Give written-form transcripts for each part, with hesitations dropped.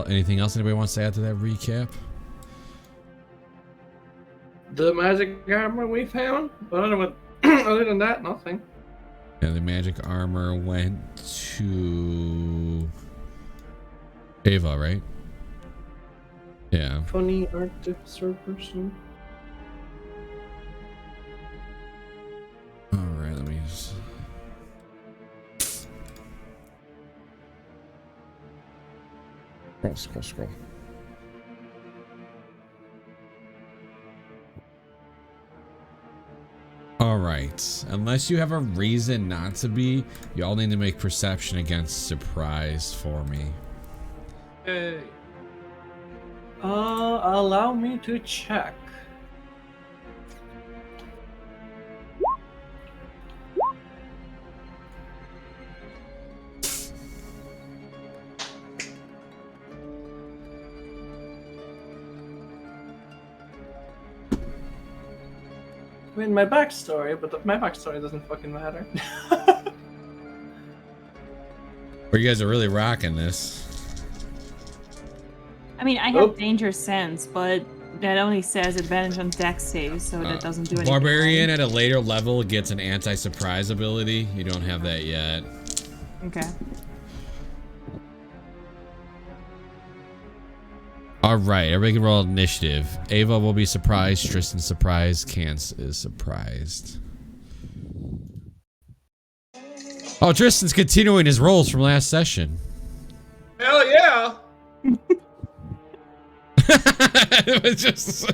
Anything else anybody wants to add to that recap? The magic armor we found, but other than that, nothing. Yeah, the magic armor went to Ava, right? Yeah. Funny artificer person. All right, let me just. Scroll. All right. Unless you have a reason not to be, you all need to make perception against surprise for me. Hey. Allow me to check. I mean, my backstory, but my backstory doesn't fucking matter. Or you guys are really rocking this. I mean, I have danger sense, but that only says advantage on dex saves, so that doesn't do anything. Barbarian at a later level gets an anti-surprise ability. You don't have that yet. Okay. All right, everybody can roll initiative. Ava will be surprised. Tristan's surprised. Cance is surprised. Oh, Tristan's continuing his rolls from last session. Hell yeah! It was just.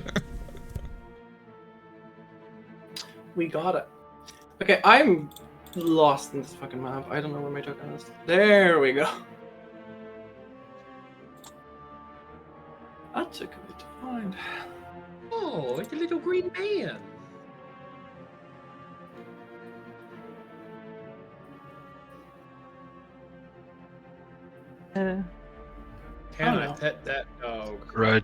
We got it. Okay, I'm lost in this fucking map. I don't know where my token is. There we go. That took a bit to find. Oh, like a little green man. Can I pet that dog? Right.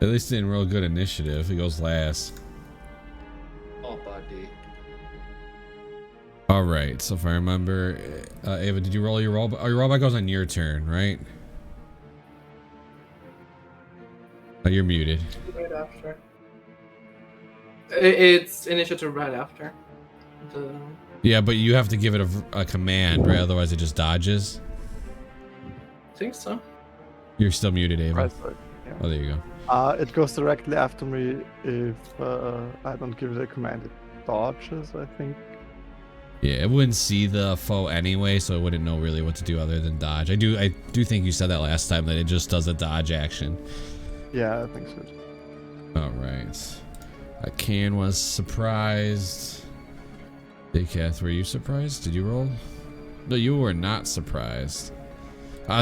At least in real good initiative. He goes last. Oh, buddy. All right. So if I remember, Ava, did you roll your roll? Oh, your rollback goes on your turn, right? Oh, you're muted. Right after. It's initiative right after. Yeah, but you have to give it a command, right? Otherwise, it just dodges. I think so. You're still muted, Ava. Right, yeah. Oh, there you go. It goes directly after me if I don't give it a command. It dodges, I think. Yeah, it wouldn't see the foe anyway, so it wouldn't know really what to do other than dodge. I do think you said that last time, that it just does a dodge action. Yeah, I think so. All right. Can was surprised. Daycath, were you surprised? Did you roll? No, you were not surprised.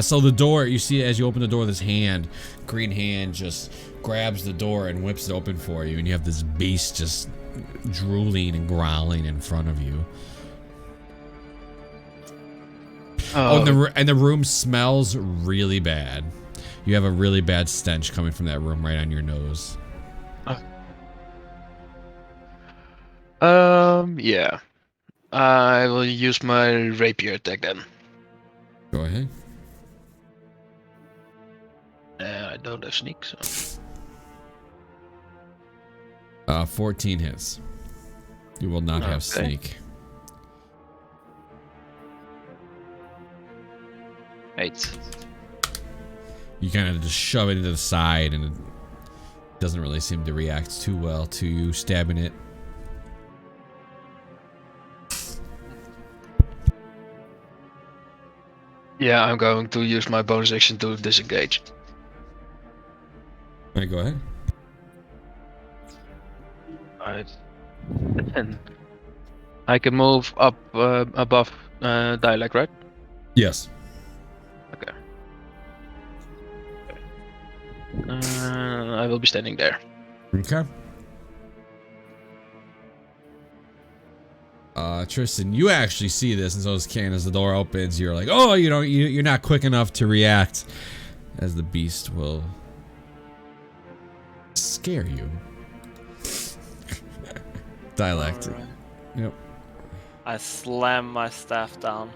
So the door, you see as you open the door, this hand, green hand, just grabs the door and whips it open for you, and you have this beast just drooling and growling in front of you. Oh, and the room smells really bad. You have a really bad stench coming from that room right on your nose. Yeah. I will use my rapier attack then. Go ahead. I don't have sneak, so 14 hits. You will not have Okay. sneak. 8. You kind of just shove it into the side, and it doesn't really seem to react too well to you stabbing it. Yeah, I'm going to use my bonus action to disengage. All right, go ahead. Alright. And I can move up above dialect, right? Yes. Okay. I will be standing there. Okay. Tristan, you actually see this, and so does Ken. As the door opens, you're like, "Oh, you're not quick enough to react," as the beast will scare you. Dialect. Alright. Yep. I slam my staff down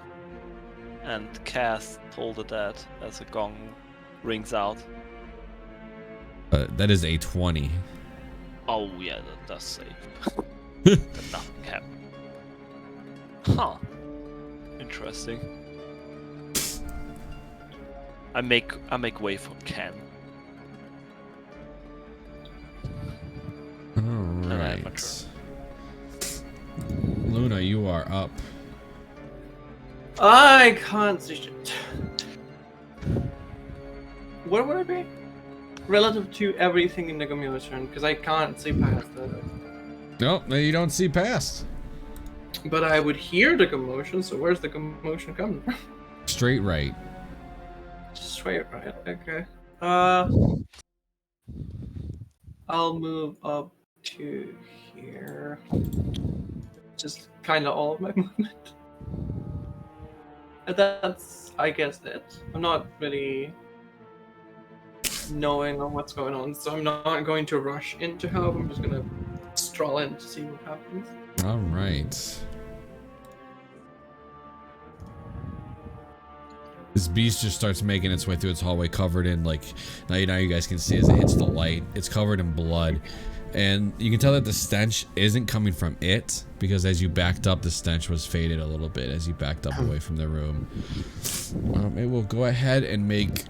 and cast Toll the Dead as a gong rings out. That is a 20. Oh yeah, that does save. Then nothing happened. Huh. Interesting. I make way for Ken. All And I have my right. Luna, you are up. I can't see shit. What would it be? Relative to everything in the commotion, because I can't see past it. Nope, no, you don't see past. But I would hear the commotion, so where's the commotion coming from? Straight right. Straight right, okay. I'll move up to here. Just kind of all of my movement. And that's, I guess, it. I'm not really knowing on what's going on, so I'm not going to rush into help. I'm just gonna stroll in to see what happens. All right. This beast just starts making its way through its hallway, covered in like now you guys can see as it hits the light, it's covered in blood, and you can tell that the stench isn't coming from it, because as you backed up, the stench was faded a little bit as you backed up away from the room. It will go ahead and make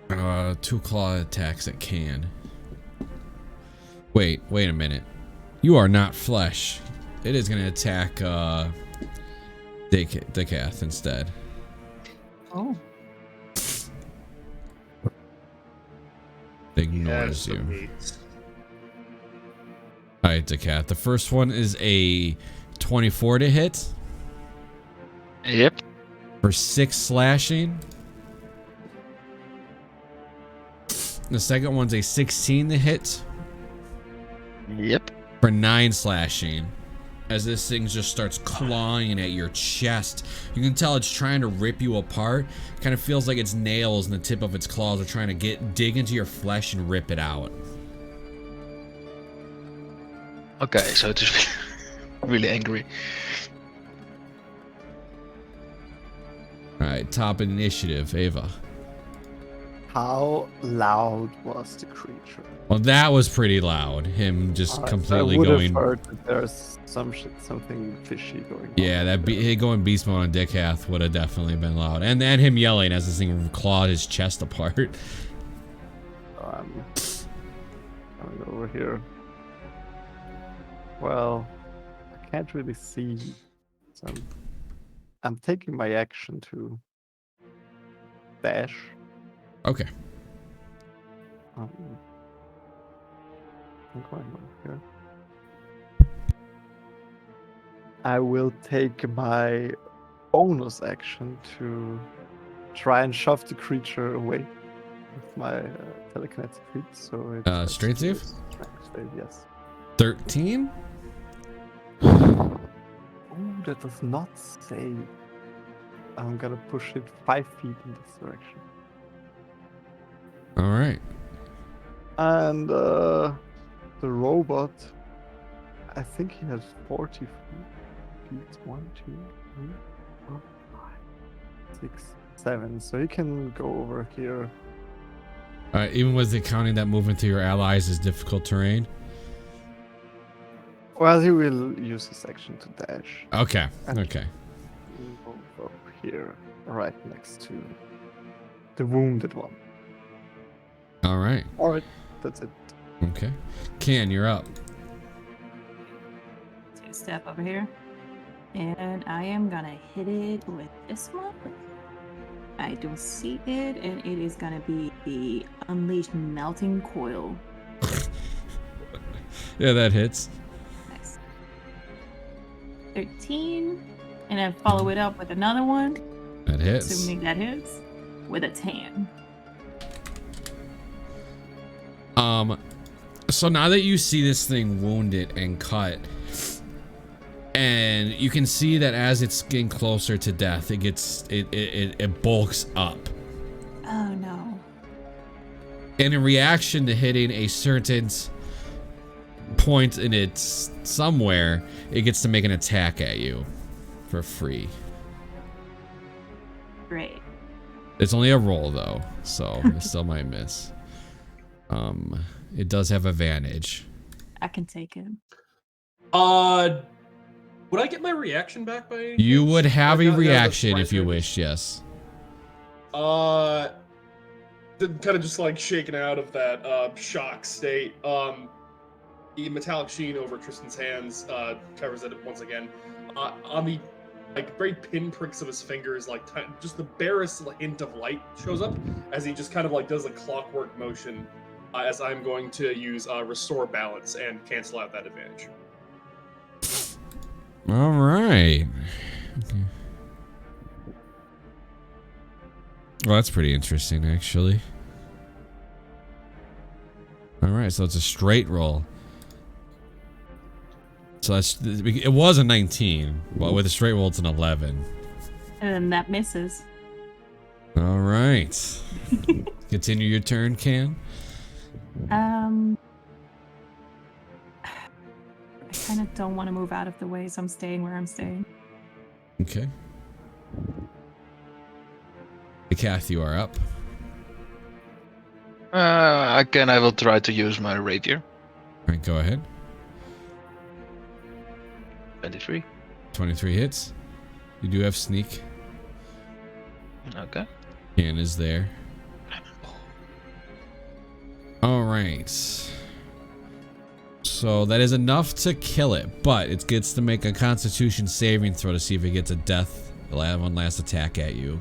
2 claw attacks at Can. Wait a minute. You are not flesh. It is going to attack Dekath instead. Oh. Ignores you. Alright, Dekath. The first one is a 24 to hit Yep. for 6 slashing. The second one's a 16 to hit Yep. for 9 slashing. As this thing just starts clawing at your chest. You can tell it's trying to rip you apart. It kind of feels like its nails and the tip of its claws are trying to dig into your flesh and rip it out. Okay, so it is really angry. Alright, top initiative, Ava. How loud was the creature? Well, that was pretty loud. Him just completely I would going. have heard that there's something fishy going on. Yeah, that going beast mode on Dekath would have definitely been loud, and him yelling as this thing clawed his chest apart. I'm coming over here. Well, I can't really see. So I'm taking my action to dash. Okay. I'm going over here. I will take my bonus action to try and shove the creature away with my telekinetic feet. So it's strength save? Strength save, yes. 13? Oh, that does not save. I'm gonna push it 5 feet in this direction. All right. And the robot, I think he has 40 feet. 1, 2, 3, 4, 5, 6, 7. So he can go over here Even with the counting that movement through your allies is difficult terrain. Well, he will use his action to dash. Okay. And Okay. move up here, right next to the wounded one. All right. Alright, that's it. Okay. Can, you're up. Take a step over here. And I am gonna hit it with this one. I don't see it, and it is gonna be the Unleashed Melting Coil. Yeah, that hits. Nice. 13. And then follow it up with another one. That hits. Assuming that hits. With a 10. So now that you see this thing wounded and cut, and you can see that as it's getting closer to death, it bulks up. Oh no. And in reaction to hitting a certain point in its somewhere, it gets to make an attack at you for free. Great. It's only a roll though, so it still might miss. It does have advantage. I can take it. Would I get my reaction back by any You chance? would have Or a not- reaction that's if you right. wish, yes. Kind of just like shaken out of that shock state. The metallic sheen over Tristan's hands covers it once again. On the very pinpricks of his fingers, just the barest hint of light shows up as he just kind of does a clockwork motion. As I'm going to use restore balance and cancel out that advantage. All right. Okay. Well, that's pretty interesting, actually. All right, so it's a straight roll. So it was a 19, but with a straight roll, it's an 11. And then that misses. All right. Continue your turn, Can. I kind of don't want to move out of the way, so I'm staying where I'm staying. Okay. Kath, you are up. Again, I will try to use my rapier. All right, go ahead. 23. 23 hits. You do have sneak. Okay. Can is there. All right. So that is enough to kill it, but it gets to make a Constitution saving throw to see if it gets a death. It'll have one last attack at you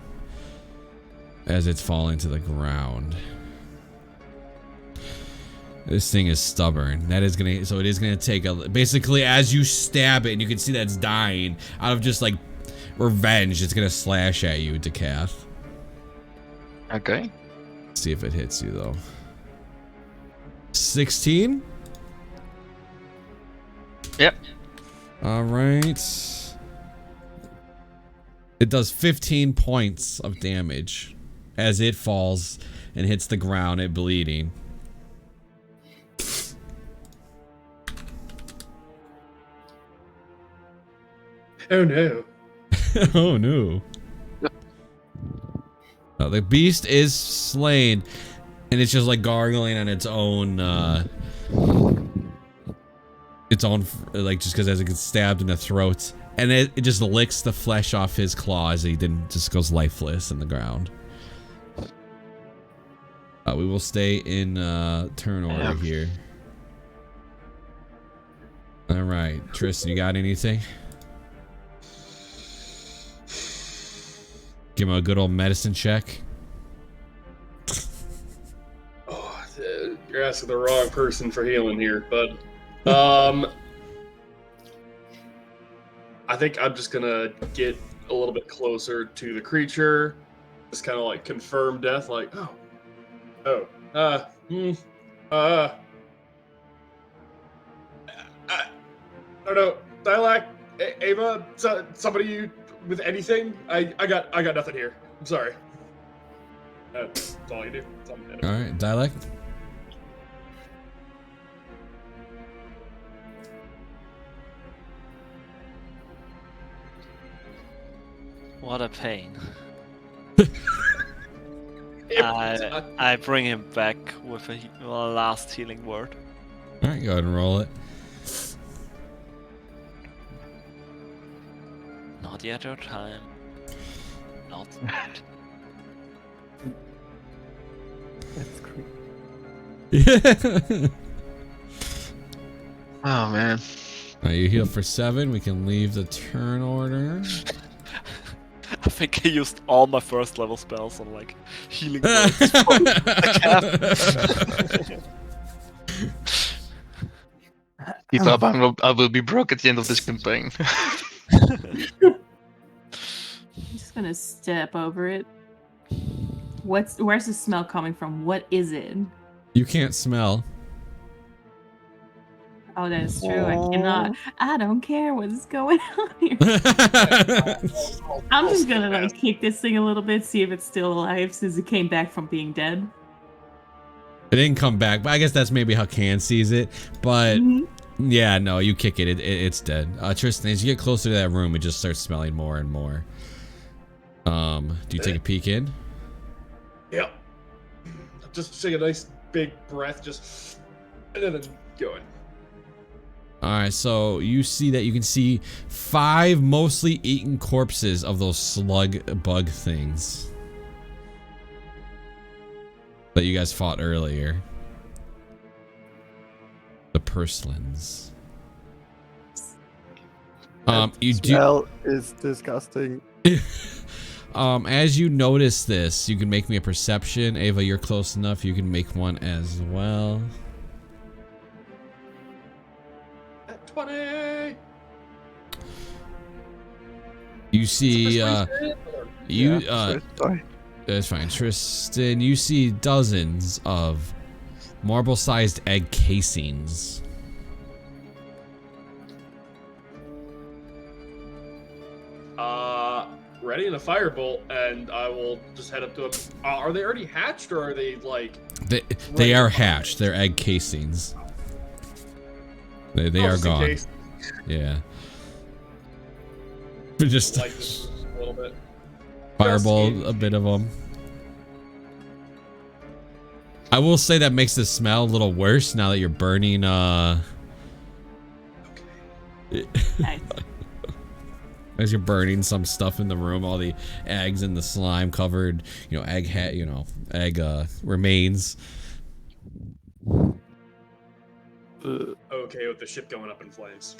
as it's falling to the ground. This thing is stubborn. That is gonna, so it is gonna take a, basically as you stab it and you can see that it's dying, out of just revenge, it's gonna slash at you, Decath. Okay. See if it hits you though. 16? Yep. All right. It does 15 points of damage as it falls and hits the ground, it bleeding. Oh no. Oh no. The beast is slain and it's just gargling on its own just because as it gets stabbed in the throat, and it just licks the flesh off his claw as he then just goes lifeless in the ground. We will stay in turn order here. All right, Tristan, you got anything? Give him a good old medicine check. Oh, you're asking the wrong person for healing here, bud. I think I'm just gonna get a little bit closer to the creature, just kind of confirm death, I don't know, Dialect, Ava, somebody with anything? I got nothing here. I'm sorry. That's all you do. All right, Dialect. What a pain. I bring him back with a last healing word. All right, go ahead and roll it. Not yet your time. Not yet. That's creepy. Oh man. You heal for 7. We can leave the turn order. I think I used all my first level spells on like healing words. Keep up, I will be broke at the end of this campaign. I'm just gonna step over it. Where's the smell coming from? What is it? You can't smell. Oh, that is true. I cannot. I don't care what's going on here. I'm just gonna like kick this thing a little bit, see if it's still alive since it came back from being dead. It didn't come back, but I guess that's maybe how Can sees it. But yeah, no, you kick it, it's dead. Tristan, as you get closer to that room, it just starts smelling more and more. Do you take a peek in? Yep. Just take a nice big breath, just and then going. All right, so you see that you can see 5 mostly eaten corpses of those slug bug things that you guys fought earlier. The purslins. You Smell is disgusting. As you notice this, you can make me a perception. Ava, you're close enough. You can make one as well. 20. You see, Sorry. that's fine. Tristan, you see dozens of marble-sized egg casings. Ready in a firebolt, and I will just head up to them. Are they already hatched, or are they like? They are hatched. They're egg casings. They are gone. Case. Yeah. Just Like this a little bit. fireball a bit of them. I will say that makes the smell a little worse now that you're burning. Nice. As you're burning some stuff in the room, all the eggs and the slime covered, egg egg remains. Okay with the ship going up in flames.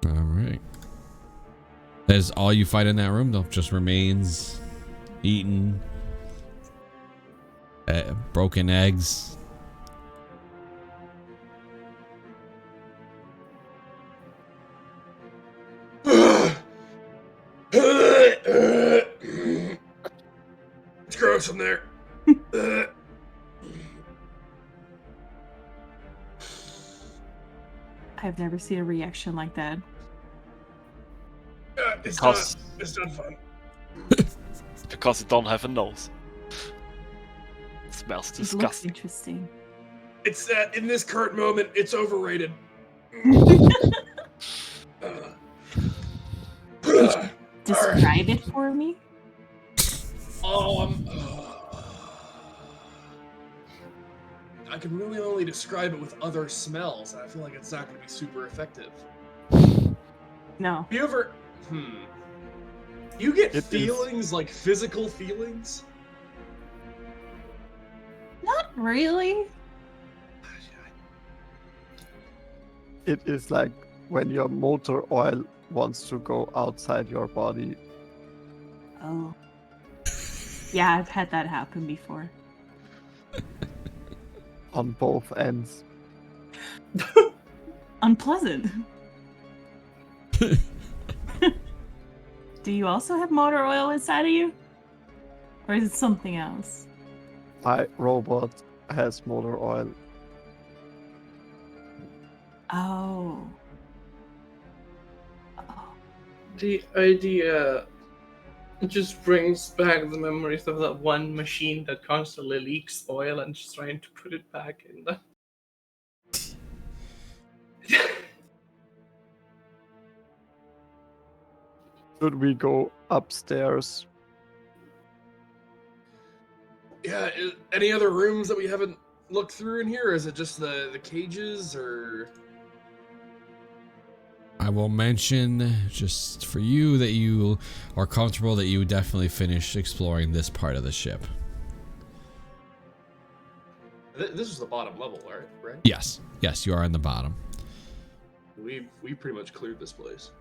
All right. That is all you fight in that room, though. Just remains, eaten, broken eggs. It's gross in there. I've never seen a reaction like that. It's Because- not fun. Because it don't have a nose. It smells It looks disgusting. interesting. It's that in this current moment, it's overrated. Describe it for me. I can really only describe it with other smells, and I feel like it's not going to be super effective. No. You ever? You get It is- feelings like physical feelings? Not really. It is like when your motor oil wants to go outside your body. Oh. Yeah, I've had that happen before. On both ends. Unpleasant. Do you also have motor oil inside of you? Or is it something else? My robot has motor oil. Oh. Oh. The idea just brings back the memories of that one machine that constantly leaks oil and just trying to put it back in the. Should we go upstairs? Yeah. Any other rooms that we haven't looked through in here? Or is it just the cages or? I will mention just for you that you are comfortable that you definitely finished exploring this part of the ship. This is the bottom level, right? Yes, yes, you are in the bottom. We pretty much cleared this place.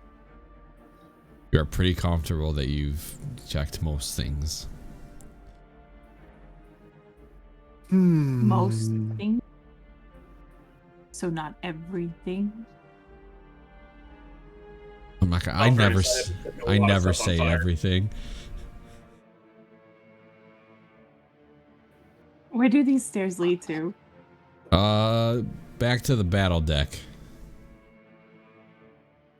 You're pretty comfortable that you've checked most things. Most things. So not everything. I'm not gonna, Oh, I very never sad. A lot of never stuff on say fire. everything. Where do these stairs lead to? Back to the battle deck.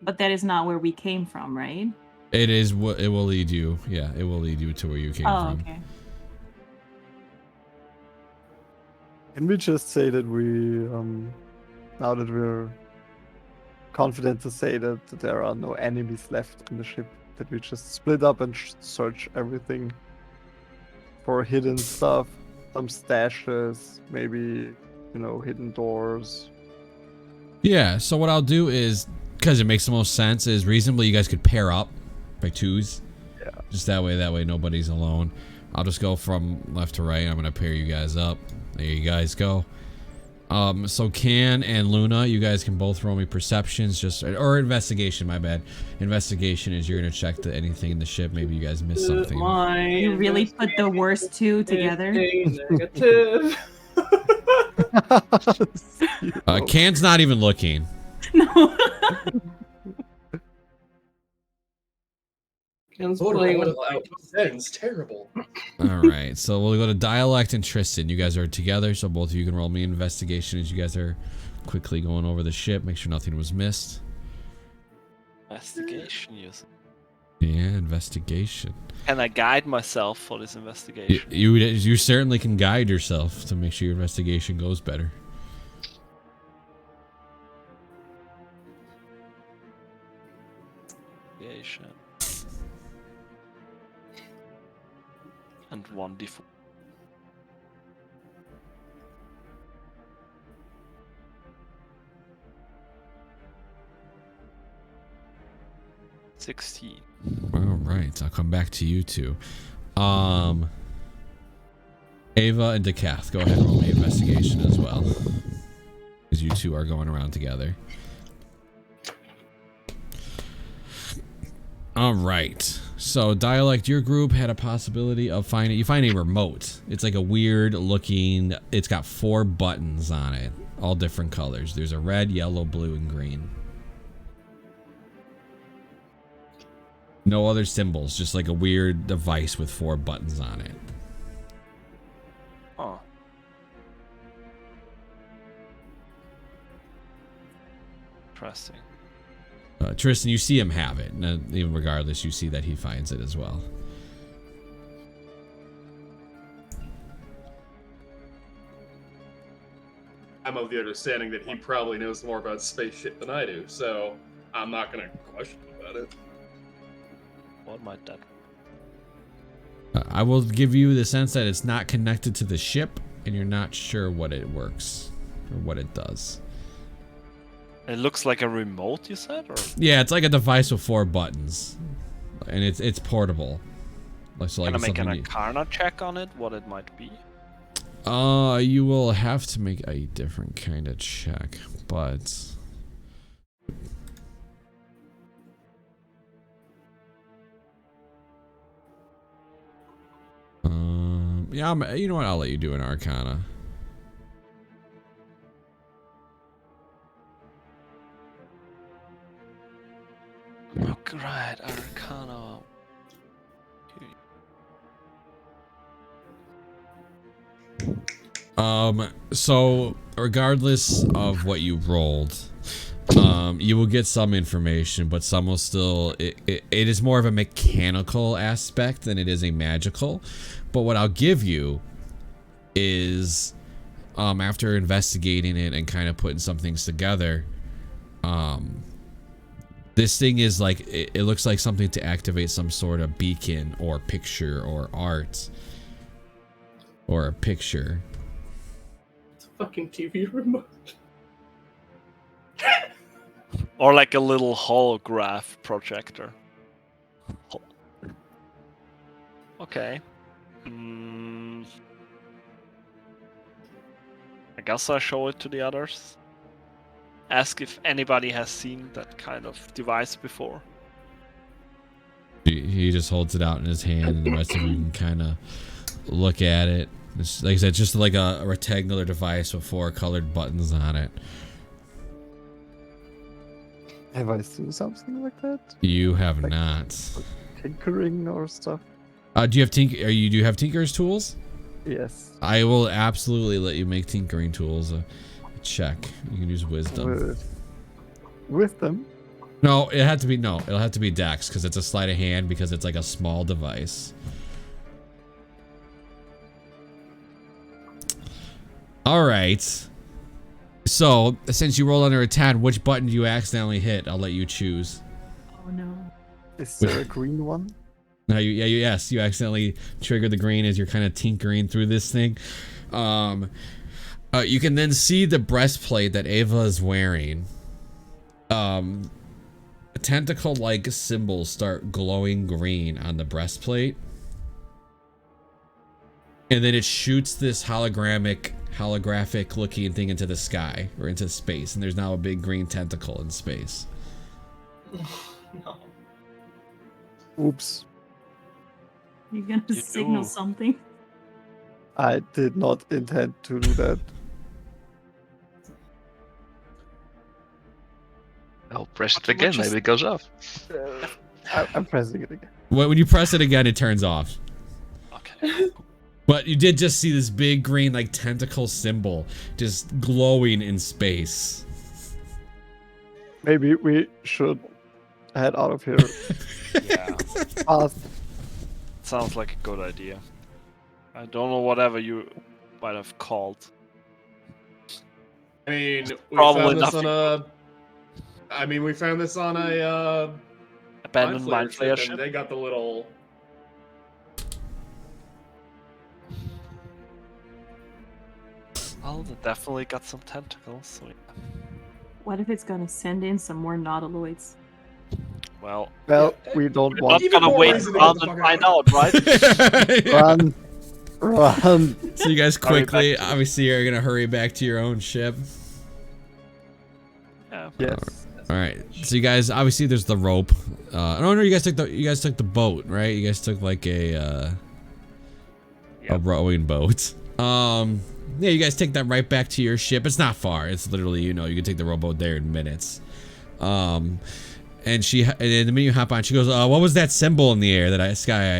But that is not where we came from, right? It is what it will lead you. Yeah, it will lead you to where you came from. Okay. Can we just say that we, now that we're confident to say that there are no enemies left in the ship, that we just split up and search everything for hidden stuff, some stashes, maybe, hidden doors. Yeah, so what I'll do is, because it makes the most sense, is reasonably you guys could pair up by twos. Yeah. Just that way nobody's alone. I'll just go from left to right. I'm going to pair you guys up. There you guys go. So Can and Luna, you guys can both roll me perceptions, or investigation, my bad. Investigation is you're going to check anything in the ship. Maybe you guys missed something. You really put the worst two together? Negative. Can's not even looking. No. Ken's Total playing with out. It's terrible. All right, so we'll go to Dialect and Tristan. You guys are together, so both of you can roll me investigation as you guys are quickly going over the ship. Make sure nothing was missed. Investigation, yes. Yeah, investigation. Can I guide myself for this investigation? You certainly can guide yourself to make sure your investigation goes better. Investigation. And 1d4. $16. All right, I'll come back to you two. Ava and Decath, go ahead and roll me investigation as well, because you two are going around together. All right. So Dialect, your group had a possibility of finding. You find a remote. It's like a weird looking. It's got 4 buttons on it, all different colors. There's a red, yellow, blue, and green. No other symbols, just like a weird device with 4 buttons on it. Oh. Interesting. Tristan, you see him have it. And even regardless, you see that he finds it as well. I'm of the understanding that he probably knows more about space shit than I do, so I'm not gonna question about it. What might that? I will give you the sense that it's not connected to the ship, and you're not sure what it works or what it does. It looks like a remote, you said, or? Yeah, it's like a device with 4 buttons, and it's portable. So Can I make an something Arcana check on it? What it might be? you will have to make a different kind of check, but yeah, you know what? I'll let you do an Arcana. Look, right, Arcana. So regardless of what you rolled, you will get some information, but some will still, it is more of a mechanical aspect than it is a magical. But what I'll give you is, after investigating it and kind of putting some things together, This thing is like, it looks like something to activate some sort of beacon or picture or art. Or a picture. It's a fucking TV remote. Or like a little holograph projector. Okay. I guess I show it to the others. Ask if anybody has seen that kind of device before. He just holds it out in his hand, and the rest of you can kind of look at it. It's, like I said, just like a rectangular device with 4 colored buttons on it. Have I seen something like that? You have Like- not. Tinkering or stuff? Do you have do you have Tinker's tools? Yes. I will absolutely let you make tinkering tools. Check. You can use wisdom. With them? No, it'll have to be Dex because it's a sleight of hand because it's like a small device. All right. So since you rolled under a 10, which button do you accidentally hit? I'll let you choose. Oh no. Is there a green one? No, yes, you accidentally trigger the green as you're kind of tinkering through this thing. You can then see the breastplate that Ava is wearing. Tentacle-like symbols start glowing green on the breastplate. And then it shoots this holographic looking thing into the sky or into space. And there's now a big green tentacle in space. No. Oops. You're gonna You signal do. something. I did not intend to do that. I'll press it again, maybe it goes off. I'm pressing it again. When you press it again, it turns off. Okay. But you did just see this big green like tentacle symbol just glowing in space. Maybe we should head out of here Yeah. fast. Sounds like a good idea. I don't know whatever you might have called. I mean, we Probably found this nothing. on a. I mean, we found this on a Abandoned Mind Flayer and ship. they got the little. Well, they definitely got some tentacles. So yeah. What if it's gonna send in some more nautiloids? Well, Well, we don't we're not want Even gonna more wait reason to around get the and fuck find out. out, right? run. Run. So you guys Hurry quickly, back to- obviously, are gonna hurry back to your own ship. Yeah. Yes. All right. So you guys, obviously, there's the rope. No, you guys took the boat, right? You guys took like a rowing boat. Yeah, you guys take that right back to your ship. It's not far. It's literally, you can take the rowboat there in minutes. And the minute you hop on, she goes, "What was that symbol in the air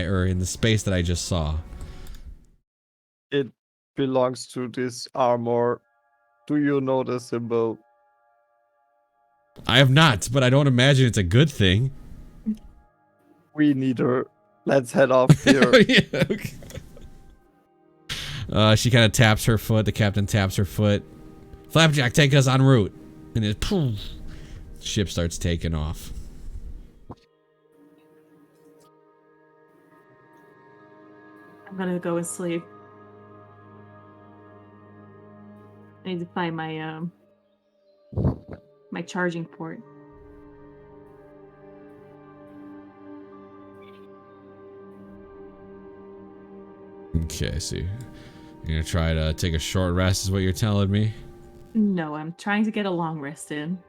or in the space that I just saw?" It belongs to this armor. Do you know the symbol? I have not, but I don't imagine it's a good thing. We neither. Let's head off here. Yeah, okay. She kind of taps her foot. The captain taps her foot. Flapjack, take us en route. And it poof, ship starts taking off. I'm gonna go and sleep. I need to find my my charging port. Okay, so you're gonna try to take a short rest, is what you're telling me? No, I'm trying to get a long rest in.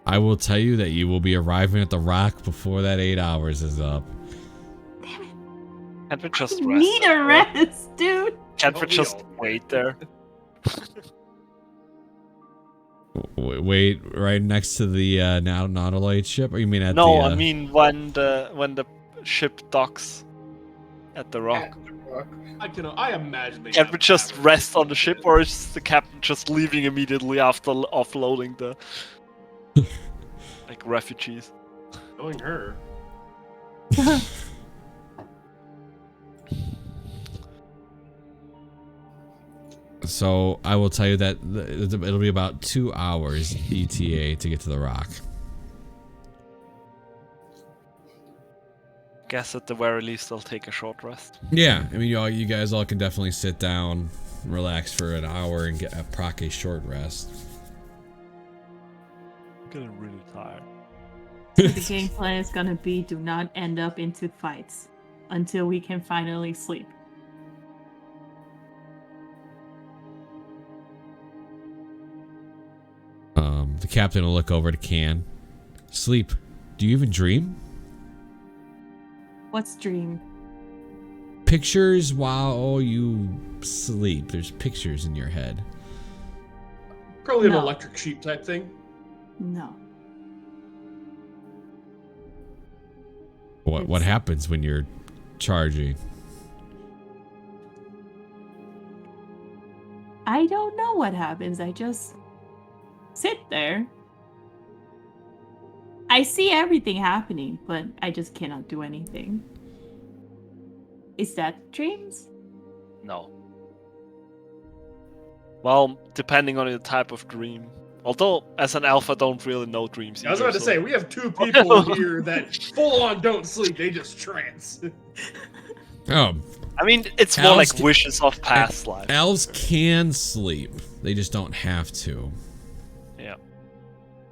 I will tell you that you will be arriving at the rock before that 8 hours is up. Damn it! Can't we just I rest? need a there? rest, dude. Can't we Don't we just all? wait there? Wait right next to the Nautiloid ship? Or you mean at No, the... I mean when the ship docks at the rock. I imagine they Can't have we just taverns. rest on the ship, or is the captain just leaving immediately after offloading the like refugees? Knowing her. So I will tell you that it'll be about 2 hours ETA to get to the rock. guess at the very least I'll take a short rest. Yeah, I mean, you guys all can definitely sit down, relax for an hour, and proc a short rest. I'm getting really tired. The game plan is gonna be do not end up into fights until we can finally sleep. The captain will look over to Can. Sleep. Do you even dream? What's dream? Pictures while you sleep. There's pictures in your head. Probably an No. electric sheep type thing. No. What happens when you're charging? I don't know what happens. I just sit there. I see everything happening, but I just cannot do anything. Is that dreams? No. Well, depending on the type of dream. Although, as an alpha, I don't really know dreams. I was either, about to so- say, we have two people here that full on don't sleep, they just trance. Oh, I mean, it's more Elves like ca- wishes of past life. elves can sleep. They just don't have to. Yeah.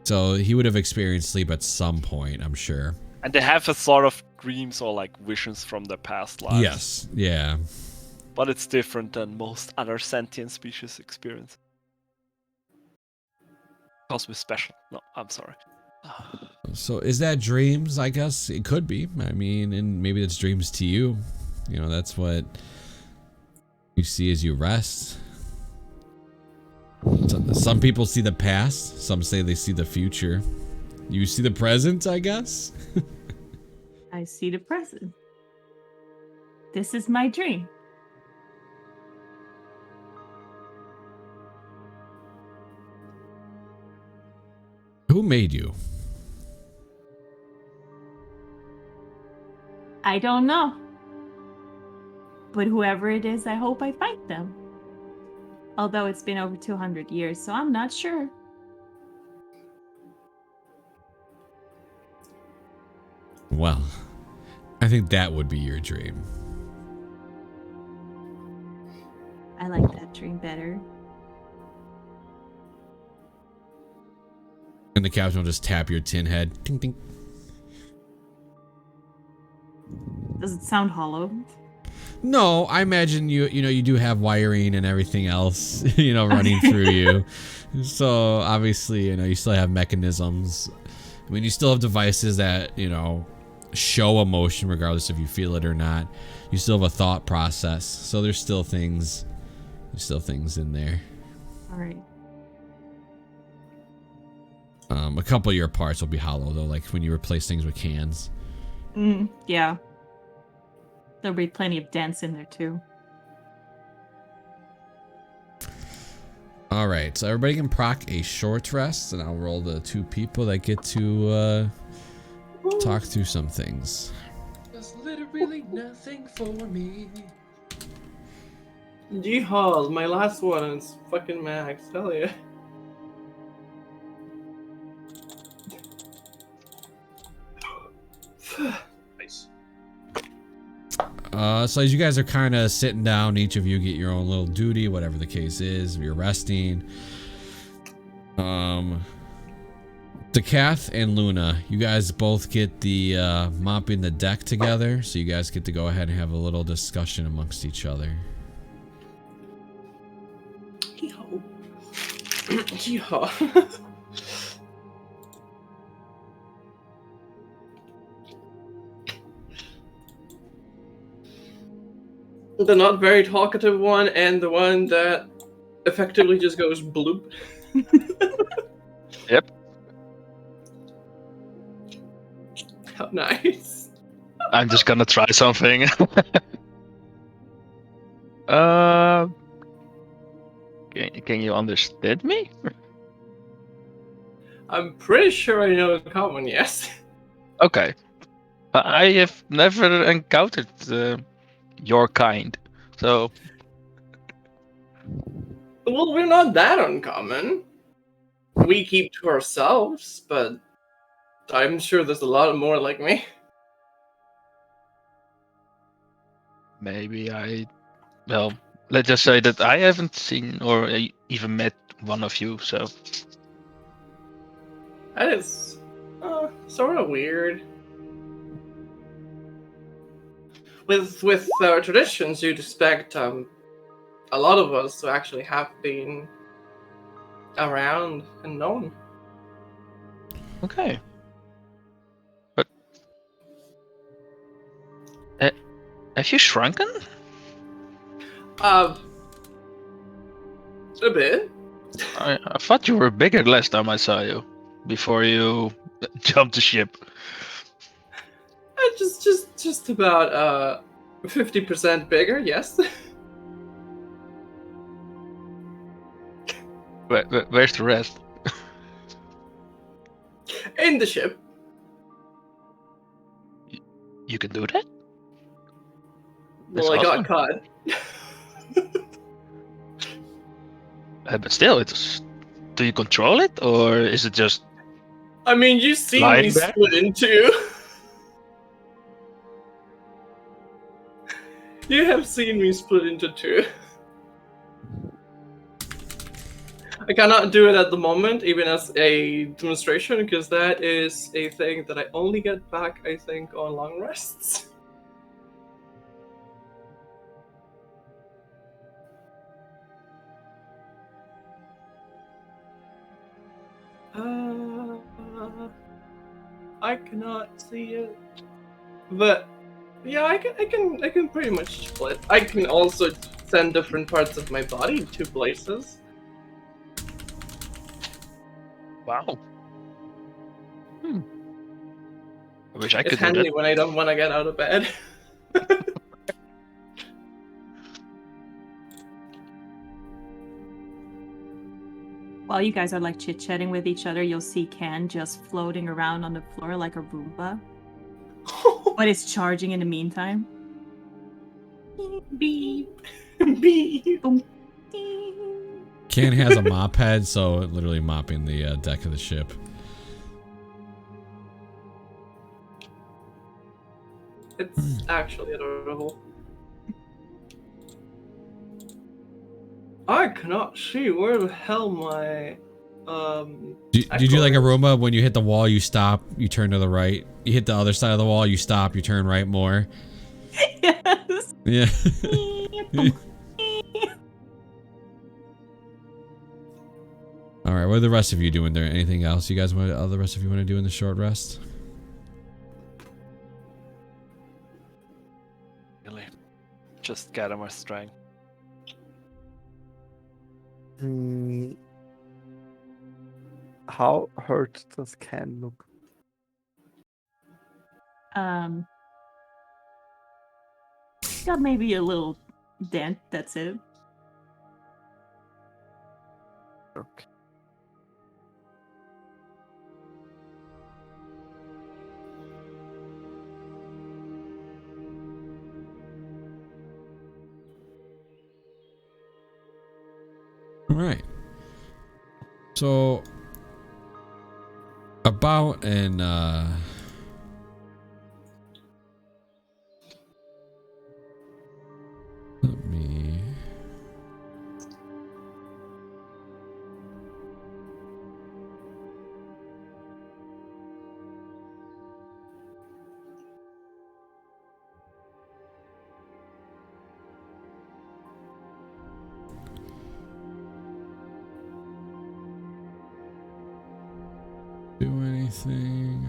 So he would have experienced sleep at some point, I'm sure. And they have a sort of dreams or like visions from their past lives. Yes. Yeah. But it's different than most other sentient species experience. Because we're special. No, I'm sorry. So is that dreams? I guess it could be. I mean, and maybe it's dreams to you. You know, that's what you see as you rest. Some people see the past. Some say they see the future. You see the present, I guess? I see the present. This is my dream. Who made you? I don't know. But whoever it is, I hope I fight them. Although it's been over 200 years, so I'm not sure. Well, I think that would be your dream. I like that dream better. And the captain will just tap your tin head. Ding, ding. Does it sound hollow? No, I imagine you do have wiring and everything else, running through you. So obviously, you still have mechanisms. I mean, you still have devices that, show emotion regardless if you feel it or not. You still have a thought process. So there's still things in there. All right. A couple of your parts will be hollow though, like when you replace things with cans. Yeah. There'll be plenty of dents in there too. All right, so everybody can proc a short rest, and I'll roll the two people that get to talk through some things. There's literally nothing for me. Yeehaw, my last one is fucking max. Hell yeah. Nice. So as you guys are kind of sitting down, each of you get your own little duty, whatever the case is. You're resting. Dekath and Luna, you guys both get the mopping the deck together, so you guys get to go ahead and have a little discussion amongst each other. Yeehaw. Yeehaw. The not very talkative one and the one that effectively just goes bloop. Yep. How nice. I'm just gonna try something. Can you understand me? I'm pretty sure I know the common, yes. Okay. I have never encountered your kind, so Well, we're not that uncommon. We keep to ourselves, but I'm sure there's a lot more like me. maybe well, let's just say that I haven't seen or even met one of you, so That is sort of weird. With our traditions, you'd expect a lot of us to actually have been around and known. okay. But have you shrunken? A bit. I thought you were bigger last time I saw you, before you jumped the ship. Just about 50% bigger. Yes. Where's the rest? In the ship. You can do that? Well, That's I got awesome. caught. But still, do you control it, or is it just I mean, you've seen me lying there? split in two. You have seen me split into two. I cannot do it at the moment, even as a demonstration, because that is a thing that I only get back, I think, on long rests. I cannot see it, but yeah, I can pretty much split. I can also send different parts of my body to places. Wow. I wish I It's could do handy that. when I don't want to get out of bed. While you guys are like chit-chatting with each other, you'll see Can just floating around on the floor like a Roomba. But it's charging in the meantime. Beep. Beep. Boom. Can has a mop head, so literally mopping the deck of the ship. It's actually adorable. I cannot see where the hell my Do you do like a Roomba? When you hit the wall, you stop, you turn to the right. You hit the other side of the wall, you stop, you turn right more. Yes. Yeah. All right, what are the rest of you doing there? Anything else you guys want? The rest of you want to do in the short rest? Really. Just gather more strength. How hurt does Can look? Got maybe a little dent, that's it. Okay. All right. So about an let me do anything.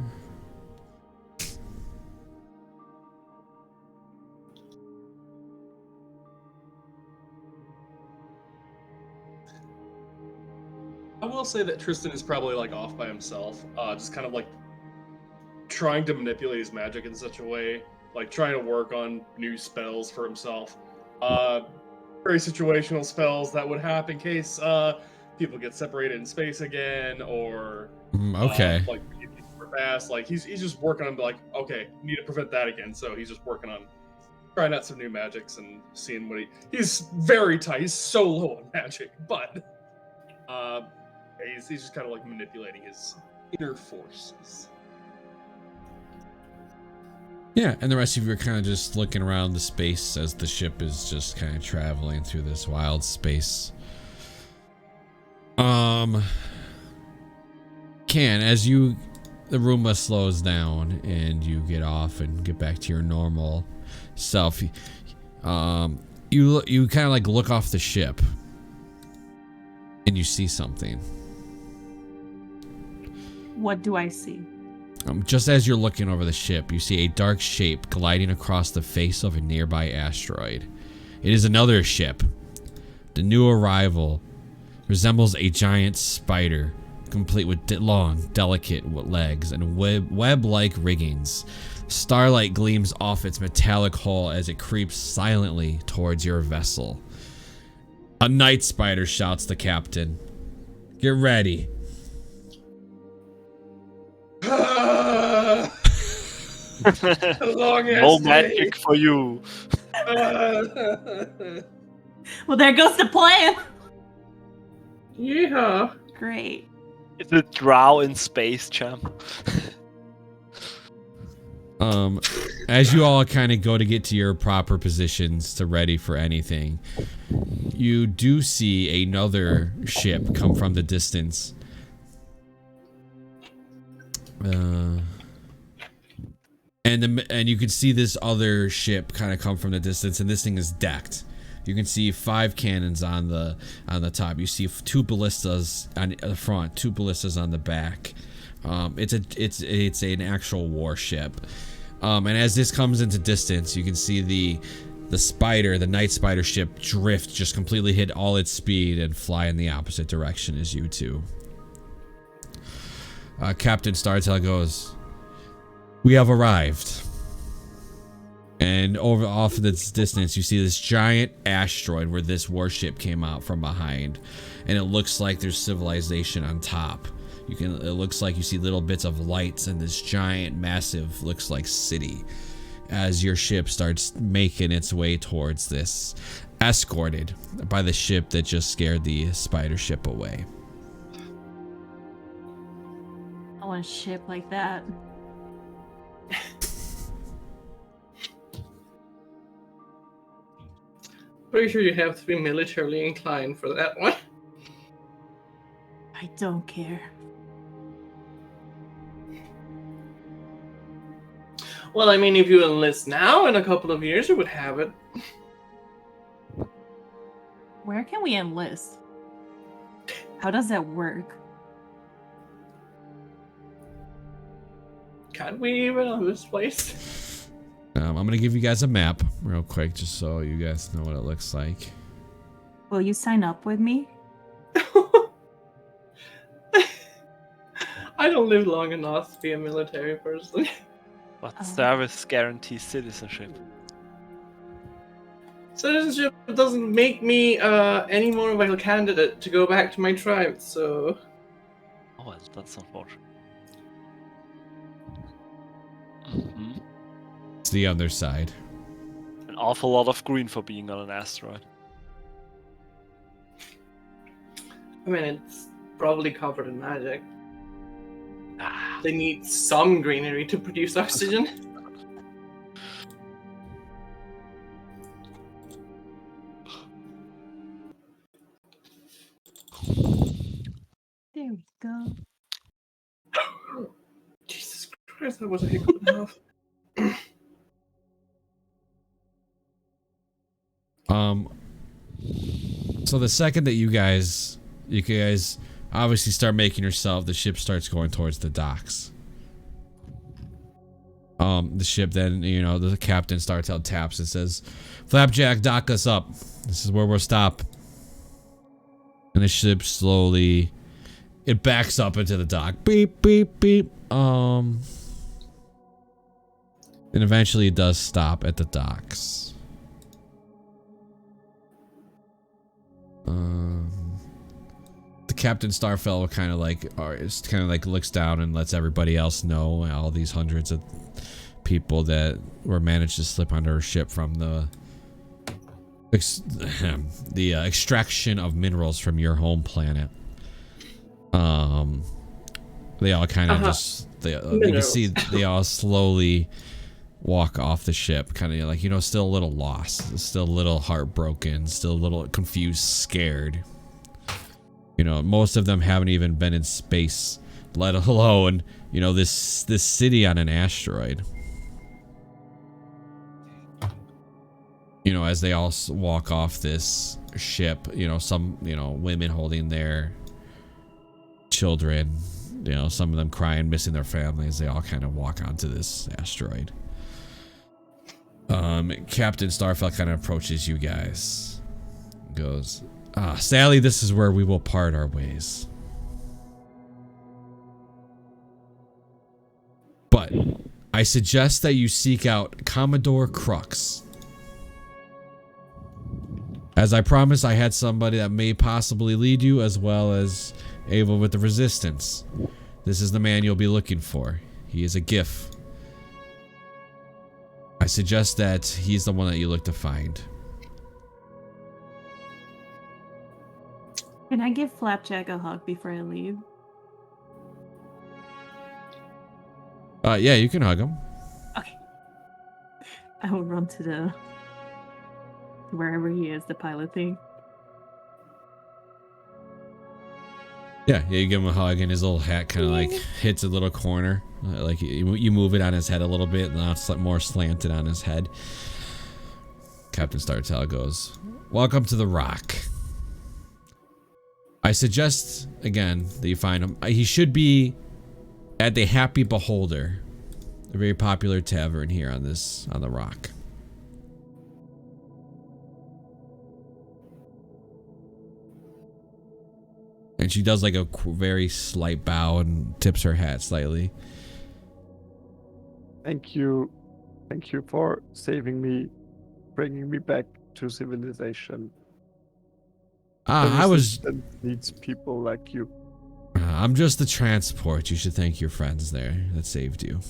I will say that Tristan is probably like off by himself, just kind of like trying to manipulate his magic in such a way, like trying to work on new spells for himself. Very situational spells that would happen in case people get separated in space again, or Okay. like super fast. Like he's just working on like, okay, need to prevent that again. So he's just working on trying out some new magics and seeing what he's very tight. He's so low on magic, but he's just kind of like manipulating his inner forces. Yeah, and the rest of you are kind of just looking around the space as the ship is just kind of traveling through this wild space. As the Roomba slows down and you get off and get back to your normal self, you kind of like look off the ship and you see something. What do I see? Just as you're looking over the ship, you see a dark shape gliding across the face of a nearby asteroid. It is another ship. The new arrival resembles a giant spider, complete with long, delicate legs and web-like riggings. Starlight gleams off its metallic hull as it creeps silently towards your vessel. A night spider, shouts the captain. Get ready. No magic for you. Well, there goes the plan. Yeah. Great. It's a drow in space, champ. As you all kind of go to get to your proper positions to ready for anything, you do see another ship come from the distance. And you can see this other ship kind of come from the distance, and this thing is decked. You can see 5 cannons on the top. You see 2 ballistas on the front, 2 ballistas on the back. It's an actual warship. And as this comes into distance, you can see the night spider ship drift, just completely hit all its speed and fly in the opposite direction as you two. Captain Startail goes, "We have arrived." And off in this distance, you see this giant asteroid where this warship came out from behind, and it looks like there's civilization on top. It looks like you see little bits of lights and this giant, massive, looks like city, as your ship starts making its way towards this, escorted by the ship that just scared the spider ship away. I want a ship like that. Pretty sure you have to be militarily inclined for that one. I don't care. Well, I mean, if you enlist now, in a couple of years, you would have it. Where can we enlist? How does that work? Can't we even on this place? I'm gonna give you guys a map real quick, just so you guys know what it looks like. Will you sign up with me? I don't live long enough to be a military person. But service guarantees citizenship. Citizenship doesn't make me any more of a candidate to go back to my tribe, so... Oh, well, that's unfortunate. It's the other side. An awful lot of green for being on an asteroid. I mean, it's probably covered in magic. They need some greenery to produce oxygen. There we go. Jesus Christ, that was a hiccup enough. So the second that you guys obviously start making yourself, the ship starts going towards the docks. The ship then, the captain starts out, taps and says, "Flapjack, dock us up. This is where we'll stop." And the ship slowly, it backs up into the dock. Beep, beep, beep. And eventually it does stop at the docks. The Captain Starfell kind of like looks down and lets everybody else know, all these hundreds of people that were managed to slip onto her ship from the extraction of minerals from your home planet. They all kind of you can see they all slowly walk off the ship, kind of like, you know, still a little lost, still a little heartbroken, still a little confused, scared. You know, most of them haven't even been in space, let alone, you know, this city on an asteroid. You know, as they all walk off this ship, you know, some, you know, women holding their children, you know, some of them crying, missing their families. They all kind of walk onto this asteroid. Captain Starfelt kind of approaches you guys. Goes, Sally, this is where we will part our ways. But I suggest that you seek out Commodore Crux. As I promised, I had somebody that may possibly lead you, as well as Ava with the Resistance. This is the man you'll be looking for. He is a gift. I suggest that he's the one that you look to find. Can I give Flapjack a hug before I leave? Yeah, you can hug him. Okay. I will run to the wherever he is, the pilot thing. Yeah, you give him a hug, and his little hat kind of like hits a little corner. Like you move it on his head a little bit, and now it's like more slanted on his head. Captain Startel goes, "Welcome to the Rock. I suggest again that you find him. He should be at the Happy Beholder, a very popular tavern here on the Rock." And she does like a very slight bow and tips her hat slightly. Thank you. Thank you for saving me, bringing me back to civilization. I was... needs people like you. I'm just the transport. You should thank your friends there that saved you.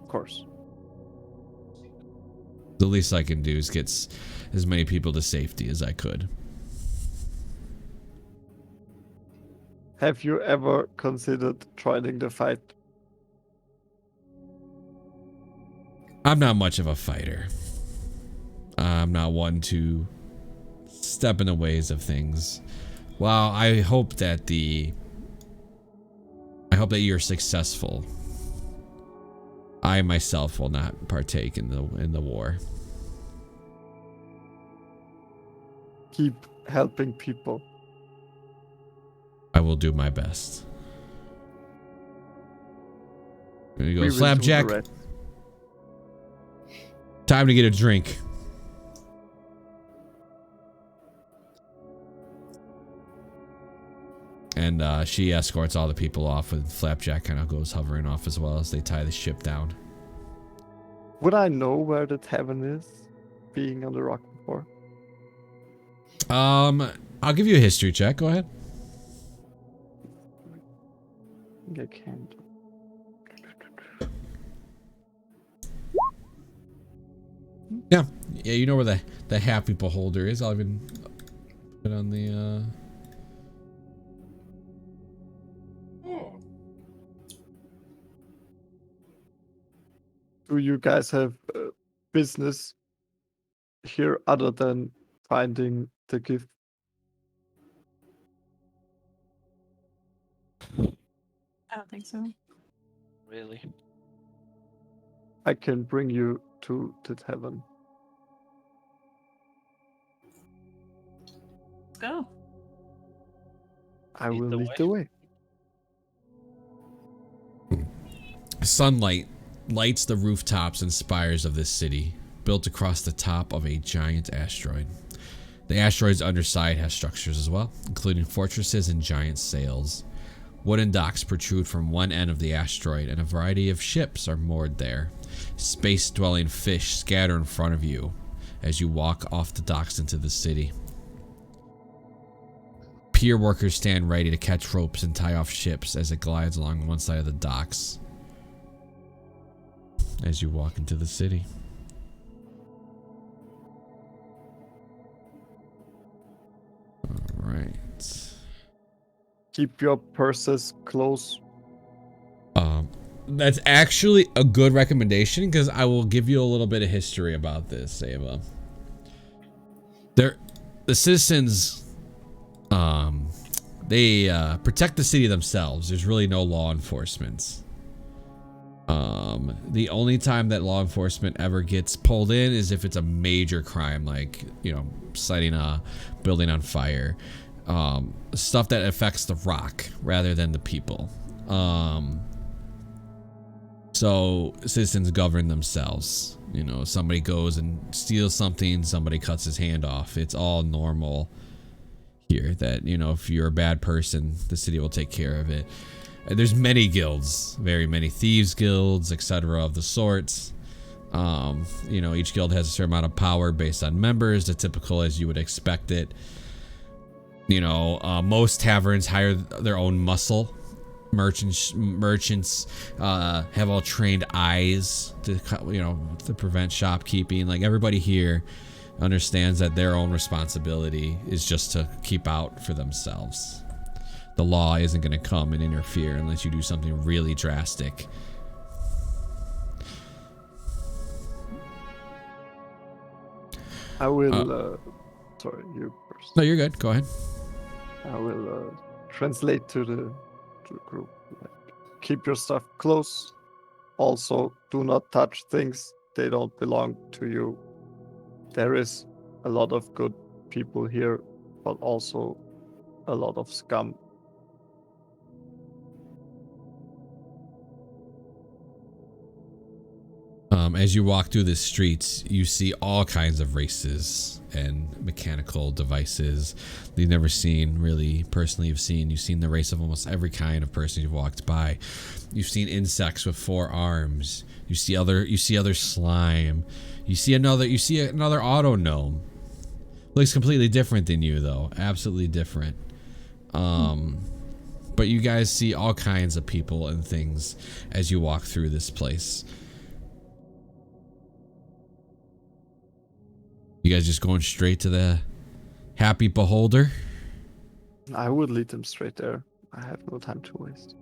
Of course. The least I can do is get as many people to safety as I could. Have you ever considered joining the fight? I'm not much of a fighter. I'm not one to step in the ways of things. Well, I hope that you're successful. I myself will not partake in the war. Keep helping people. I will do my best. There you We go, will Slapjack. do the rest. Time to get a drink. And she escorts all the people off, and Flapjack kind of goes hovering off as well as they tie the ship down. Would I know where the tavern is, being on the rock before? I'll give you a history check. Go ahead. I think I can't. Yeah, you know where the Happy Beholder is. I'll even put it on the Do you guys have business here other than finding the gift? I don't think so. Really? I can bring you to the tavern. Let's go. I Lead will the lead way. the way. sunlight lights the rooftops and spires of this city, built across the top of a giant asteroid. The asteroid's underside has structures as well, including fortresses and giant sails. Wooden docks protrude from one end of the asteroid, and a variety of ships are moored there. Space-dwelling fish scatter in front of you as you walk off the docks into the city. Pier workers stand ready to catch ropes and tie off ships as it glides along one side of the docks as you walk into the city. All right. Keep your purses close. That's actually a good recommendation because I will give you a little bit of history about this, Ava. The citizens, they protect the city themselves. There's really no law enforcement. The only time that law enforcement ever gets pulled in is if it's a major crime, like, you know, setting a building on fire. Stuff that affects the rock rather than the people. So citizens govern themselves. You know, somebody goes and steals something, somebody cuts his hand off. It's all normal here that, you know, if you're a bad person, the city will take care of it. There's many guilds, very many thieves guilds, etc. of the sorts. You know, each guild has a certain amount of power based on members, the typical as you would expect it. You know, most taverns hire their own muscle. Merchants have all trained eyes to, you know, to prevent shopkeeping. Like, everybody here understands that their own responsibility is just to keep out for themselves. The law isn't going to come and interfere unless you do something really drastic. I will. Sorry, you first. No, you're good. Go ahead. I will translate to the group. Like, keep your stuff close. Also, do not touch things. They don't belong to you. There is a lot of good people here, but also a lot of scum. As you walk through the streets, you see all kinds of races and mechanical devices that you've never seen, really, personally. You've seen the race of almost every kind of person you've walked by. You've seen insects with 4 arms. You see other slime. You see another auto gnome. Looks completely different than you, though. Absolutely different. But you guys see all kinds of people and things as you walk through this place. You guys just going straight to the happy beholder? I would lead them straight there. I have no time to waste.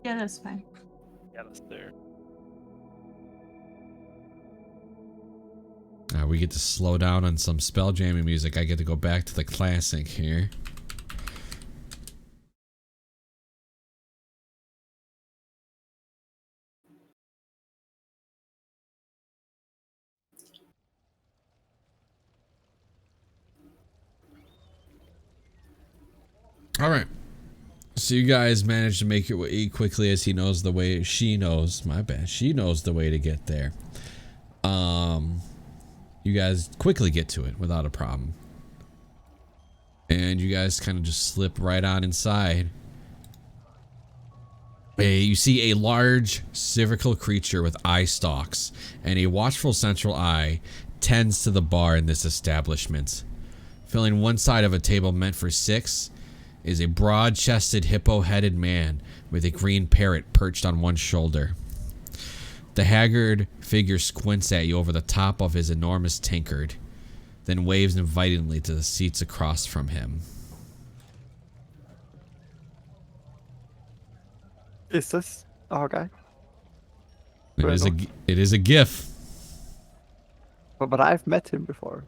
Yeah, that's fine. Yeah, that's there. We get to slow down on some spelljamming music. I get to go back to the classic here. All right. So you guys managed to make your way quickly as she knows the way the way to get there. You guys quickly get to it without a problem. And you guys kind of just slip right on inside. You see a large cervical creature with eye stalks and a watchful central eye tends to the bar in this establishment. Filling one side of a table meant for 6 is a broad-chested, hippo-headed man with a green parrot perched on one shoulder. The haggard figure squints at you over the top of his enormous tankard, then waves invitingly to the seats across from him. Is this our guy? It is a GIF. But I've met him before.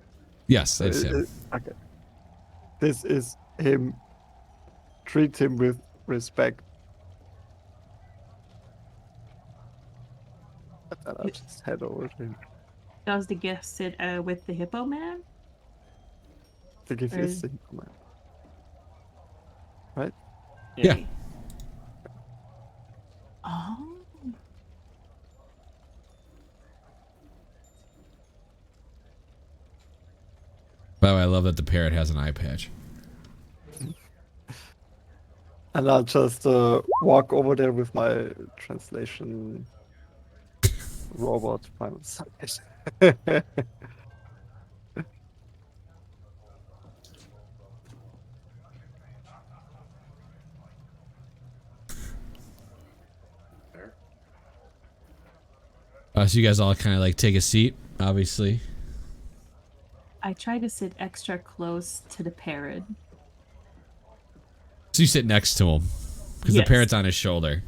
Yes, it's him. Okay. This is him. Treat him with respect. And I'll just head over to him. Does the gift sit with the hippo man? The gift is the hippo man. Right? Yeah. Oh. By the way, I love that the parrot has an eye patch. And I'll just walk over there with my translation robot by my side. So you guys all kind of like take a seat, obviously. I try to sit extra close to the parrot. So you sit next to him. Because the parrot's on his shoulder.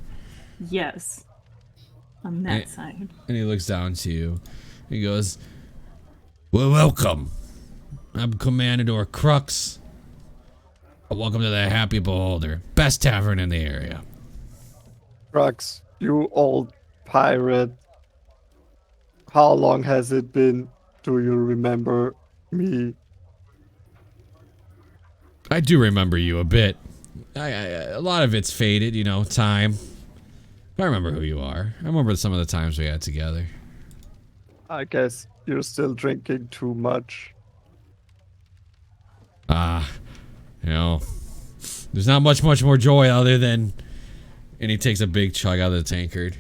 Yes. On that side. And he looks down to you. He goes, well, welcome. I'm Commandor Crux. Welcome to the Happy Beholder. Best tavern in the area. Crux, you old pirate. How long has it been? Do you remember me? I do remember you a bit. A lot of it's faded, you know, time. I remember who you are. I remember some of the times we had together. I guess you're still drinking too much. You know, there's not much more joy other than... And he takes a big chug out of the tankard.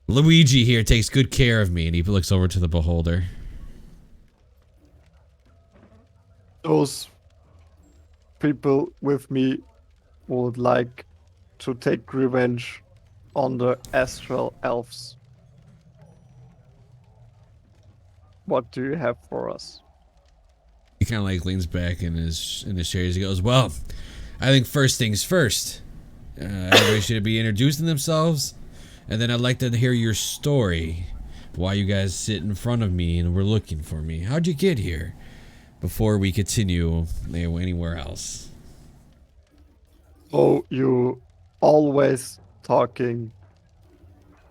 Luigi here takes good care of me, and he looks over to the beholder. Those people with me would like to take revenge on the astral elves. What do you have for us? He kind of like leans back in his chair. He goes, well, I think first things first. Everybody should be introducing themselves, and then I'd like to hear your story. Why you guys sit in front of me and were looking for me. How'd you get here? Before we continue anywhere else. Oh, you always talking.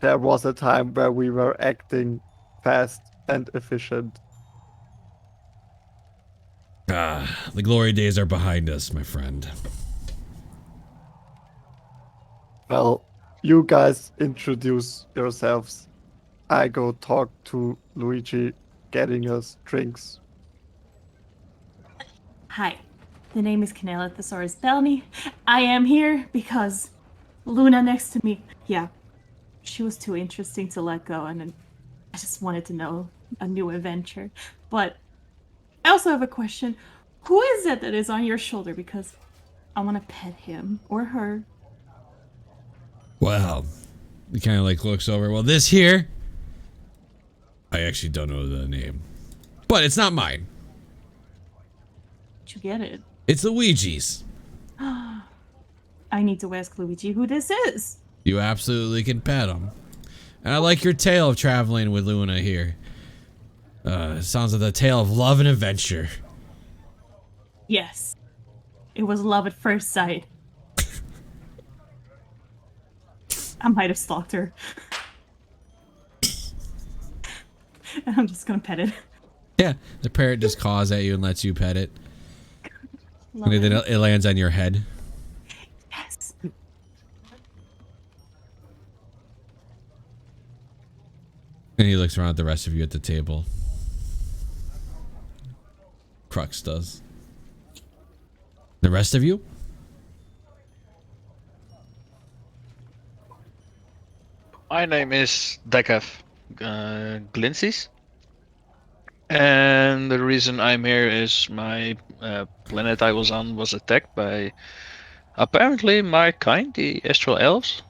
There was a time where we were acting fast and efficient. The glory days are behind us, my friend. Well, you guys introduce yourselves. I go talk to Luigi, getting us drinks. Hi, the name is Canela Thesaurus Belny. I am here because Luna next to me, yeah, she was too interesting to let go, and I just wanted to know a new adventure. But I also have a question. Who is it that is on your shoulder? Because I want to pet him or her. Well, he kind of like looks over. Well, this here, I actually don't know the name, but it's not mine. Did you get it? It's Luigi's. I need to ask Luigi who this is. You absolutely can pet him. And I like your tale of traveling with Luna here. It sounds like a tale of love and adventure. Yes. It was love at first sight. I might have stalked her. I'm just gonna pet it. Yeah, the parrot just caws at you and lets you pet it. And then it lands on your head. Yes. And he looks around at the rest of you at the table. Crux does. The rest of you? My name is Dekav Glinsis. And the reason I'm here is my planet I was on was attacked by apparently my kind, the Astral Elves.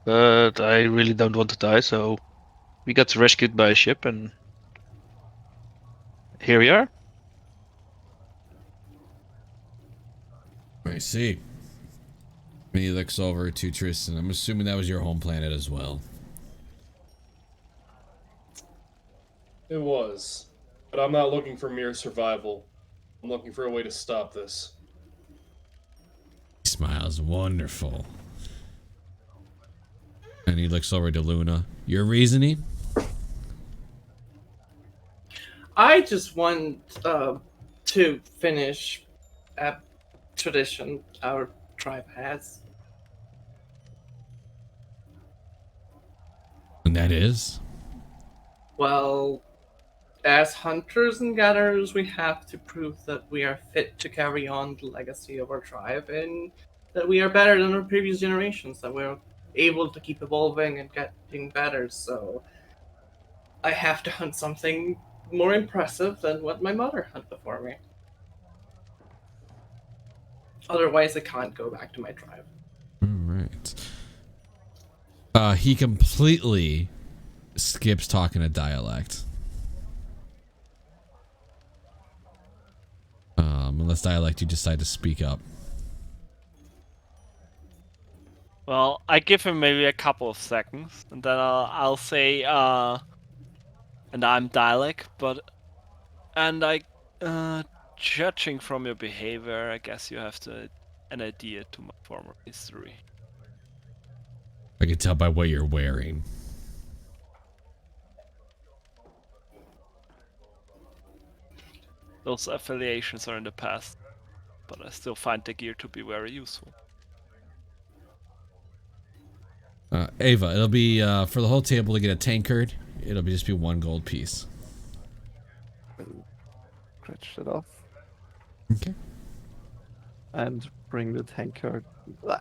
But I really don't want to die, so we got rescued by a ship and here we are. I see. And he looks over to Tristan. I'm assuming that was your home planet as well. It was. But I'm not looking for mere survival. I'm looking for a way to stop this. He smiles. Wonderful. And he looks over to Luna. Your reasoning? I just want to finish a tradition our tribe has. And that is? Well, as hunters and gatherers, we have to prove that we are fit to carry on the legacy of our tribe and that we are better than our previous generations, that we're able to keep evolving and getting better. So I have to hunt something more impressive than what my mother hunted before me. Otherwise, I can't go back to my tribe. All right. He completely skips talking a dialect. Unless dialect you decide to speak up. Well, I give him maybe a couple of seconds, and then I'll say, and I'm Dalek, judging from your behavior, I guess you have an idea to my former history. I can tell by what you're wearing. Those affiliations are in the past, but I still find the gear to be very useful. Ava, it'll be for the whole table to get a tankard. It'll just be 1 gold piece. Scratch it off Okay. and bring the tankard.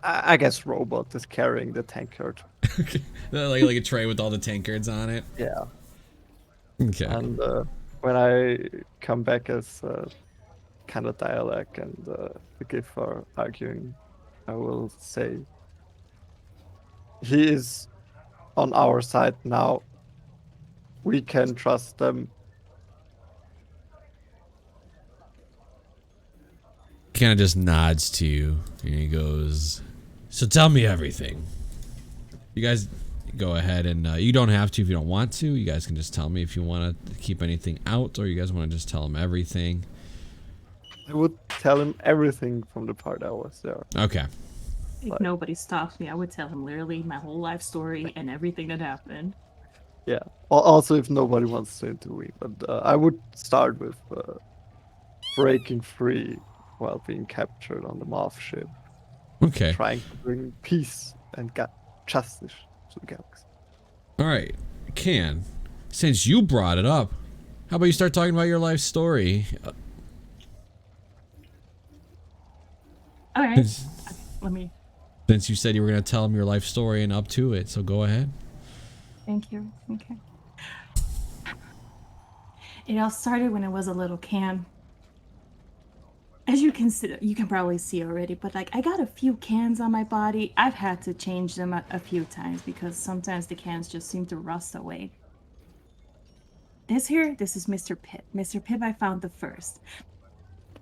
I guess Robot is carrying the tankard. Okay. like a tray with all the tankards on it. Yeah. Okay. And when I come back as kind of dialect and the gift are arguing, I will say he is on our side now. We can trust them. Kind of just nods to you and he goes, so tell me everything. You guys go ahead and you don't have to if you don't want to. You guys can just tell me if you want to keep anything out or you guys want to just tell him everything. I would tell him everything from the part I was there. Okay. If nobody stops me, I would tell him literally my whole life story and everything that happened. Yeah. Also, if nobody wants to intervene, but I would start with breaking free while being captured on the Moth ship. Okay. Trying to bring peace and justice to the galaxy. All right. Can, since you brought it up, how about you start talking about your life story? All right. Let me. Since you said you were going to tell him your life story and up to it, so go ahead. Thank you. Okay. It all started when I was a little Can. As you can probably see already, but like I got a few cans on my body. I've had to change them a few times because sometimes the cans just seem to rust away. This is Mr. Pip. Mr. Pip I found the first.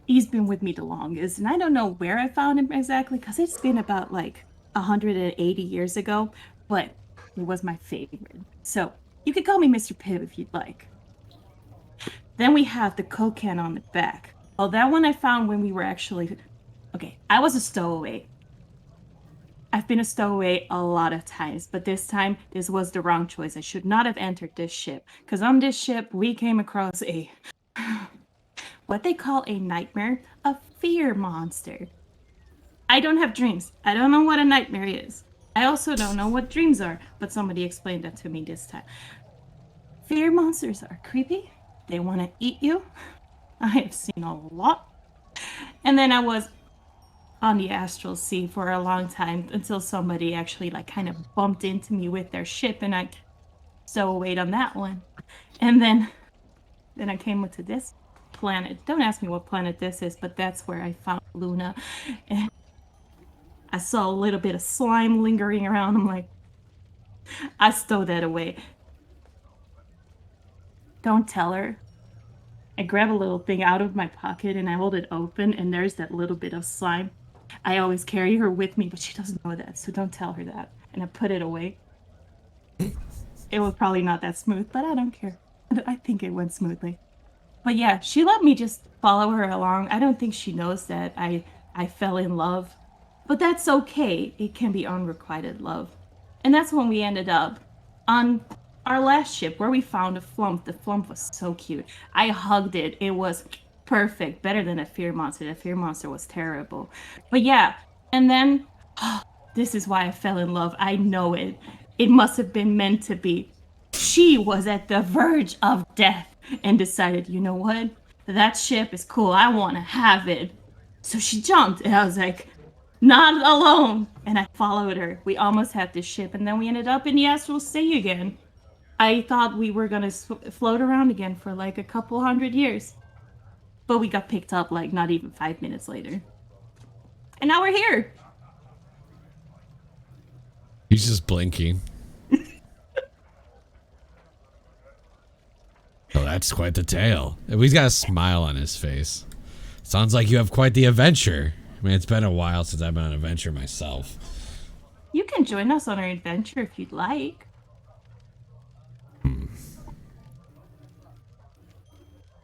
He's been with me the longest, and I don't know where I found him exactly because it's been about like 180 years ago, but he was my favorite. So you could call me Mr. Pip if you'd like. Then we have the Coke can on the back. Oh, that one I found when we were actually... Okay, I was a stowaway. I've been a stowaway a lot of times, but this time, this was the wrong choice. I should not have entered this ship. Because on this ship, we came across a... what they call a nightmare, a fear monster. I don't have dreams. I don't know what a nightmare is. I also don't know what dreams are, but somebody explained that to me this time. Fear monsters are creepy. They want to eat you. I have seen a lot. And then I was on the astral sea for a long time until somebody actually like kind of bumped into me with their ship and I stowawayed on that one. And then I came to this planet. Don't ask me what planet this is, but that's where I found Luna. And I saw a little bit of slime lingering around. I'm like, I stowed that away. Don't tell her. I grab a little thing out of my pocket and I hold it open and there's that little bit of slime. I always carry her with me, but she doesn't know that, so don't tell her that. And I put it away. It was probably not that smooth, but I don't care. I think it went smoothly. But yeah, she let me just follow her along. I don't think she knows that I fell in love. But that's okay. It can be unrequited love. And that's when we ended up on our last ship where we found a flump. The flump was so cute. I hugged it. It was perfect. Better than a fear monster. The fear monster was terrible. But yeah, and then this is why I fell in love. I know it. It must have been meant to be. She was at the verge of death and decided, you know what? That ship is cool. I want to have it. So she jumped and I was like, not alone. And I followed her. We almost had this ship and then we ended up in the astral sea again. I thought we were going to float around again for like a couple 100 years. But we got picked up like not even 5 minutes later. And now we're here. He's just blinking. Oh, that's quite the tale. He's got a smile on his face. Sounds like you have quite the adventure. I mean, it's been a while since I've been on an adventure myself. You can join us on our adventure if you'd like.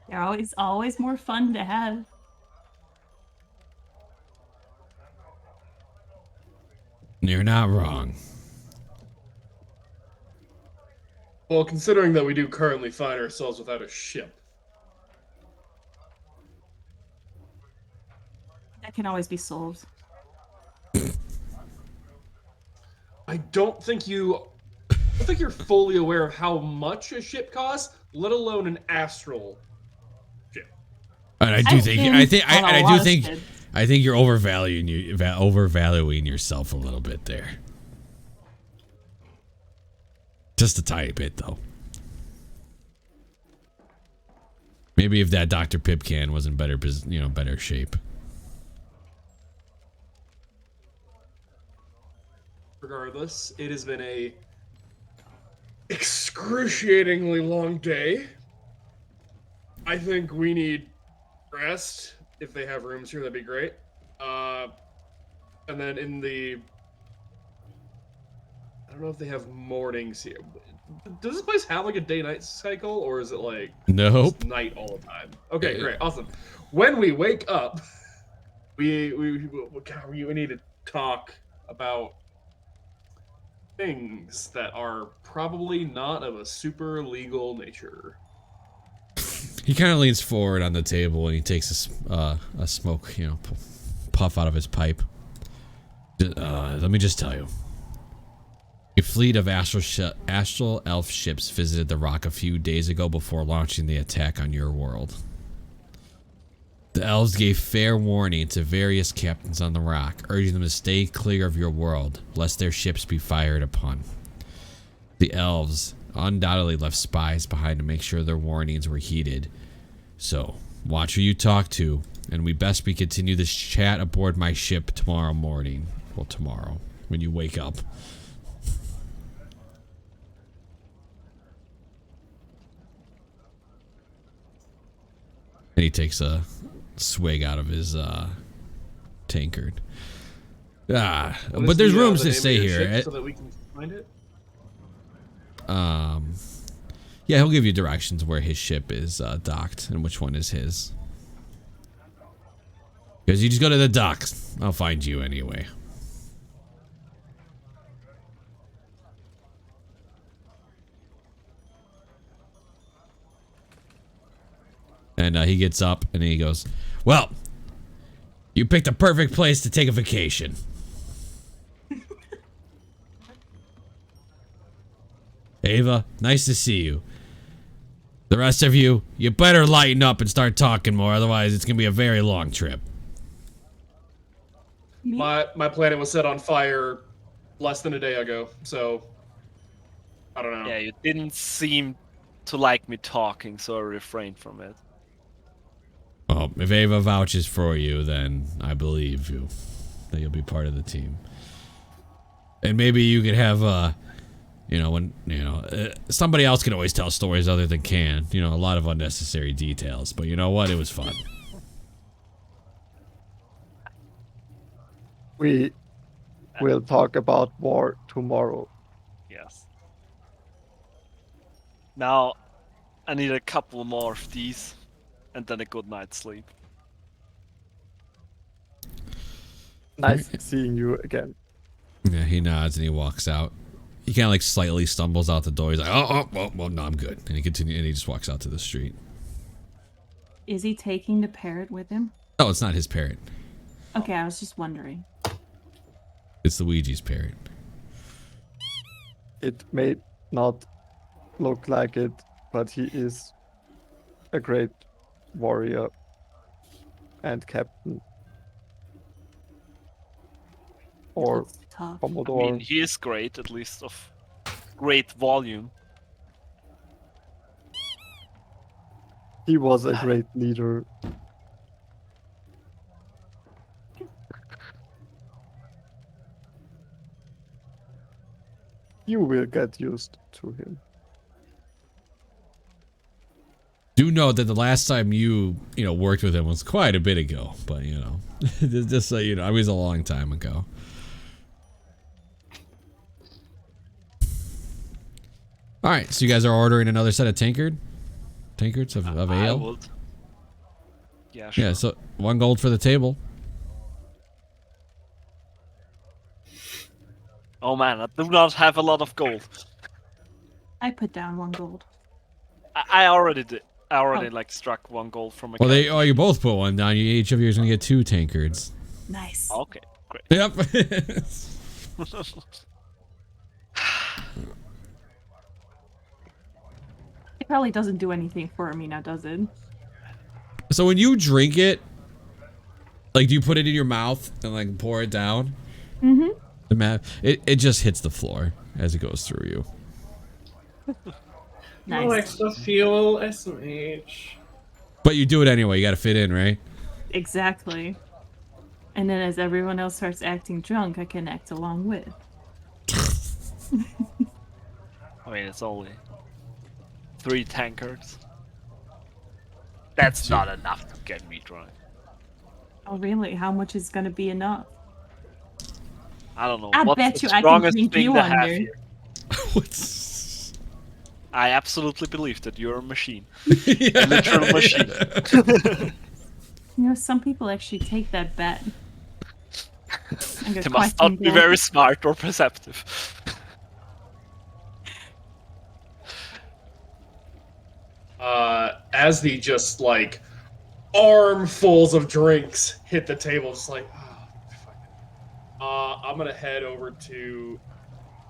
They're always more fun to have. You're not wrong. Well, considering that we do currently find ourselves without a ship, That can always be solved. I don't think you're fully aware of how much a ship costs, let alone an astral ship. And I think you're overvaluing yourself a little bit there. Just a tiny bit, though. Maybe if that Dr. Pipcan was in better shape. Regardless, it has been a excruciatingly long day. I think we need rest. If they have rooms here, that'd be great. And then I don't know if they have mornings here. Does this place have like a day-night cycle, or is it like Nope. night all the time? Okay, great, awesome. When we wake up, we need to talk about things that are probably not of a super legal nature. He kind of leans forward on the table and he takes a smoke, puff out of his pipe. Let me just tell you. A fleet of astral elf ships visited the rock a few days ago before launching the attack on your world. The elves gave fair warning to various captains on the rock, urging them to stay clear of your world, lest their ships be fired upon. The elves undoubtedly left spies behind to make sure their warnings were heeded. So, watch who you talk to, and we continue this chat aboard my ship tomorrow morning. Well, tomorrow, when you wake up. And he takes a swig out of his tankard. But there's rooms to stay here. So that we can find it? Yeah, he'll give you directions where his ship is docked and which one is his. Because you just go to the docks. I'll find you anyway. And he gets up and he goes, well, you picked a perfect place to take a vacation. Ava, nice to see you. The rest of you, you better lighten up and start talking more, otherwise it's going to be a very long trip. My planet was set on fire less than a day ago, so I don't know. Yeah, you didn't seem to like me talking, so I refrained from it. Well, if Ava vouches for you, then I believe you. That you'll be part of the team. And maybe you could have, somebody else can always tell stories other than Can. A lot of unnecessary details. But you know what? It was fun. We will talk about war tomorrow. Yes. Now, I need a couple more of these, and then a good night's sleep. Nice seeing you again. Yeah, he nods and he walks out. He kind of slightly stumbles out the door. He's like, well, no, I'm good. And he just walks out to the street. Is he taking the parrot with him? Oh, it's not his parrot. Okay, I was just wondering. It's Luigi's parrot. It may not look like it, but he is a great warrior and captain. Or Tough. Commodore. I mean, he is great, at least of great volume. He was a great leader. You will get used to him. Do know that the last time you worked with him was quite a bit ago, but just so you know, it was a long time ago. All right, so you guys are ordering another set of tankards of I ale. would. Yeah, sure. Yeah, so 1 gold for the table. Oh man, I do not have a lot of gold. I put down 1 gold. I already did. I already Oh. like struck 1 gold from a Well, character. you both put 1 down. Each of you is gonna get 2 tankards. Nice. Okay, great. Yep. It probably doesn't do anything for me now, does it? So when you drink it, like, do you put it in your mouth and like pour it down? Mm-hmm. It just hits the floor as it goes through you. No Nice. extra fuel, SMH. But you do it anyway. You got to fit in, right? Exactly. And then as everyone else starts acting drunk, I can act along with. I mean, it's only 3 tankards. That's not enough to get me drunk. Oh, really? How much is gonna be enough? I don't know. I What's bet the you I can strongest drink thing you to have under. here? What's... I absolutely believe that you're a machine. Yeah. A literal machine. You know, some people actually take that bet. I'm gonna They must question not be that. very smart or perceptive. As the just like armfuls of drinks hit the table, just like, oh, fuck it. I'm gonna head over to.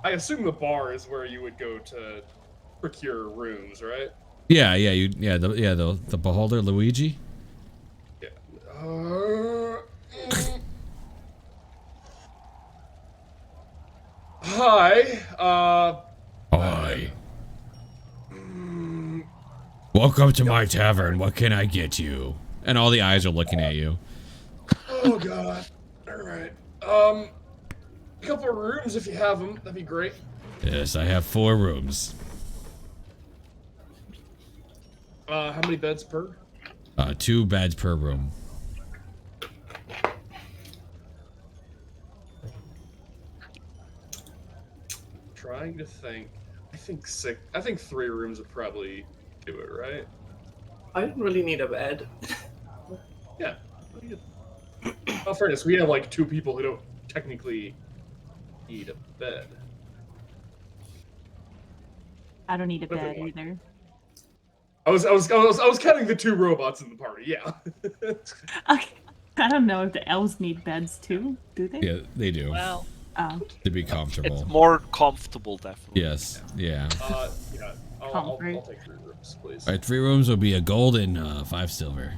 I assume the bar is where you would go to procure rooms, right? Yeah, the beholder Luigi. Yeah. Hi. Hi. Welcome to my tavern. What can I get you? And all the eyes are looking at you. Oh god. All right. A couple of rooms if you have them. That'd be great. Yes, I have 4 rooms. How many beds per? 2 beds per room. Trying to think. I think 3 rooms would probably do it, right? I didn't really need a bed. Yeah. Well, fairness, we have like 2 people who don't technically need a bed. I don't need a Whatever bed you want. either. I was counting the 2 robots in the party. Yeah. Okay. I don't know if the elves need beds too. Do they? Yeah, they do. Well, Oh. To be comfortable. it's more comfortable, definitely. Yes, yeah. Yeah. I'll Comfort. take 3 rooms, please. All right, 3 rooms will be a gold and 5 silver.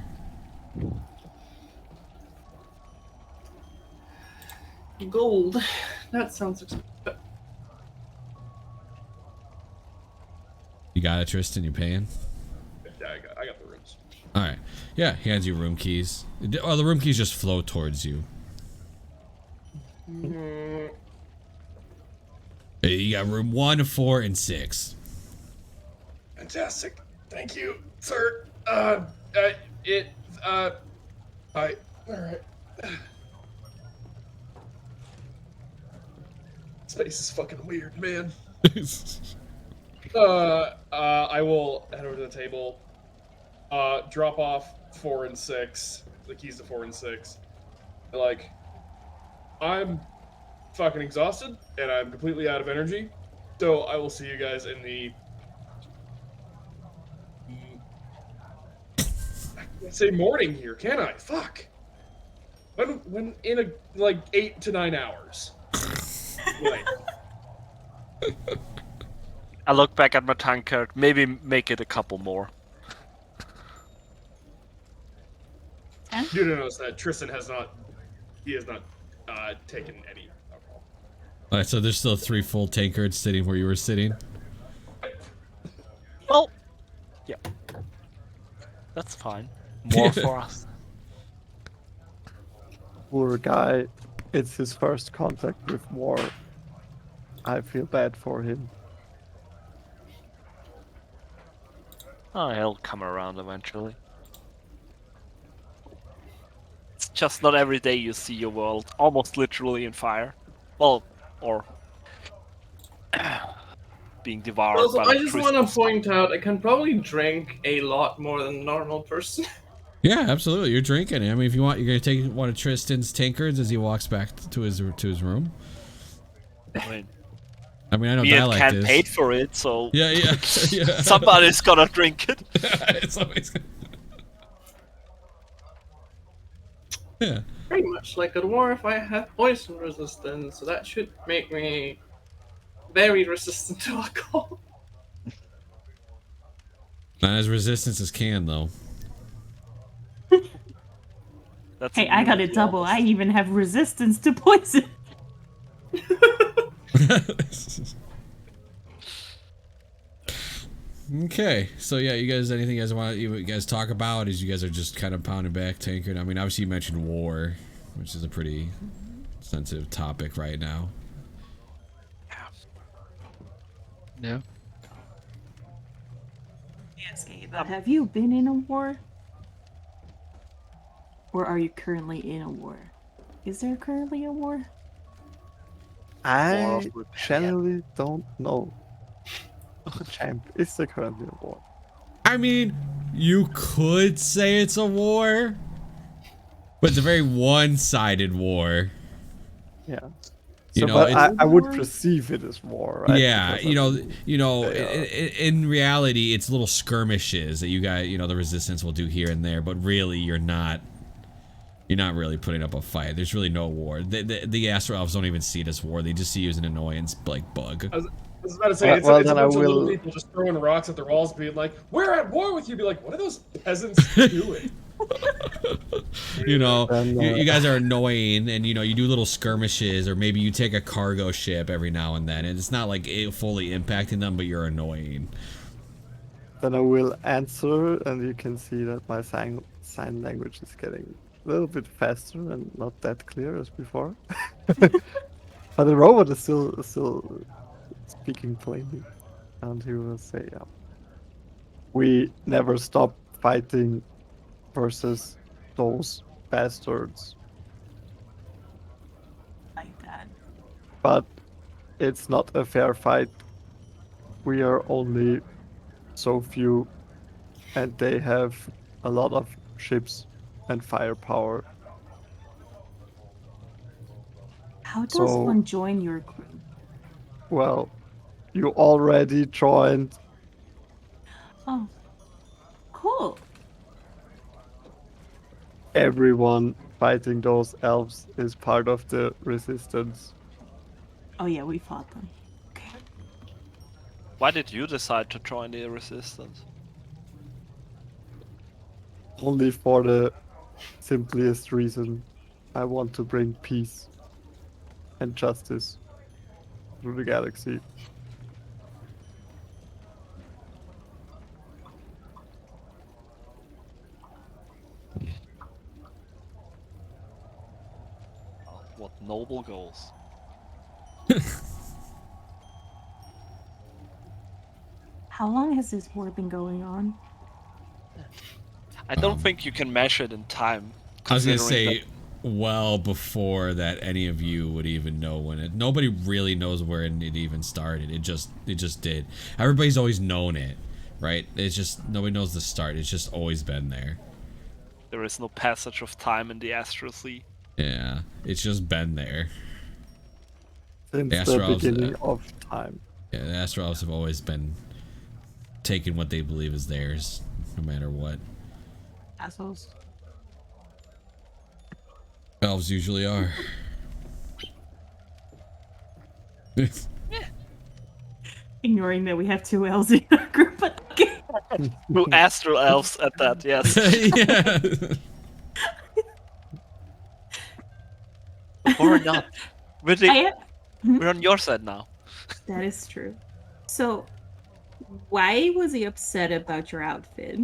Gold. That sounds expensive. You got it, Tristan? You paying? Yeah, I got the rooms. All right. Yeah, he hands you room keys. Oh, the room keys just flow towards you. Hey, you got room 1, 4, and 6. Fantastic. Thank you, sir. All right. Space is fucking weird, man. I will head over to the table, drop off 4 and 6, the keys to 4 and 6. Like, I'm fucking exhausted and I'm completely out of energy, so I will see you guys in the. I can't say morning here, can I? Fuck. When in a like 8 to 9 hours. Like. I look back at my tankard, maybe make it a couple more. You do notice that Tristan has not taken any alcohol. All right, so there's still 3 full tankards sitting where you were sitting. Well, yeah. That's fine. More for us. Poor guy. It's his first contact with war. I feel bad for him. Oh, he'll come around eventually. It's just not every day you see your world almost literally in fire. Well, or being devoured Also, by I the just want crystal to point out I can probably drink a lot more than a normal person. Yeah, absolutely. You're drinking. I mean, if you want, you're gonna take one of Tristan's tankards as he walks back to his room. I I mean, I know me and dialect Ken is. paid for it, so Yeah, yeah, yeah. somebody's gonna drink it. Somebody's gonna... Yeah. Pretty much like a dwarf, I have poison resistance, so that should make me very resistant to alcohol. Not as resistant as can though. That's Hey, I got it immunity double. I almost. even have resistance to poison. Okay, so yeah, you guys, anything you guys talk about? Is you guys are just kind of pounding back tankard? I mean, obviously you mentioned war, which is a pretty sensitive topic right now. Yeah. Yes, Gabe, have you been in a war? Or are you currently in a war? Is there currently a war? I generally don't know. Champ, is there currently a war? I mean, you could say it's a war, but it's a very one-sided war. Yeah. You So, know, but it's- I would perceive it as war, right? Yeah, Because you know, they in reality, it's little skirmishes that you guys, the resistance will do here and there, but really, you're not really putting up a fight. There's really no war. The Astro Elves don't even see it as war. They just see it as an annoyance, like, bug. I was about to say, it's, Well, it's a then I bunch of little will- people just throwing rocks at the walls, being like, "We're at war with you." Be like, "What are those peasants doing?" You know, Then, you guys are annoying, and you do little skirmishes, or maybe you take a cargo ship every now and then, and it's not like it fully impacting them, but you're annoying. Then I will answer, and you can see that my sign language is getting a little bit faster and not that clear as before. But the robot is still speaking plainly, and he will say, "We never stop fighting versus those bastards, Like that. but it's not a fair fight. We are only so few, and they have a lot of ships and firepower. How does So- one join your crew? Well, you already joined. Oh, cool. Everyone fighting those elves is part of the resistance. Oh yeah, we fought them. Okay. Why did you decide to join the resistance? Only for the simplest reason. I want to bring peace and justice through the galaxy. Oh, what noble goals. How long has this war been going on? I don't think you can measure it in time. I was gonna considering say, well before that any of you would even know when it. Nobody really knows where it even started. It just did. Everybody's always known it, right? It's just nobody knows the start. It's just always been there. there is no passage of time in the Astral Sea. Yeah, it's just been there. Since The the Astrals, beginning of time. Yeah, the Astro Elves have always been taking what they believe is theirs, no matter what. Assholes. Elves usually are. Ignoring that we have two L's in our group, but okay. No Astral Elves at that, yes. Yeah. Or not. We're, the- I, we're on your side now. that is true. So, why was he upset about your outfit?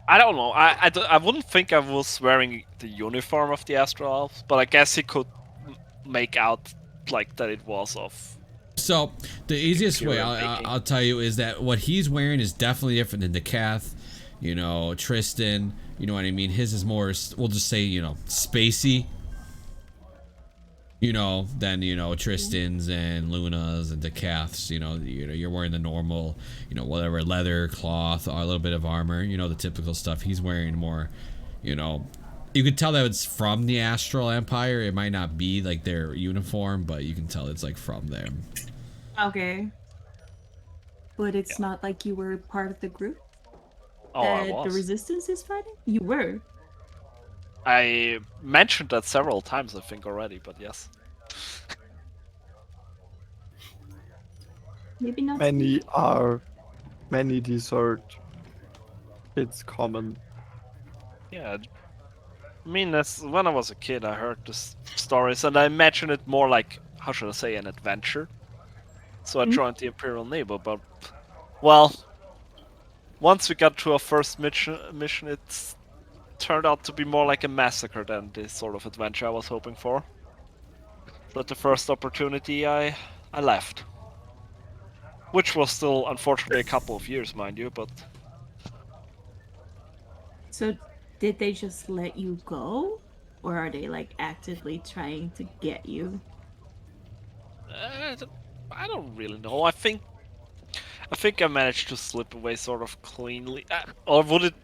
I don't know. I wouldn't think I was wearing the uniform of the Astral Elves, but I guess he could make out like that it was of. So the easiest way Pure baking. I'll tell you is that what he's wearing is definitely different than Decath, Tristan. You know what I mean? His is more, we'll just say, spacey. than Tristan's and Luna's and Decath's. You're wearing the normal, whatever, leather, cloth, or a little bit of armor. The typical stuff. He's wearing more, you could tell that it's from the Astral Empire. It might not be like their uniform, but you can tell it's like from them. Okay. But it's not like you were part of the group Oh, I that the was. Resistance is fighting? You were. I mentioned that several times, I think, already, but yes. Maybe not. Many desert. It's common. Yeah. I mean, that's when I was a kid, I heard the stories, and I imagined it more like, how should I say, an adventure. So I joined the Imperial Navy, but, well, once we got to our first mission, it turned out to be more like a massacre than the sort of adventure I was hoping for. So at the first opportunity, I left. Which was still, unfortunately, a couple of years, mind you, but... So, did they just let you go? Or are they, like, actively trying to get you? I don't really know. I think I managed to slip away sort of cleanly. Or would it...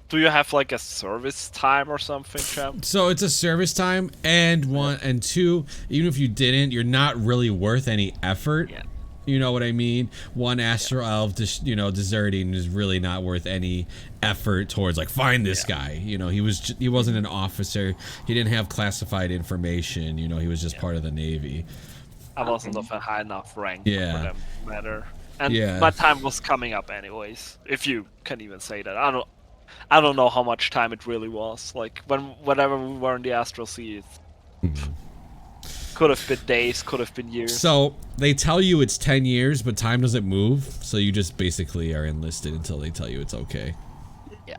Do you have, like, a service time or something, champ? So it's a service time, and one, and two, even if you didn't, you're not really worth any effort. Yeah. You know what I mean? One Astral Elf, deserting is really not worth any effort towards, like, find this guy. He wasn't an officer. He didn't have classified information. He was just part of the Navy. I wasn't of a high enough rank for Yeah. them to matter. And Yeah. my time was coming up anyways, if you can even say that. I don't know how much time it really was. Like, whenever we were in the Astral Sea, it could have been days, could have been years. So they tell you it's 10 years, but time doesn't move. So you just basically are enlisted until they tell you it's okay. Yeah.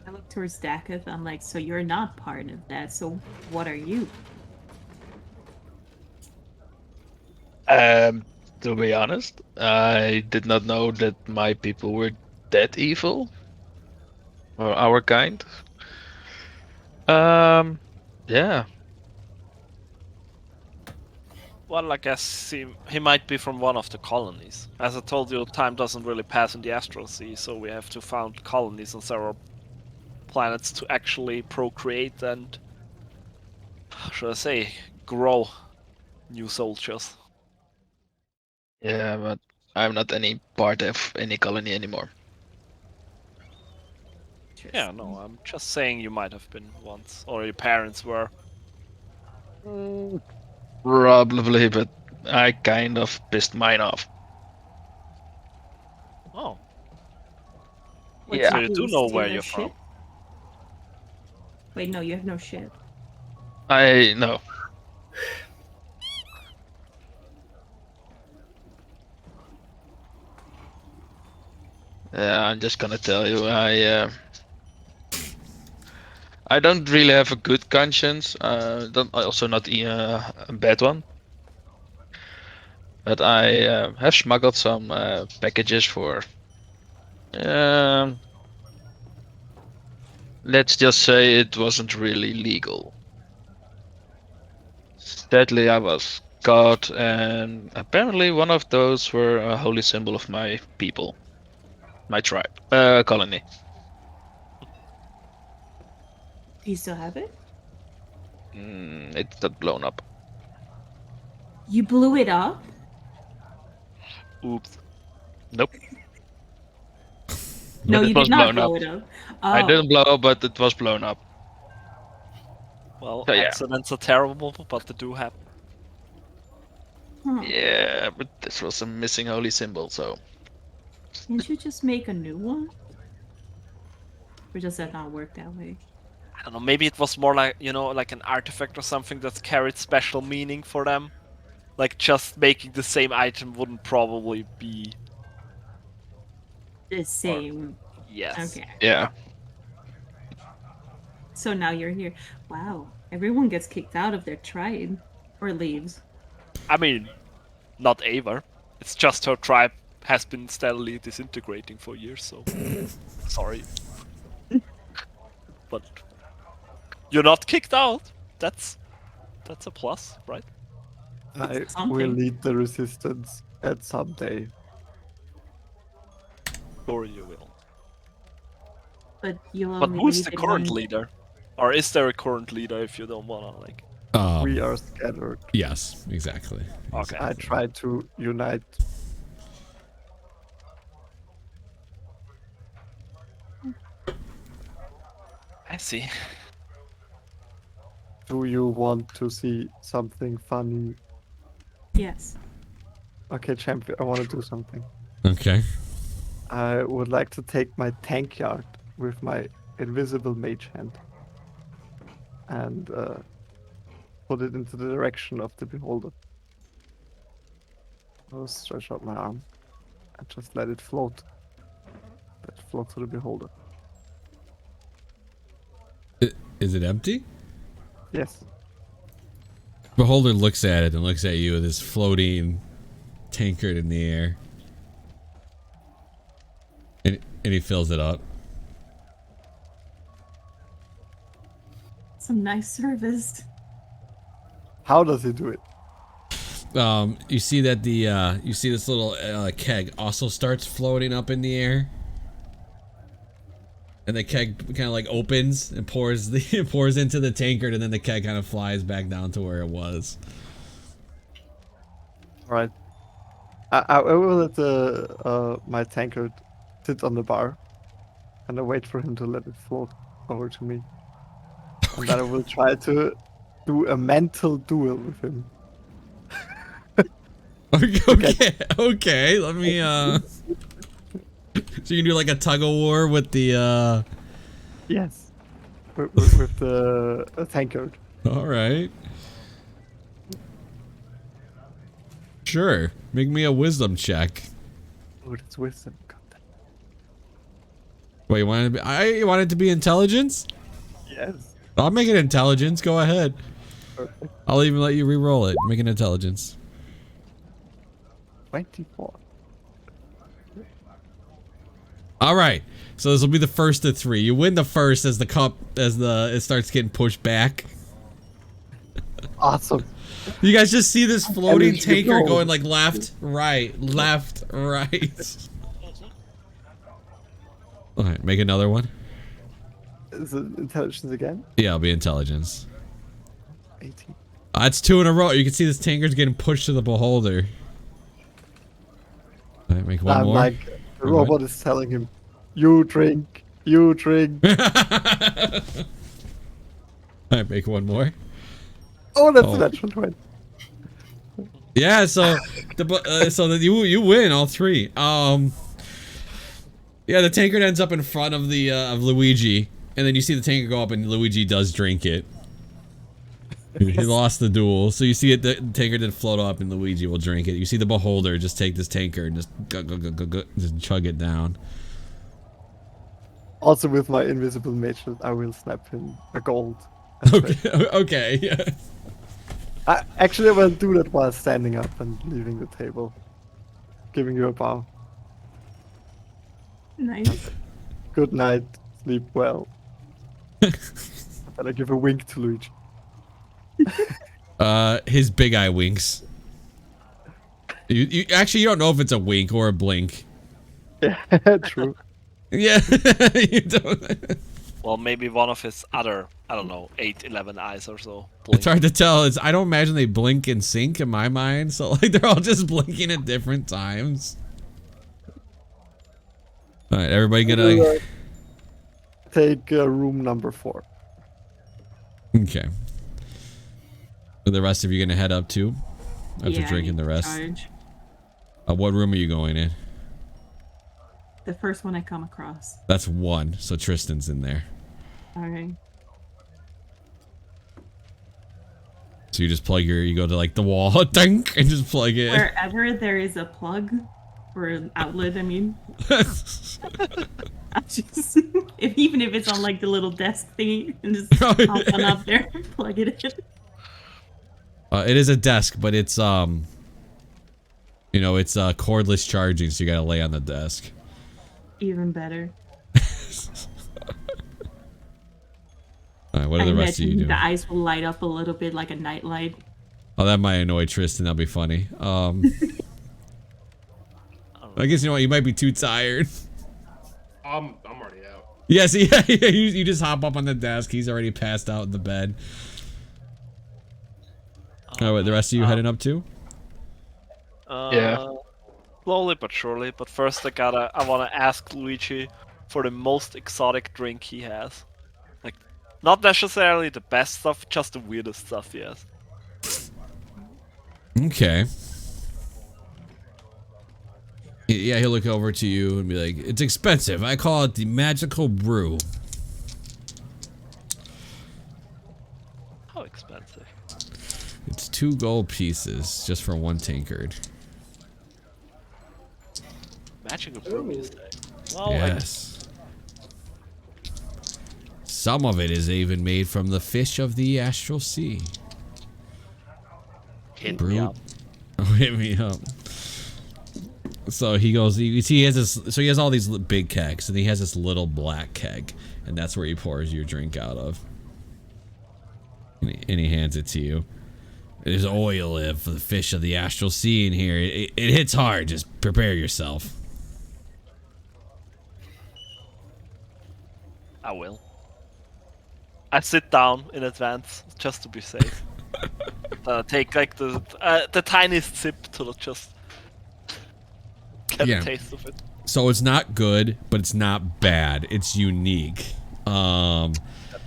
I look towards Daketh. I'm like, so you're not part of that. So what are you? To be honest, I did not know that my people were that evil. Or our kind. Yeah. Well, I guess he might be from one of the colonies. As I told you, time doesn't really pass in the Astral Sea, so we have to found colonies on several planets to actually procreate and, how should I say, grow new soldiers. Yeah, but I'm not any part of any colony anymore. Yeah, no, I'm just saying you might have been once, or your parents were. Probably, but I kind of pissed mine off. Oh. What'd Yeah. So you do steal know where their you're ship? from. Wait, no, you have no ship. I know. Yeah, I'm just gonna tell you, I don't really have a good conscience. Also not a bad one. But I have smuggled some packages for. Let's just say it wasn't really legal. Sadly, I was caught, and apparently one of those were a holy symbol of my people, my tribe, colony. Do you still have it? It got blown up. You blew it up? Oops. Nope. No, But you it was did not blown blow up. it up. I Oh. didn't blow up, but it was blown up. Well, So, yeah. accidents are terrible, but they do happen. Huh. Yeah, but this was a missing holy symbol, so. Can't you just make a new one? Or does that not work that way? I don't know, maybe it was more like, like an artifact or something that carried special meaning for them. Like, just making the same item wouldn't probably be... The same. Yes. Okay. Yeah. So now you're here. Wow. Everyone gets kicked out of their tribe. Or leaves. I mean, not Ava. It's just her tribe has been steadily disintegrating for years, so... Sorry. but you're not kicked out. That's a plus, right? I Something. will lead the resistance at some day. Or you will. But you'll But only who's lead the it current when- leader? Or is there a current leader if you don't wanna like? We are scattered. Yes, exactly. Okay. I try to unite. I see. Do you want to see something funny? Yes. Okay, champion, I want to do something. Okay. I would like to take my tank yard with my invisible mage hand and put it into the direction of the beholder. I'll stretch out my arm and just let it float. Let it float to the beholder. Is it empty? Yes. Beholder looks at it and looks at you with his floating tankard in the air. And he fills it up. Some nice service. How does he do it? You see that the you see this little keg also starts floating up in the air, and the keg kind of like opens and pours it pours into the tankard, and then the keg kind of flies back down to where it was. All right. I will let my tankard sit on the bar, and I wait for him to let it float over to me. And then I will try to do a mental duel with him. Okay. Let me So you can do like a tug of war with the Yes. With the tankard. All right. Sure. Make me a wisdom check. Oh, it's wisdom. God. Wait, you want it to be, you want it to be intelligence? Yes. I'll make it intelligence. Go ahead. Perfect. I'll even let you re-roll it. Make it intelligence. 24. All right. So this will be the first of 3. You win the first as it starts getting pushed back. Awesome. You guys just see this floating least you tanker know. going like left, right. All right, make another one. Is it intelligence again? Yeah, it'll be intelligence. 18. That's 2 in a row. You can see this tanker's getting pushed to the beholder. All right, make one I'm more. like, the All robot is telling him, you drink, you drink. All right, make one more. Oh, that's a natural 20. Yeah, so you win all 3. Yeah, the tankard ends up in front of the of Luigi, and then you see the tanker go up, and Luigi does drink it. He lost the duel, so you see it. The tanker did float up, and Luigi will drink it. You see the beholder just take this tanker and just just chug it down. Also, with my invisible mage, I will snap him a gold. Okay, yeah. Actually, I will do that while standing up and leaving the table. Giving you a bow. Nice. Good night. Sleep well. And I give a wink to Luigi. His big eye winks. You actually, you don't know if it's a wink or a blink. Yeah, true. Yeah, you don't. Well, maybe one of his other, I don't know, 8, 11 eyes or so. It's hard to tell. I don't imagine they blink in sync in my mind, so like they're all just blinking at different times. All right, everybody gonna take room number 4. Okay. Are the rest of you gonna head up too? After Yeah, I drinking need the to rest. charge. What room are you going in? The first one I come across. That's 1, so Tristan's in there. Alright. So you just plug you go to like the wall, dunk, and just plug it. Wherever there is a plug, or an outlet, I mean. I just, even if it's on like the little desk thingy, and just hop on up there and plug it in. It is a desk, but it's you know, it's cordless charging, so you gotta lay on the desk. Even better. All right, what are I the rest of you imagine doing? the eyes will light up a little bit like a nightlight. Oh, that might annoy Tristan. That'll be funny. I guess you know what? You might be too tired. I'm already out. Yes, yeah. You just hop up on the desk. He's already passed out in the bed. All right, the rest of you heading up too? Yeah. Slowly but surely. But first, I wanna ask Luigi for the most exotic drink he has. Like, not necessarily the best stuff, just the weirdest stuff he has. Okay. Yeah, he'll look over to you and be like, "It's expensive. I call it the magical brew." How expensive? It's 2 gold pieces just for 1 tankard. Magical brew, you say? Well, Yes. Some of it is even made from the fish of the astral sea. hit me up. Oh, hit me up. So he goes. He has this. So he has all these big kegs, and he has this little black keg, and that's where he pours your drink out of. And he hands it to you. There's oil for the fish of the astral sea in here. It hits hard. Just prepare yourself. I will. I sit down in advance just to be safe. Take like the tiniest sip to just get a taste of it. So it's not good, but it's not bad. It's unique. That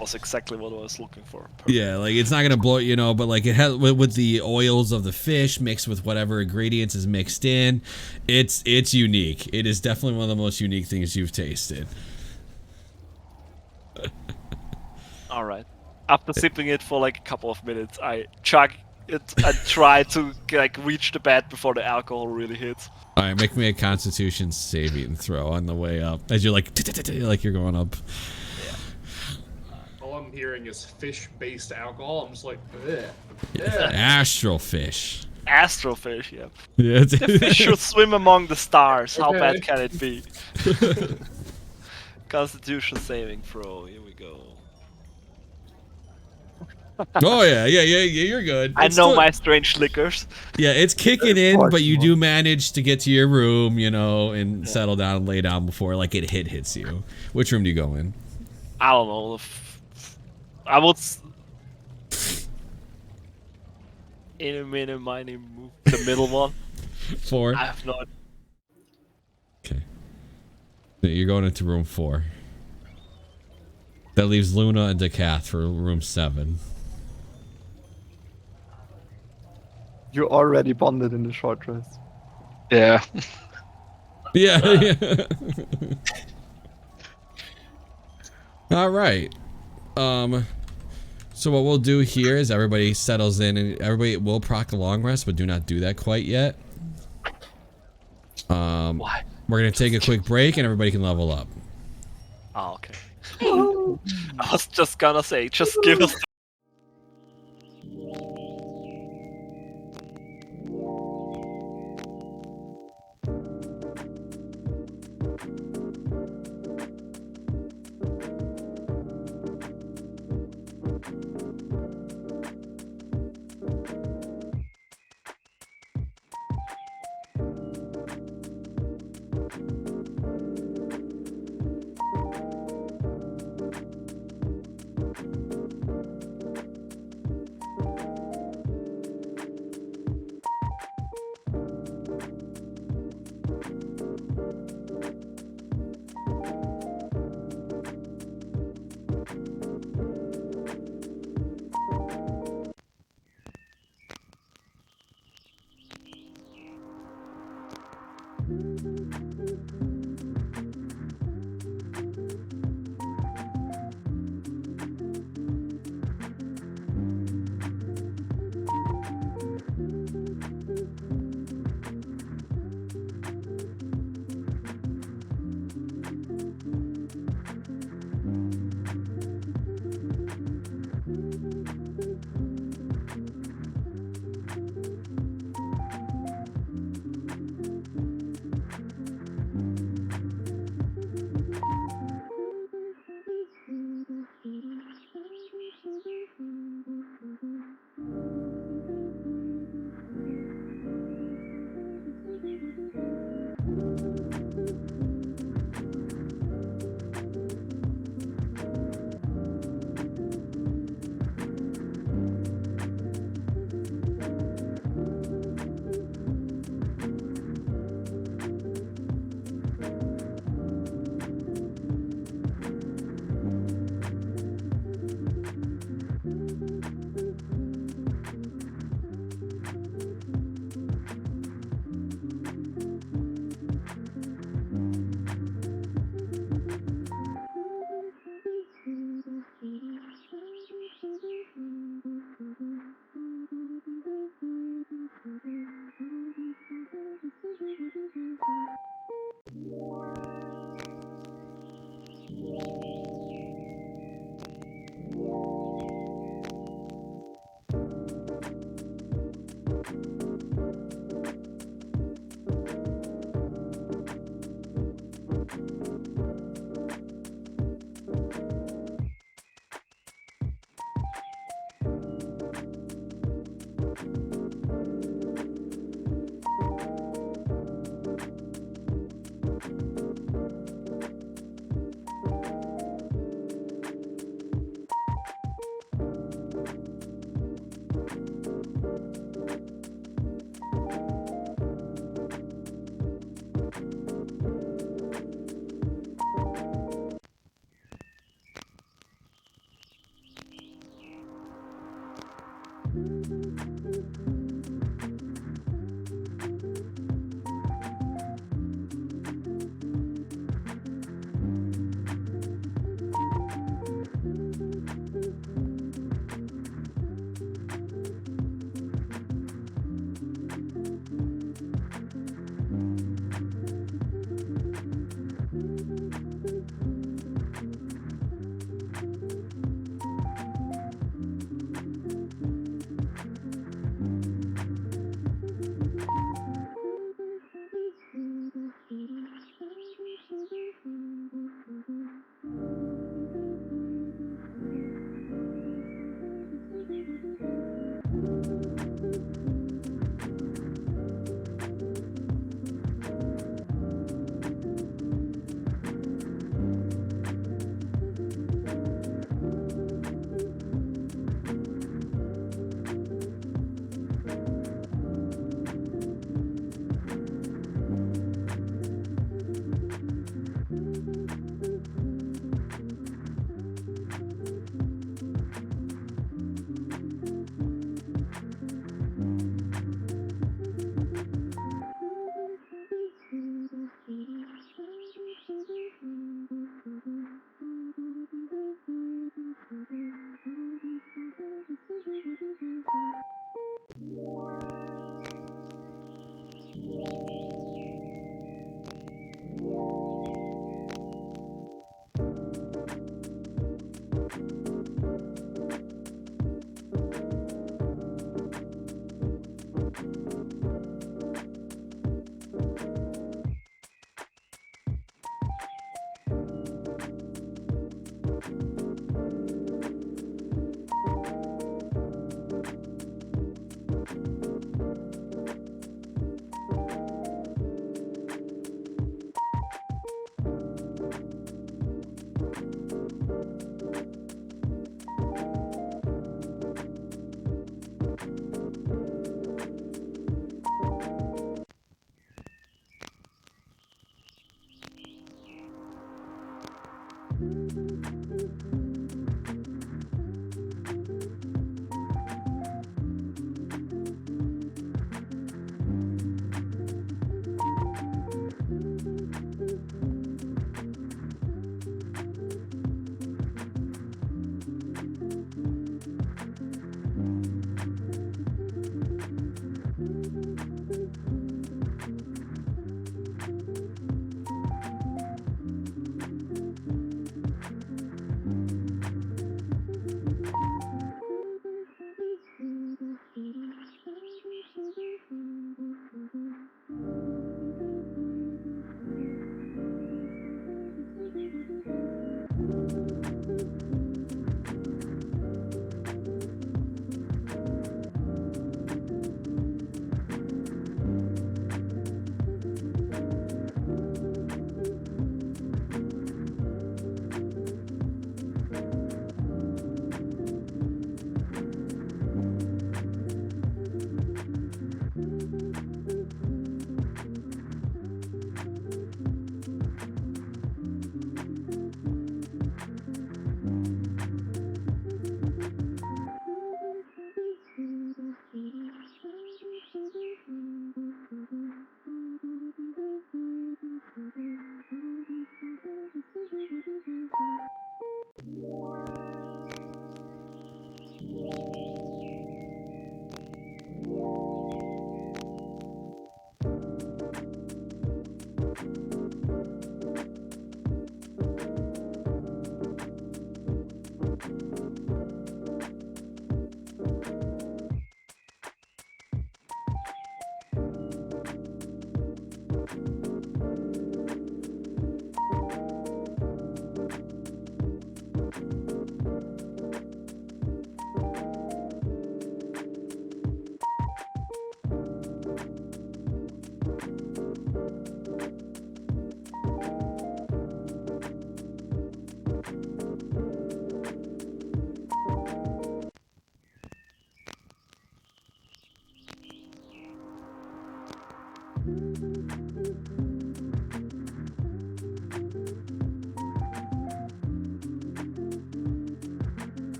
was exactly what I was looking for. Perfect. Yeah, like it's not gonna blow, but like it has with the oils of the fish mixed with whatever ingredients is mixed in. It's unique. It is definitely one of the most unique things you've tasted. All right. After sipping it for like a couple of minutes, I chug it and try to like reach the bed before the alcohol really hits. All right, make me a Constitution saving throw on the way up as you're like you're going up. All I'm hearing is fish-based alcohol. I'm just like, ugh. Astral fish. Astrofish, yeah. Yeah. The fish should swim among the stars. How Okay. bad can it be? Constitution saving throw. Here we go. Oh yeah, you're good. I It's know still- my strange liquors. Yeah, it's kicking in, but you do manage to get to your room, and settle down and lay down before like it hits you. Which room do you go in? I don't know. I would. Mini, move. The middle one. 4. I have no. Okay. You're going into room 4. That leaves Luna and Decath for room 7. You're already bonded in the short dress. Yeah. Yeah. All right. So what we'll do here is everybody settles in, and everybody will proc a long rest, but do not do that quite yet. Why? We're gonna take a quick break, and everybody can level up. Oh, okay. I was just gonna say, just give us.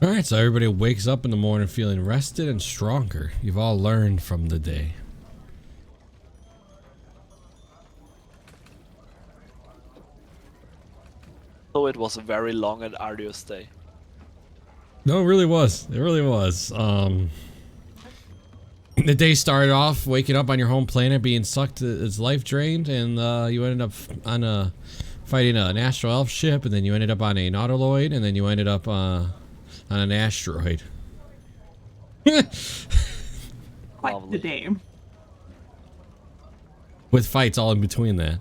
Alright, so everybody wakes up in the morning feeling rested and stronger. You've all learned from the day. So it was a very long and arduous day. No, it really was. It really was. The day started off waking up on your home planet, being sucked, its life drained, and you ended up on fighting an astral elf ship, and then you ended up on a nautiloid, and then you ended up on an asteroid. Quite Lovely. the day. With fights all in between that.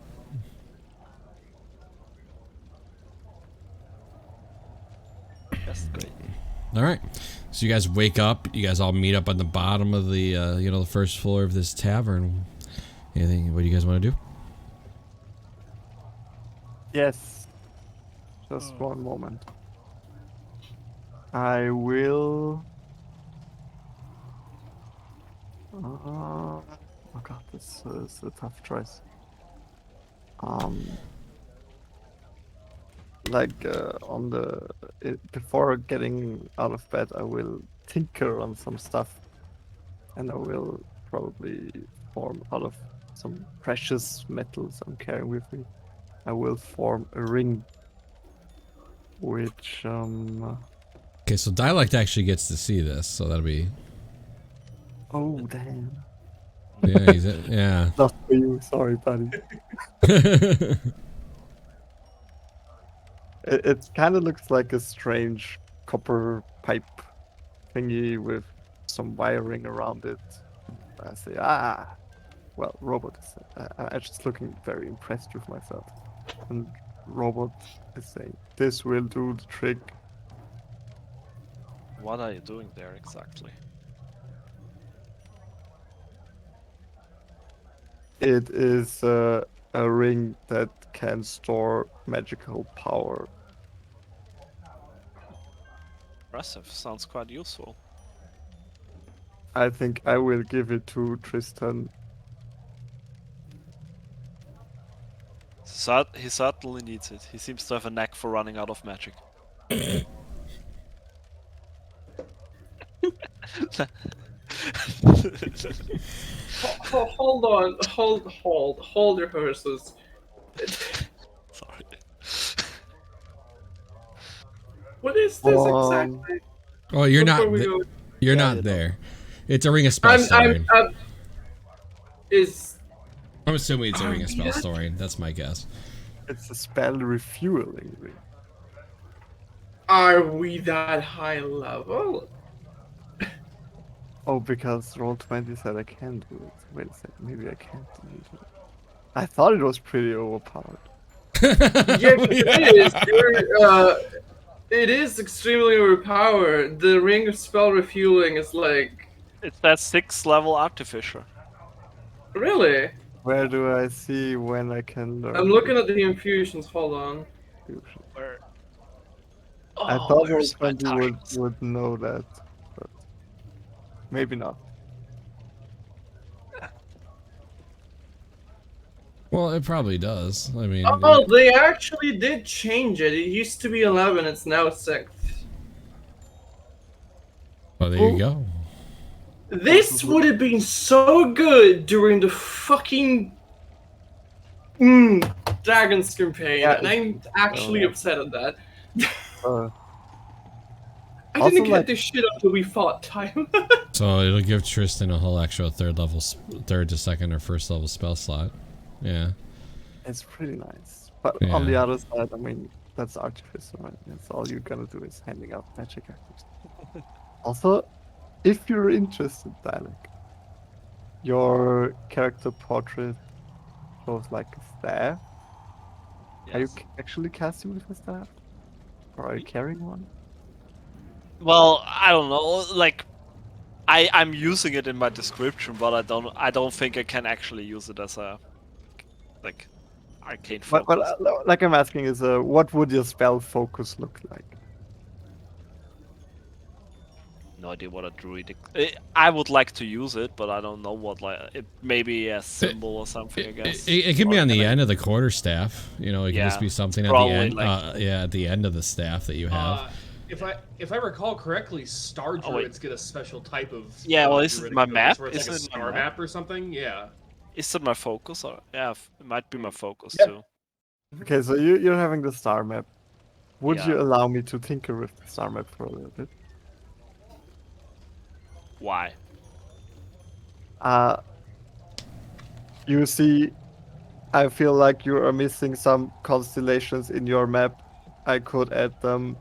That's great. All right, so you guys wake up. You guys all meet up on the bottom of the, the first floor of this tavern. Anything? What do you guys want to do? Yes. Just one moment. I will. Oh god, this is a tough choice. On the before getting out of bed, I will tinker on some stuff, and I will probably form out of some precious metals I'm carrying with me. I will form a ring, which Okay, so Dialect actually gets to see this, so that'll be. Oh damn! Yeah, yeah. Not for you, sorry, buddy. It kind of looks like a strange copper pipe thingy with some wiring around it. I say, well, Robot is. I'm just looking very impressed with myself. And Robot is saying, this will do the trick. What are you doing there exactly? It is a ring that can store magical power. Impressive. Sounds quite useful. I think I will give it to Tristan. He certainly needs it. He seems to have a knack for running out of magic. Hold on, hold your horses. Sorry. What is this exactly? Oh, you're Before not. we go- You're Yeah, not you know. there. It's a ring of spell storing. I'm assuming it's a ring of spell storing. That's my guess. It's a spell refueling ring. Are we that high level? Oh, because Roll20 said I can do it. Wait a second, maybe I can't do it. I thought it was pretty overpowered. Yeah, it is extremely overpowered. The ring of spell refueling is like It's that 6th level artificer. Really? Where do I see when I can learn? I'm looking at the infusions. Hold on. Fusion? Where? I Oh, thought where's my Roll20 titles? would know that, but maybe not. Well, it probably does. I mean, Oh, they actually did change it. It used to be 11. It's now 6th. well, there you go. This would have been so good during the fucking Dragon's campaign, Yeah, and I'm actually upset at that. Uh, I also, didn't get like- this shit until we fought time. So it'll give Tristan a whole extra third to second or first level spell slot. Yeah. It's pretty nice. But Yeah. on the other side, I mean, that's Artificer, right? That's all you're gonna do is handing out magic items. Also, if you're interested, Dialect, your character portrait shows like a staff. Are you Yes. actually casting with a staff? Or are you carrying one? Well, I don't know. Like, I'm using it in my description, but I don't think I can actually use it as a like arcane focus. But like I'm asking is, what would your spell focus look like? No idea what a druidic. I would like to use it, but I don't know what like it. Maybe a symbol or something. I guess It can be Or on the can I- end of the quarterstaff. You know, it can just Yeah, be something at the probably end. like- Yeah, at the end of the staff that you have. If I recall correctly, Star Oh, wait. Druids get a special type of Yeah, well, is it druidic my abilities map? where it's Is like a it my star map? map or something. Yeah. Is it my focus? Or yeah, it might be my focus Yeah. too. Okay, so you're having the star map. Would you Yeah. allow me to tinker with the star map for a little bit? Why? You see, I feel like you are missing some constellations in your map. I could add them.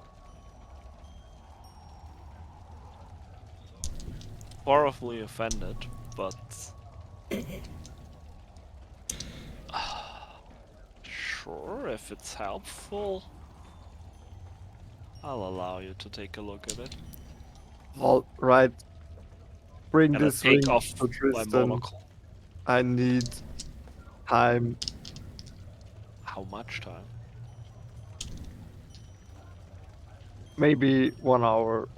Horribly offended, but sure, if it's helpful, I'll allow you to take a look at it. All right. Bring And I this ring take off to my Tristan. monocle. I need time. How much time? Maybe 1 hour.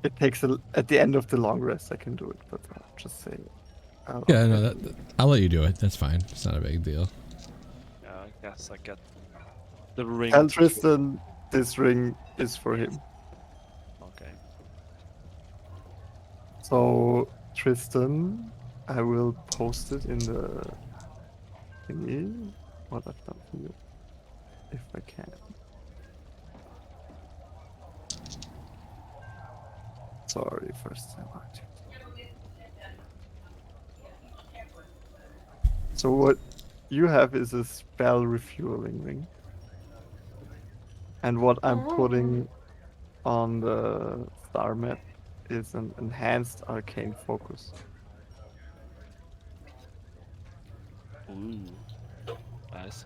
It takes at the end of the long rest I can do it, but I'll just say. Yeah, no, I'll let you do it. That's fine. It's not a big deal. Yeah, I guess I get the ring. Tell to- Tristan this ring is for him. Okay. So Tristan, I will post it in the thingy. What I've done for you, if I can. Sorry, first time out. So what you have is a spell refueling ring. And what I'm putting on the star map is an enhanced arcane focus. Ooh. Nice.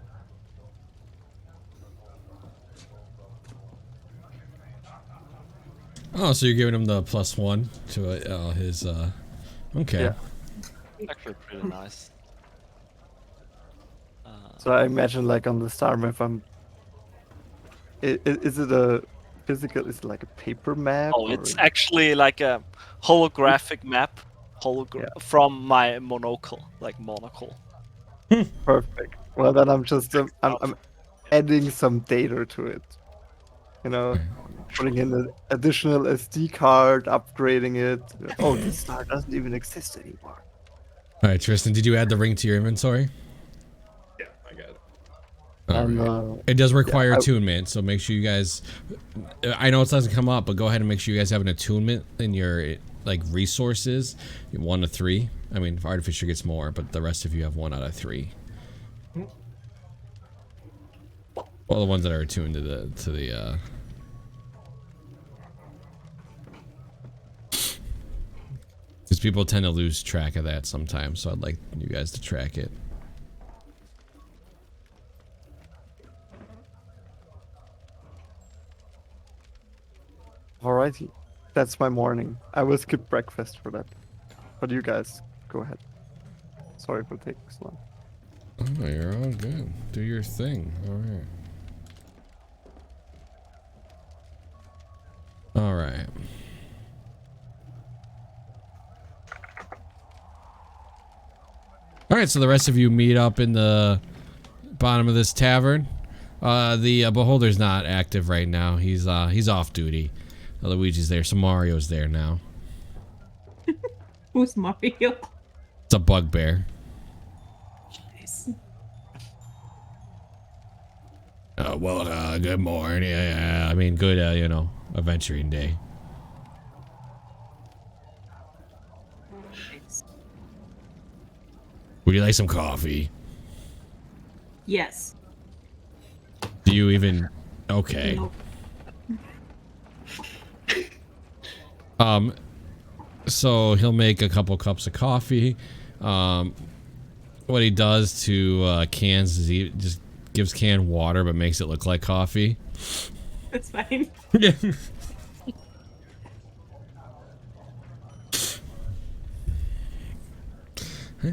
Oh, so you're giving him the +1 to his. Okay. Yeah. Actually, pretty nice. So I imagine like on the star map, is it a physical? Is it like a paper map? Oh, or it's actually like a holographic map, from my monocle, like monocle. perfect. Well, then I'm just I'm adding some data to it. You know, putting in an additional SD card, upgrading it. Oh, this star doesn't even exist anymore. All right, Tristan, did you add the ring to your inventory? Yeah, I got it. All right. It does require I- attunement, so make sure you guys. I know it doesn't come up, but go ahead and make sure you guys have an attunement in your like resources, 1 to 3. I mean, Artificer gets more, but the rest of you have 1 out of 3. Well, the ones that are attuned to the. Because people tend to lose track of that sometimes, so I'd like you guys to track it. Alrighty. That's my morning. I will skip breakfast for that. But you guys, go ahead. Sorry for taking so long. Oh, you're all good. Do your thing. All right. All right, so the rest of you meet up in the bottom of this tavern. The beholder's not active right now. He's off duty. Luigi's there, so Mario's there now. Who's Mario? It's a bugbear. Nice. Good morning. I mean, good, adventuring day. Nice. Would you like some coffee? Yes. Do you even... Okay. Nope. So he'll make a couple cups of coffee. What he does to cans is he just gives canned water but makes it look like coffee. That's fine. Yeah.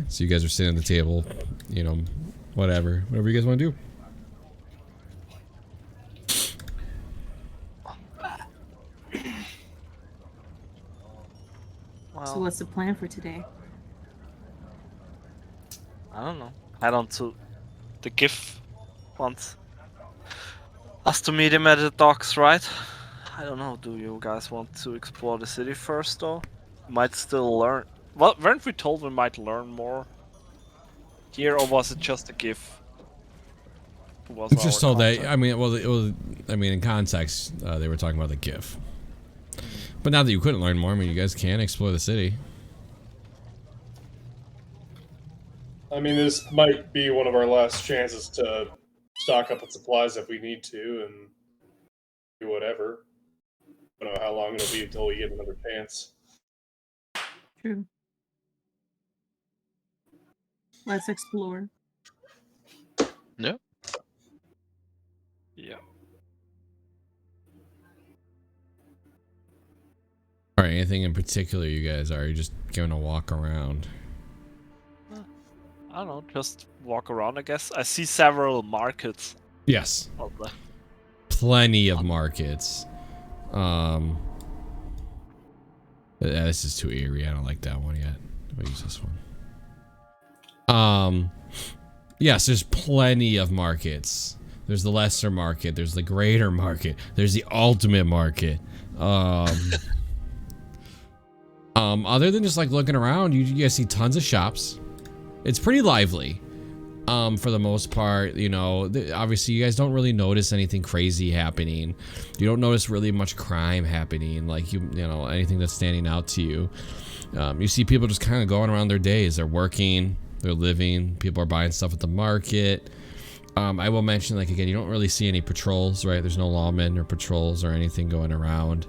So you guys are sitting at the table, whatever you guys want to do. So what's the plan for today? I don't know. Head on to the GIF wants us to meet him at the docks, right? I don't know. Do you guys want to explore the city first, though? Might still learn. Well, weren't we told we might learn more here, or was it just a GIF? Just told that. I mean, well, it was. I mean, in context, they were talking about the GIF. But now that you couldn't learn more, I mean, you guys can explore the city. I mean, this might be one of our last chances to stock up on supplies if we need to, and do whatever. I don't know how long it'll be until we get another chance. True. Let's explore. Yeah. Yeah. All right. Anything in particular, you guys are? You just giving a walk around? I don't know. Just walk around, I guess. I see several markets. Yes. Plenty of markets. This is too eerie. I don't like that one yet. I'll use this one. Yes, there's plenty of markets. There's the lesser market. There's the greater market. There's the ultimate market. Other than just like looking around, you guys see tons of shops. It's pretty lively. For the most part, obviously you guys don't really notice anything crazy happening. You don't notice really much crime happening, like anything that's standing out to you. You see people just kind of going around their days. They're working, they're living. People are buying stuff at the market. I will mention, like, again, you don't really see any patrols, right? There's no lawmen or patrols or anything going around.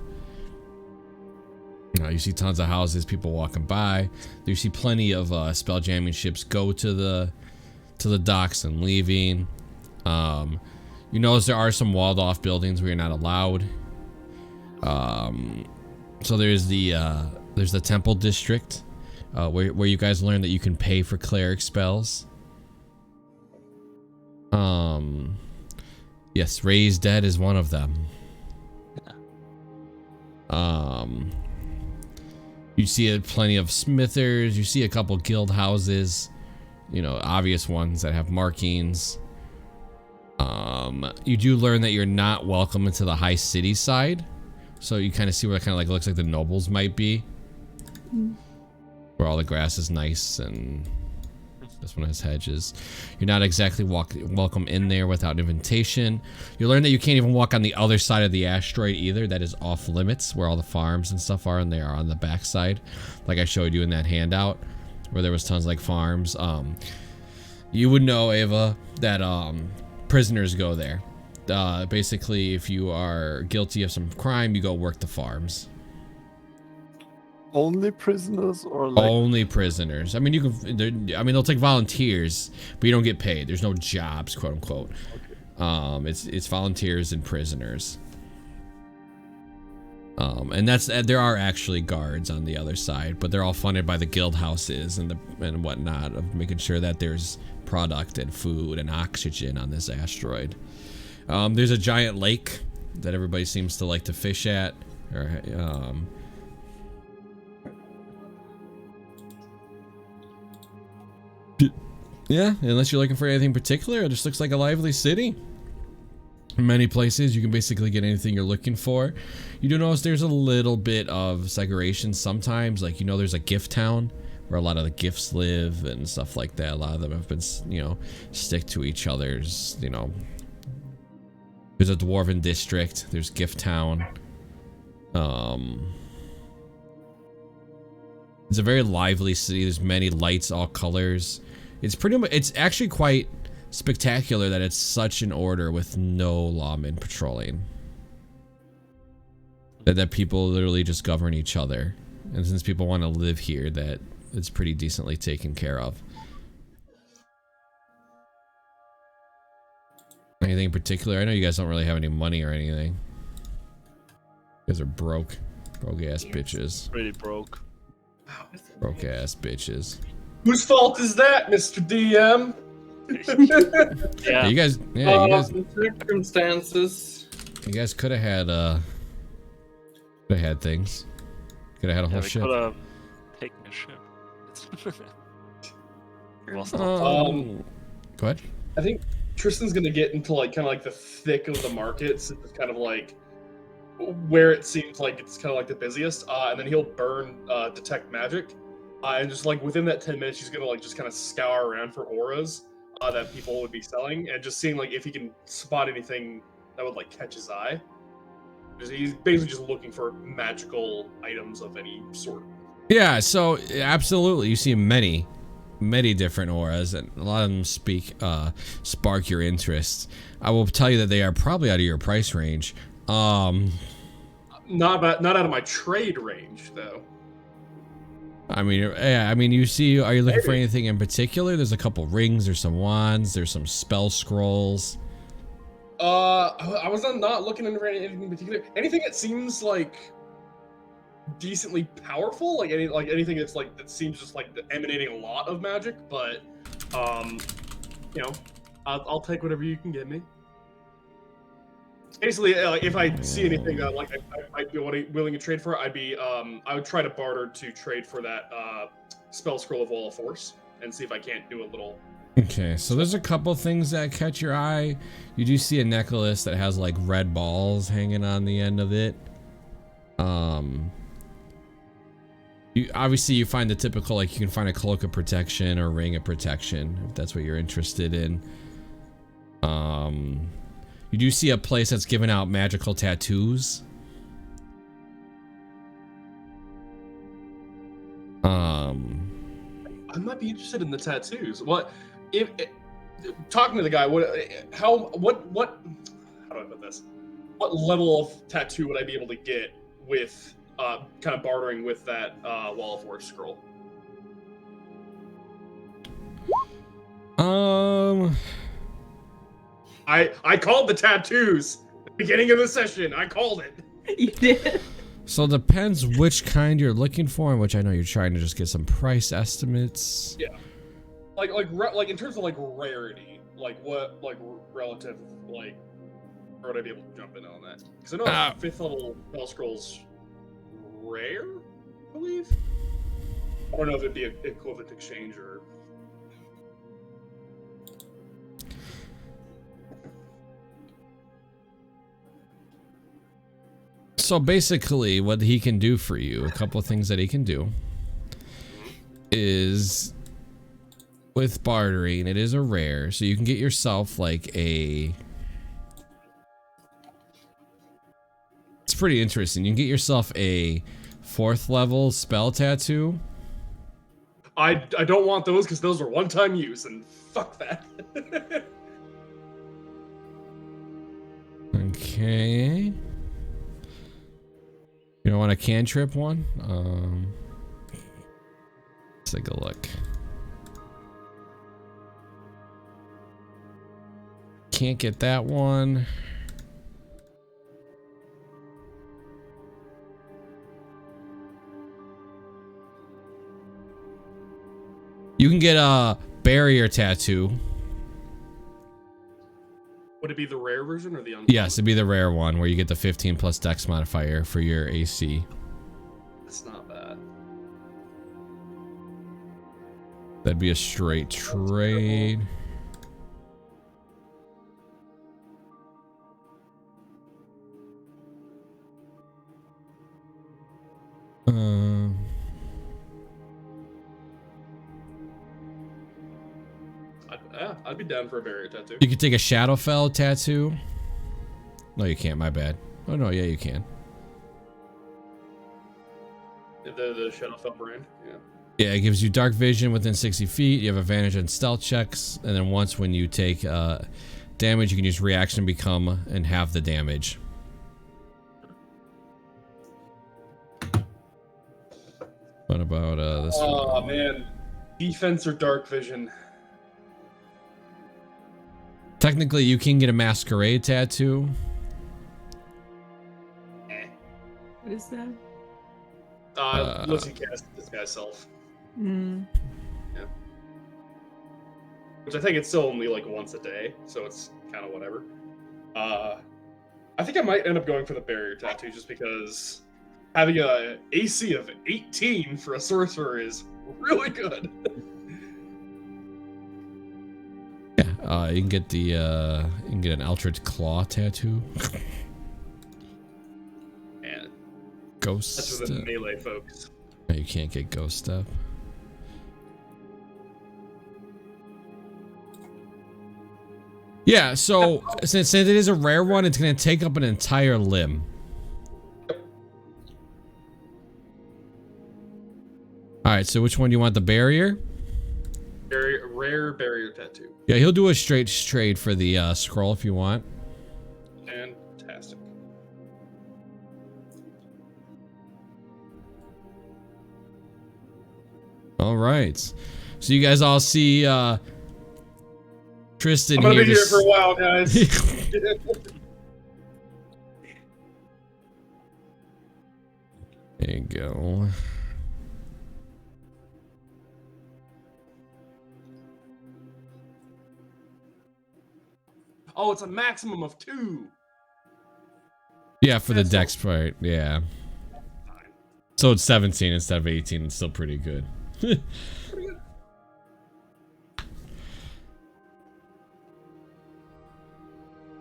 You see tons of houses, people walking by. You see plenty of spelljamming ships go to the docks and leaving. You notice there are some walled off buildings where you're not allowed. So there's the temple district, where you guys learn that you can pay for cleric spells. Yes, Raise Dead is one of them. You see plenty of smithers. You see a couple guild houses, obvious ones that have markings. You do learn that you're not welcome into the high city side, so you kind of see where it kind of like looks like the nobles might be, where all the grass is nice and this one has hedges. You're not exactly welcome in there without an invitation. You learn that you can't even walk on the other side of the asteroid either. That is off limits, where all the farms and stuff are, and they are on the back side, like I showed you in that handout, where there was tons like farms. You would know, Ava, that prisoners go there. Basically, if you are guilty of some crime, you go work the farms. Only prisoners, or like... Only prisoners. I mean, they'll take volunteers, but you don't get paid. There's no jobs, quote unquote. Okay. It's volunteers and prisoners. And there are actually guards on the other side, but they're all funded by the guild houses and whatnot of making sure that there's product and food and oxygen on this asteroid. There's a giant lake that everybody seems to like to fish at. Yeah, unless you're looking for anything particular, it just looks like a lively city. In many places, you can basically get anything you're looking for. You do notice there's a little bit of segregation sometimes. Like, you know, there's a gift town where a lot of the gifts live and stuff like that. A lot of them have been, you know, stick to each other's, you know. There's a dwarven district. There's gift town. It's a very lively city. There's many lights, all colors. It's pretty much, it's actually quite spectacular that it's such an order with no lawmen patrolling. That people literally just govern each other. And since people want to live here, that it's pretty decently taken care of. Anything in particular? I know you guys don't really have any money or anything. You guys are broke. Broke ass bitches. Pretty broke. Broke ass bitches. Whose fault is that, Mr. DM? Yeah. You guys, Circumstances. you guys could have had things. Could have had a whole We ship. could have taken a ship. Was not Go ahead. I think Tristan's gonna get into like kind of like the thick of the markets. It's kind of like where it seems like it's kind of like the busiest, and then he'll burn detect magic, and just like within that 10 minutes, he's gonna like just kind of scour around for auras that people would be selling, and just seeing like if he can spot anything that would like catch his eye. He's basically just looking for magical items of any sort. Yeah, so absolutely, you see many different auras, and a lot of them spark your interest. I will tell you that they are probably out of your price range. Not out of my trade range, though. I mean, yeah, I mean, you see, are you looking for anything in particular? There's a couple rings, there's some wands, there's some spell scrolls. I was not looking for anything in particular. Anything that seems like decently powerful, like anything that's like that seems just like emanating a lot of magic. But you know, I'll take whatever you can get me. Basically, if I see anything that like I'd be willing to trade for, I would try to barter to trade for that spell scroll of Wall of Force and see if I can't do a little. Okay, so there's a couple things that catch your eye. You do see a necklace that has like red balls hanging on the end of it. You obviously you find the typical, like you can find a cloak of protection or ring of protection if that's what you're interested in. You do see a place that's giving out magical tattoos. I might be interested in the tattoos. What if talking to the guy? How do I put this? What level of tattoo would I be able to get with kind of bartering with that Wall of Force scroll? I called the tattoos at the beginning of the session. I called it. You did. So it depends which kind you're looking for, and which I know you're trying to just get some price estimates. Yeah, like in terms of like rarity, like what like relative like, or would I be able to jump in on that? Because I know 5th level spell scrolls rare, I believe. I don't know if it'd be an equivalent exchange or. So basically, what he can do for you, a couple of things that he can do, is with bartering, it is a rare, so you can get yourself like a. It's pretty interesting. You can get yourself a 4th level spell tattoo. I don't want those because those are one-time use, and fuck that. Okay. You don't want a cantrip one? Let's take a look. Can't get that one. You can get a barrier tattoo. Would it be the rare version or the uncommon? Yes, it'd be the rare one where you get the 15 plus dex modifier for your AC. It's not bad. That'd be a straight trade. I'd be down for a barrier tattoo. You could take a Shadowfell tattoo. No, you can't. My bad. Oh no, yeah, you can. The Shadowfell brand, yeah. Yeah, it gives you dark vision within 60 feet. You have advantage on stealth checks, and then once when you take damage, you can use reaction to become and halve the damage. What about this one? Oh man, defense or dark vision? Technically, you can get a masquerade tattoo. What is that? Lets you cast this guy's self. Mm. Yeah. Which I think it's still only like once a day, so it's kind of whatever. I think I might end up going for the barrier tattoo just because having a AC of 18 for a sorcerer is really good. Yeah, you can get the you can get an Eldritch Claw tattoo. Man, Ghost. that's for the melee folks. No, you can't get Ghost Step. Yeah, so since it is a rare one, it's going to take up an entire limb. Alright, so which one do you want? The barrier? Rare barrier tattoo. Yeah, he'll do a straight trade for the scroll if you want. Fantastic. Alright. So you guys all see Tristan I'm gonna here. be here for a while, guys. There you go. Oh, it's a maximum of 2. Yeah, for the dex part, yeah. So it's 17 instead of 18. It's still pretty good.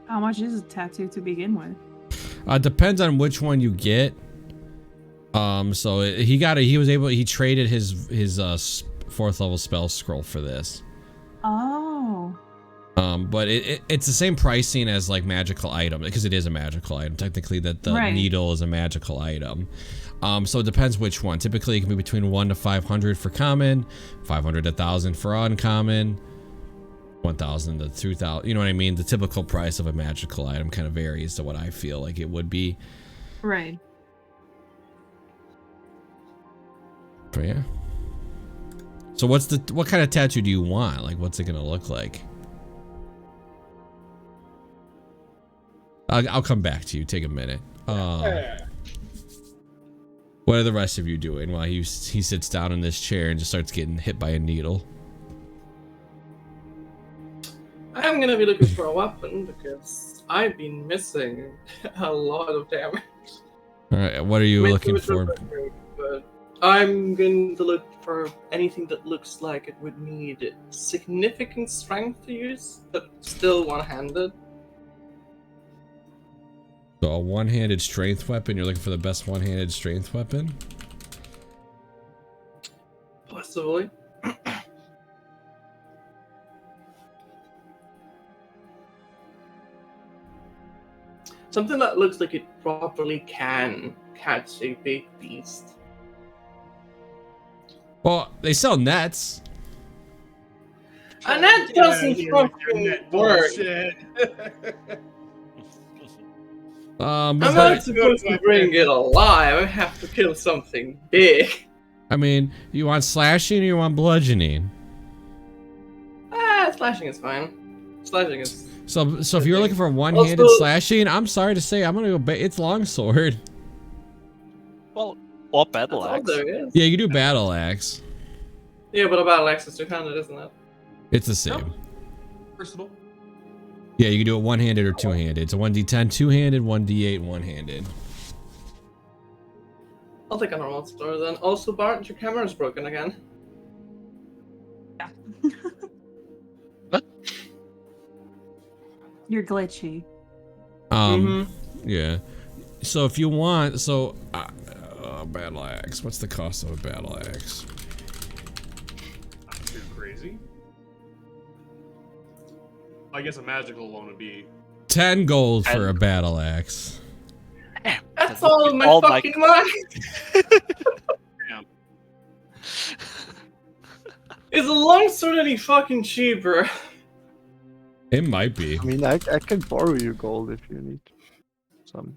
How much is a tattoo to begin with? Depends on which one you get. So he traded his 4th level spell scroll for this. Oh. But it's the same pricing as like magical item because it is a magical item. Technically, that the needle is a magical item. So it depends which one. Typically, it can be between 1 to 500 for common, 500 to 1,000 for uncommon, 1,000 to 2,000. You know what I mean? The typical price of a magical item kind of varies to what I feel like it would be. Right. But yeah. So what kind of tattoo do you want? Like, what's it gonna look like? I'll come back to you. Take a minute. What are the rest of you doing while he sits down in this chair and just starts getting hit by a needle? I'm gonna be looking for a weapon because I've been missing a lot of damage. All right, what are you looking for? But I'm going to look for anything that looks like it would need significant strength to use, but still one-handed. So a one-handed strength weapon. You're looking for the best one-handed strength weapon? Possibly. Something that looks like it properly can catch a big beast. Well, they sell nets. And that doesn't fucking work. I'm not supposed to bring it alive. I have to kill something big. I mean, you want slashing or you want bludgeoning? Slashing is fine. Slashing is... So if you're looking for one-handed slashing, I'm sorry to say, I'm gonna go. It's longsword. Well, or battle axe. There is. Yeah, you can do battle axe. Yeah, but a battle axe is two-handed, isn't it? It's the same. Versatile. Yeah, you can do it one-handed or two-handed. It's a 1d10 two-handed, 1d8 one-handed. I'll take a normal sword then. Also, Bart, your camera's broken again. Yeah. What? You're glitchy. Yeah. So if you want, battle axe. What's the cost of a battle axe? Not too crazy. I guess a magical one would be 10 gold for a battle axe. That's all of my fucking money! damn. Is a longsword any fucking cheaper? It might be. I mean, I can borrow you gold if you need some.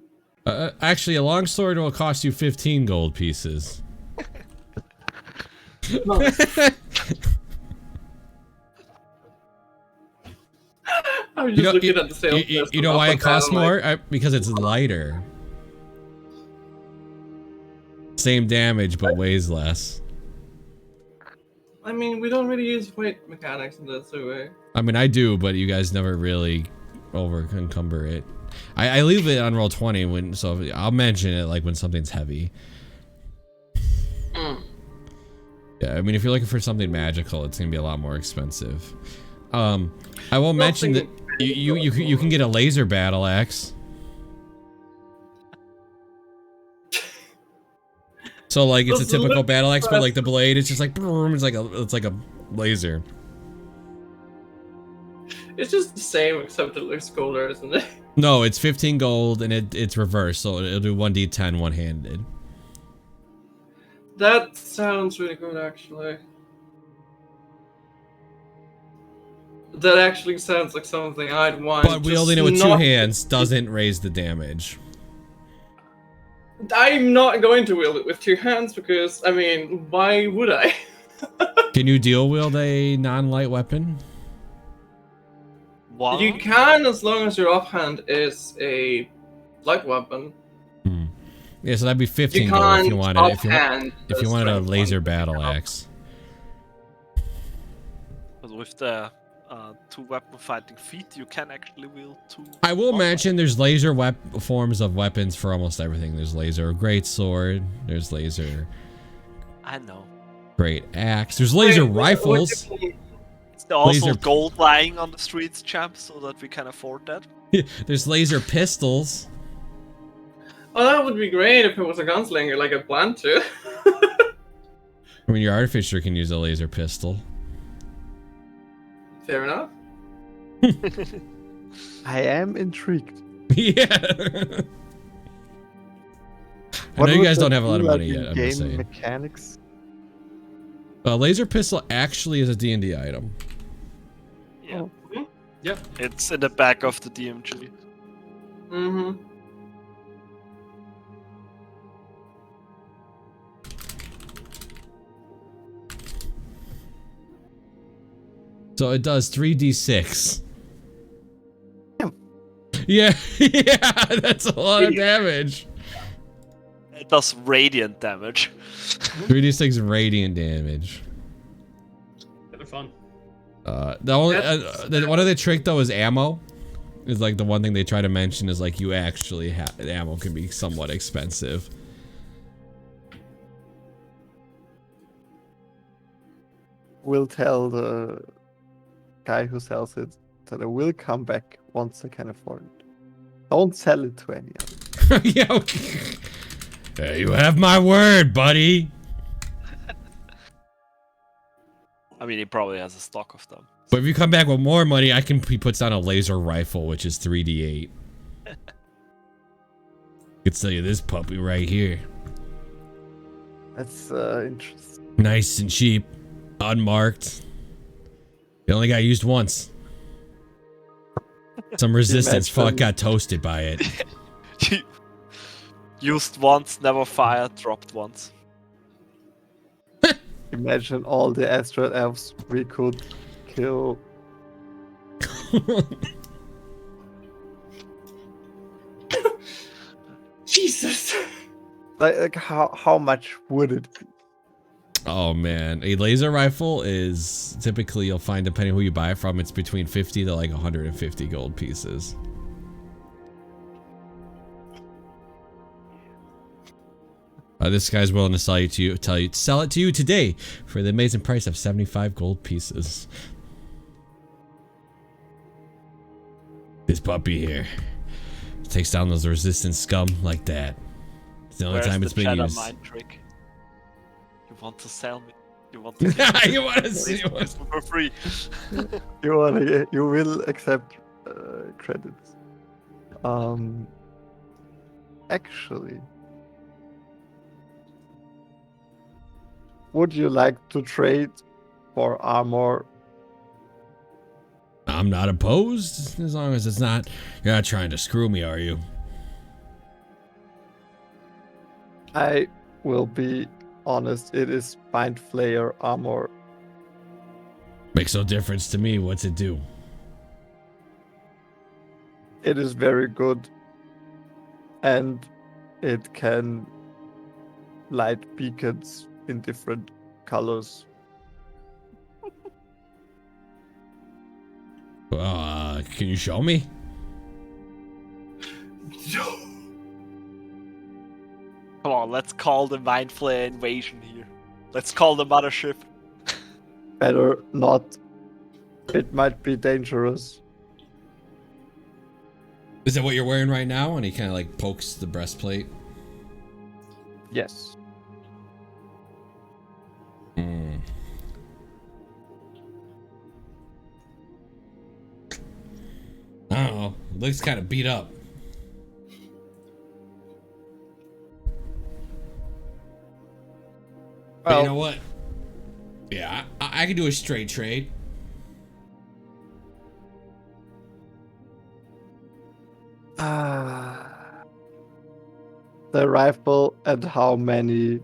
Actually, a longsword will cost you 15 gold pieces. I was just looking at the sales list. You know why it costs more? Because it's lighter. Same damage, but weighs less. I mean, we don't really use weight mechanics in this, do we? I mean, I do, but you guys never really encumber it. I leave it on Roll20 when, so I'll mention it like when something's heavy. Yeah, I mean, if you're looking for something magical, it's gonna be a lot more expensive. I will mention that you can get a laser battle axe. So like it's a typical battle axe, but like the blade, it's just like boom, it's like a laser. It's just the same, except it looks cooler, isn't it? No, it's 15 gold and it's reversed, so it'll do 1d10 one-handed. That sounds really good, actually. That actually sounds like something I'd want. But wielding it with two hands doesn't raise the damage. I'm not going to wield it with two hands because, I mean, why would I? Can you dual wield a non-light weapon? What? You can, as long as your offhand is a light weapon. Yeah, so that'd be 15 gold if you wanted. If you wanted a laser battle axe. But with the two weapon fighting feet, you can actually wield two. I will mention there's laser forms of weapons for almost everything. There's laser great sword. There's laser. I know. Great axe. There's laser rifles. Is there also Laser- gold lying on the streets, champ, so that we can afford that? There's laser pistols. Oh, that would be great if it was a gunslinger like I planned to. I mean, your artificer can use a laser pistol. Fair enough. I am intrigued. Yeah. I know you guys don't have a lot of money yet. I'm just Game saying. mechanics. A laser pistol actually is a D&D item. Yeah. Yeah. It's in the back of the DMG. Mm-hmm. So it does 3d6. Yeah, yeah, that's a lot of damage. It does radiant damage. 3d6 radiant damage. Yeah, they're fun. The only one other trick though is ammo. Is like the one thing they try to mention is like you actually have ammo can be somewhat expensive. We'll tell the guy who sells it that I will come back once I can afford it. Don't sell it to any other. Yeah, okay. You have my word, buddy. I mean, he probably has a stock of them. But if you come back with more money, he puts down a laser rifle, which is 3d8. I could sell you this puppy right here. That's interesting. Nice and cheap. Unmarked. It only got used once. Some resistance fuck got toasted by it. Used once, never fired, dropped once. Imagine all the asteroid elves we could kill. Jesus. Like how much would it be? Oh man, a laser rifle is typically, you'll find, depending who you buy it from, it's between 50 to like 150 gold pieces. This guy's willing to sell it to you today for the amazing price of 75 gold pieces. This puppy here takes down those resistance scum like that. It's the only time it's been used. Mind trick? You want to sell me? You want to? You want to see it for free? You will accept credits. Actually, would you like to trade for armor? I'm not opposed, as long as it's not, you're not trying to screw me, are you? I will be honest, it is Mind Flayer armor. Makes no difference to me. What's it do? It is very good, and it can light beacons in different colors. Can you show me? Come on, let's call the Mind Flayer invasion here. Let's call the mothership. Better not. It might be dangerous. Is that what you're wearing right now? And he kind of like pokes the breastplate. Yes. I don't know. It looks kind of beat up. But you know what? Yeah, I can do a straight trade. The rifle and how many,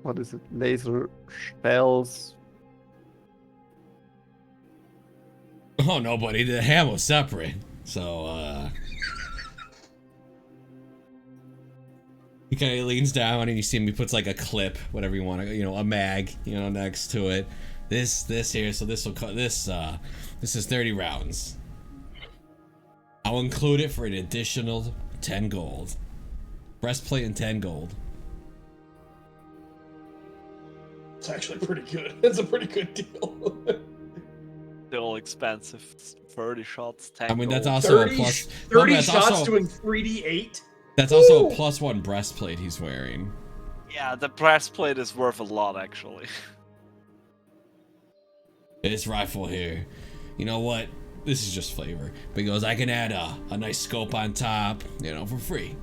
what is it, laser shells? Oh no, buddy, the ammo's separate. So, he kind of leans down and you see him, he puts like a clip, whatever you want to, you know, a mag, you know, next to it. This here, so this will cut, this is 30 rounds. I'll include it for an additional 10 gold. Breastplate and 10 gold. It's actually pretty good. It's a pretty good deal. They're all expensive. 30 shots, 10 I mean, that's gold. also 30, a plus. 30 that's shots also, doing 3d8? That's also a +1 breastplate he's wearing. Yeah, the breastplate is worth a lot, actually. This rifle here, you know what? This is just flavor. But he goes, I can add a nice scope on top, you know, for free.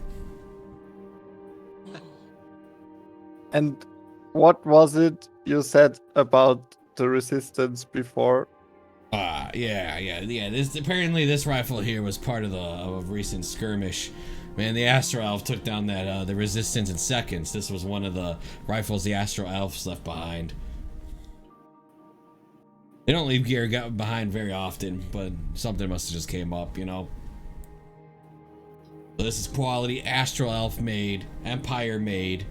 And what was it you said about the resistance before? Yeah. This apparently this rifle here was part of a recent skirmish. Man, the Astro Elf took down that the resistance in seconds. This was one of the rifles the Astro Elves left behind. They don't leave gear behind very often, but something must have just came up, you know. So this is quality Astro Elf made, Empire made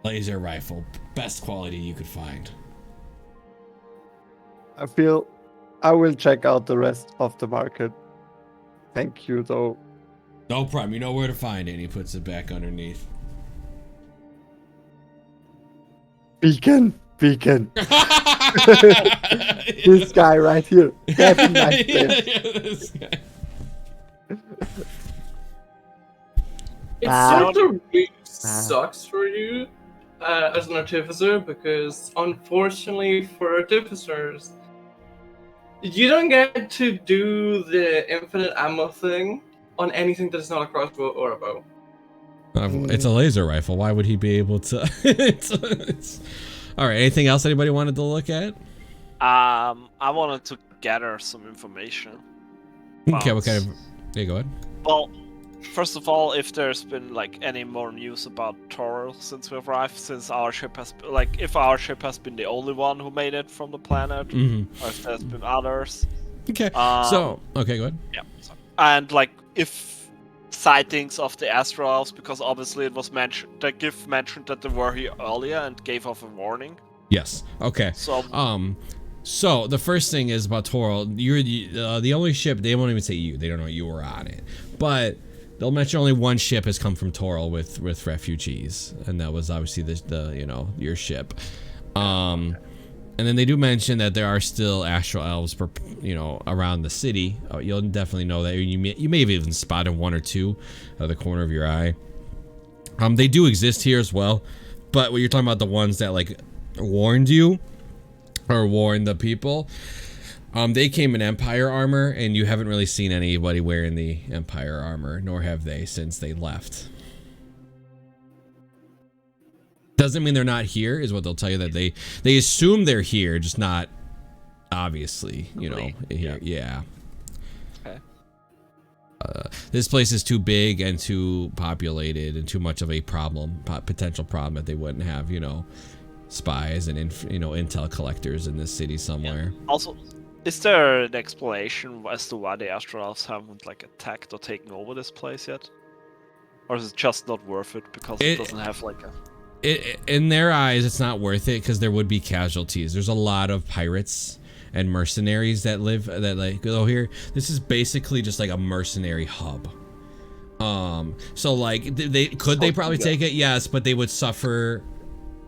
laser rifle, best quality you could find. I feel I will check out the rest of the market. Thank you, though. No problem. You know where to find it. And he puts it back underneath. Beacon. This guy right here. That's nice. This guy. It sort of really sucks for you as an artificer, because unfortunately for artificers, you don't get to do the infinite ammo thing on anything that is not a crossbow or a bow. It's a laser rifle. Why would he be able to? it's... All right. Anything else anybody wanted to look at? I wanted to gather some information. Okay. What kind of? Yeah, go ahead. Well, first of all, if there's been like any more news about Toro since we've arrived, since our ship has, like, if our ship has been the only one who made it from the planet, or if there's been others. Okay. Okay, go ahead. Yeah. And like, if sightings of the Astral Elves? Because obviously it was mentioned, the GIF mentioned that they were here earlier and gave off a warning. Yes. Okay. So the first thing is about Toro. You're the only ship. They won't even say you. They don't know you were on it, but they'll mention only one ship has come from Toro with refugees, and that was obviously the your ship. And then they do mention that there are still astral elves, around the city. You'll definitely know that. You may have even spotted one or two out of the corner of your eye. They do exist here as well, but when you're talking about the ones that like warned you or warned the people, they came in Empire armor, and you haven't really seen anybody wearing the Empire armor, nor have they since they left. Doesn't mean they're not here, is what they'll tell you, that they assume they're here, just not obviously, yeah. Okay. This place is too big and too populated and too much of a potential problem that they wouldn't have, spies and intel collectors in this city somewhere. Yeah. Also, is there an explanation as to why the Astral Elves haven't like attacked or taken over this place yet? Or is it just not worth it because it doesn't have like a... In their eyes, it's not worth it because there would be casualties. There's a lot of pirates and mercenaries that go here. This is basically just like a mercenary hub. So like they probably take it, yes, but they would suffer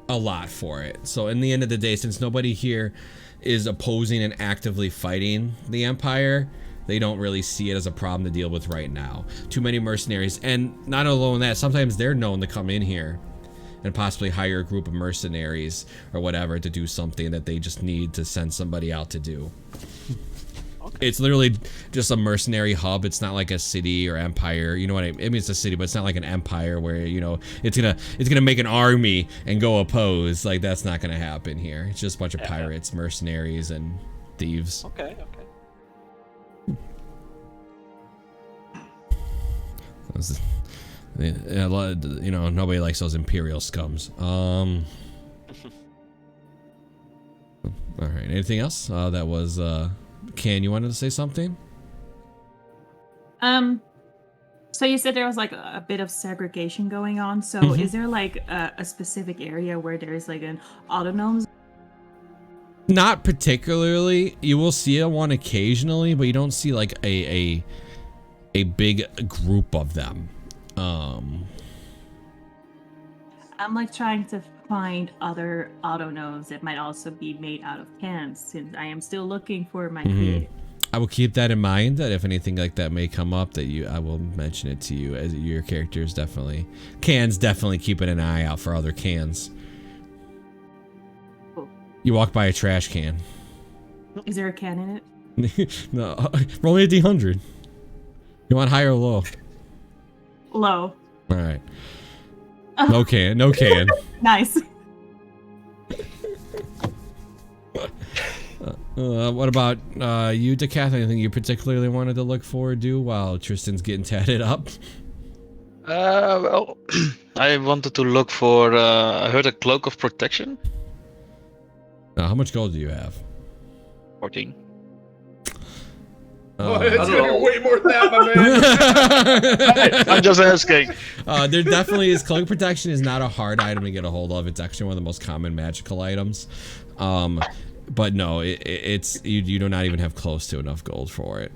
a lot for it. So in the end of the day, since nobody here is opposing and actively fighting the Empire, they don't really see it as a problem to deal with right now. Too many mercenaries, and not alone that, sometimes they're known to come in here and possibly hire a group of mercenaries or whatever to do something that they just need to send somebody out to do. Okay. It's literally just a mercenary hub. It's not like a city or empire. You know what I mean? It's a city, but it's not like an empire where, it's gonna make an army and go oppose. Like, that's not gonna happen here. It's just a bunch of pirates, mercenaries, and thieves. Okay. Yeah, nobody likes those imperial scums. All right, anything else? That was Can, you wanted to say something? So you said there was like a bit of segregation going on. So is there like a specific area where there's like an autonomous? Not particularly. You will see one occasionally, but you don't see like a big group of them. I'm like trying to find other autonomes that might also be made out of cans, since I am still looking for my creative. I will keep that in mind, that if anything like that may come up, I will mention it to you, as your characters definitely keeping an eye out for other cans. Cool. You walk by a trash can. Is there a can in it? No, roll me a D100. You want high or low? Low. All right. No can. Nice. What about you, Decath? Anything you particularly wanted to look forward to while Tristan's getting tatted up? Well, I wanted to look for. I heard a cloak of protection. How much gold do you have? 14. It's gonna be way more than that, my man. I'm just asking. There definitely is. Cloak protection is not a hard item to get a hold of. It's actually one of the most common magical items. But no, it's you do not even have close to enough gold for it.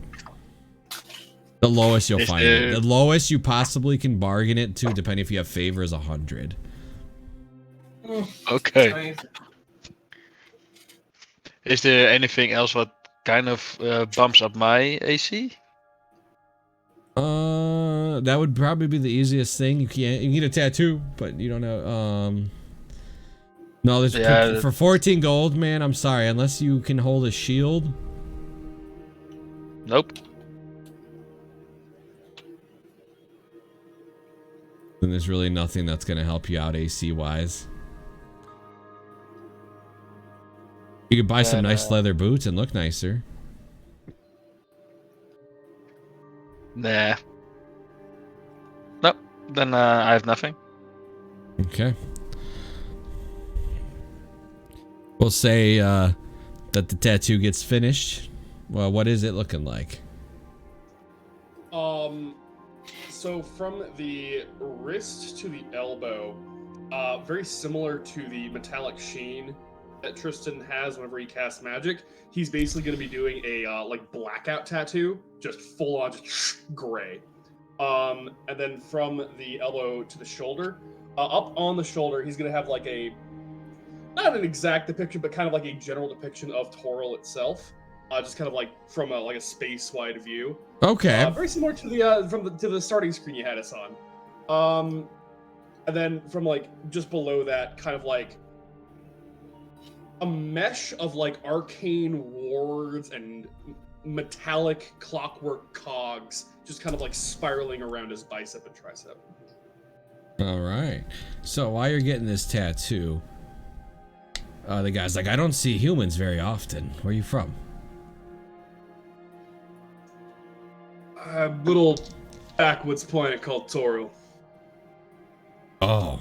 The lowest you'll find it. The lowest you possibly can bargain it to, depending if you have favor, is 100. Okay. Is there anything else what kind of bumps up my AC? That would probably be the easiest thing. You can get a tattoo, but you don't know. No, there's for 14 gold, man. I'm sorry, unless you can hold a shield. Nope. Then there's really nothing that's gonna help you out AC wise. You could buy some nice leather boots and look nicer. Nah. Nope. Then I have nothing. Okay. We'll say that the tattoo gets finished. Well, what is it looking like? So So from the wrist to the elbow, very similar to the metallic sheen that Tristan has whenever he casts magic. He's basically going to be doing a like blackout tattoo, just full on, just gray. And then from the elbow to the shoulder, up on the shoulder, he's going to have like a, not an exact depiction, but kind of like a general depiction of Toril itself. Just kind of like from a like a space-wide view. Okay. Very similar to the to the starting screen you had us on. And then from like just below that, kind of like a mesh of like arcane wards and metallic clockwork cogs, just kind of like spiraling around his bicep and tricep. All right. So while you're getting this tattoo, the guy's like, I don't see humans very often. Where are you from? A little backwoods planet called Toril. Oh.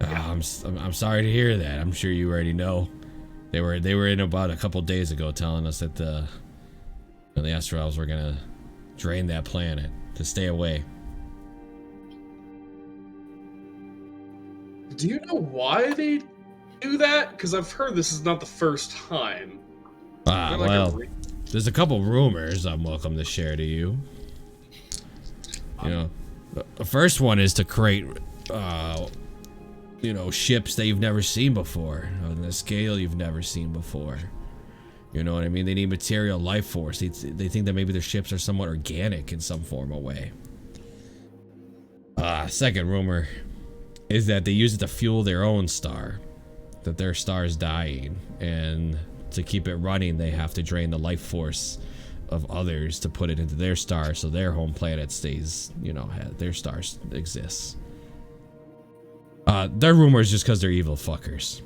I'm sorry to hear that. I'm sure you already know. They were in about a couple days ago telling us that the Astral Elves were gonna drain that planet to stay away. Do you know why they do that? Because I've heard this is not the first time. Well, there's a couple rumors I'm welcome to share to you. You know, the first one is to create, you know, ships that you've never seen before, on a scale you've never seen before. You know what I mean? They need material life force. They think that maybe their ships are somewhat organic in some form or way. Second rumor is that they use it to fuel their own star, that their star is dying, and to keep it running, they have to drain the life force of others to put it into their star, so their home planet stays, you know, their star exists. Their rumor is just because they're evil fuckers.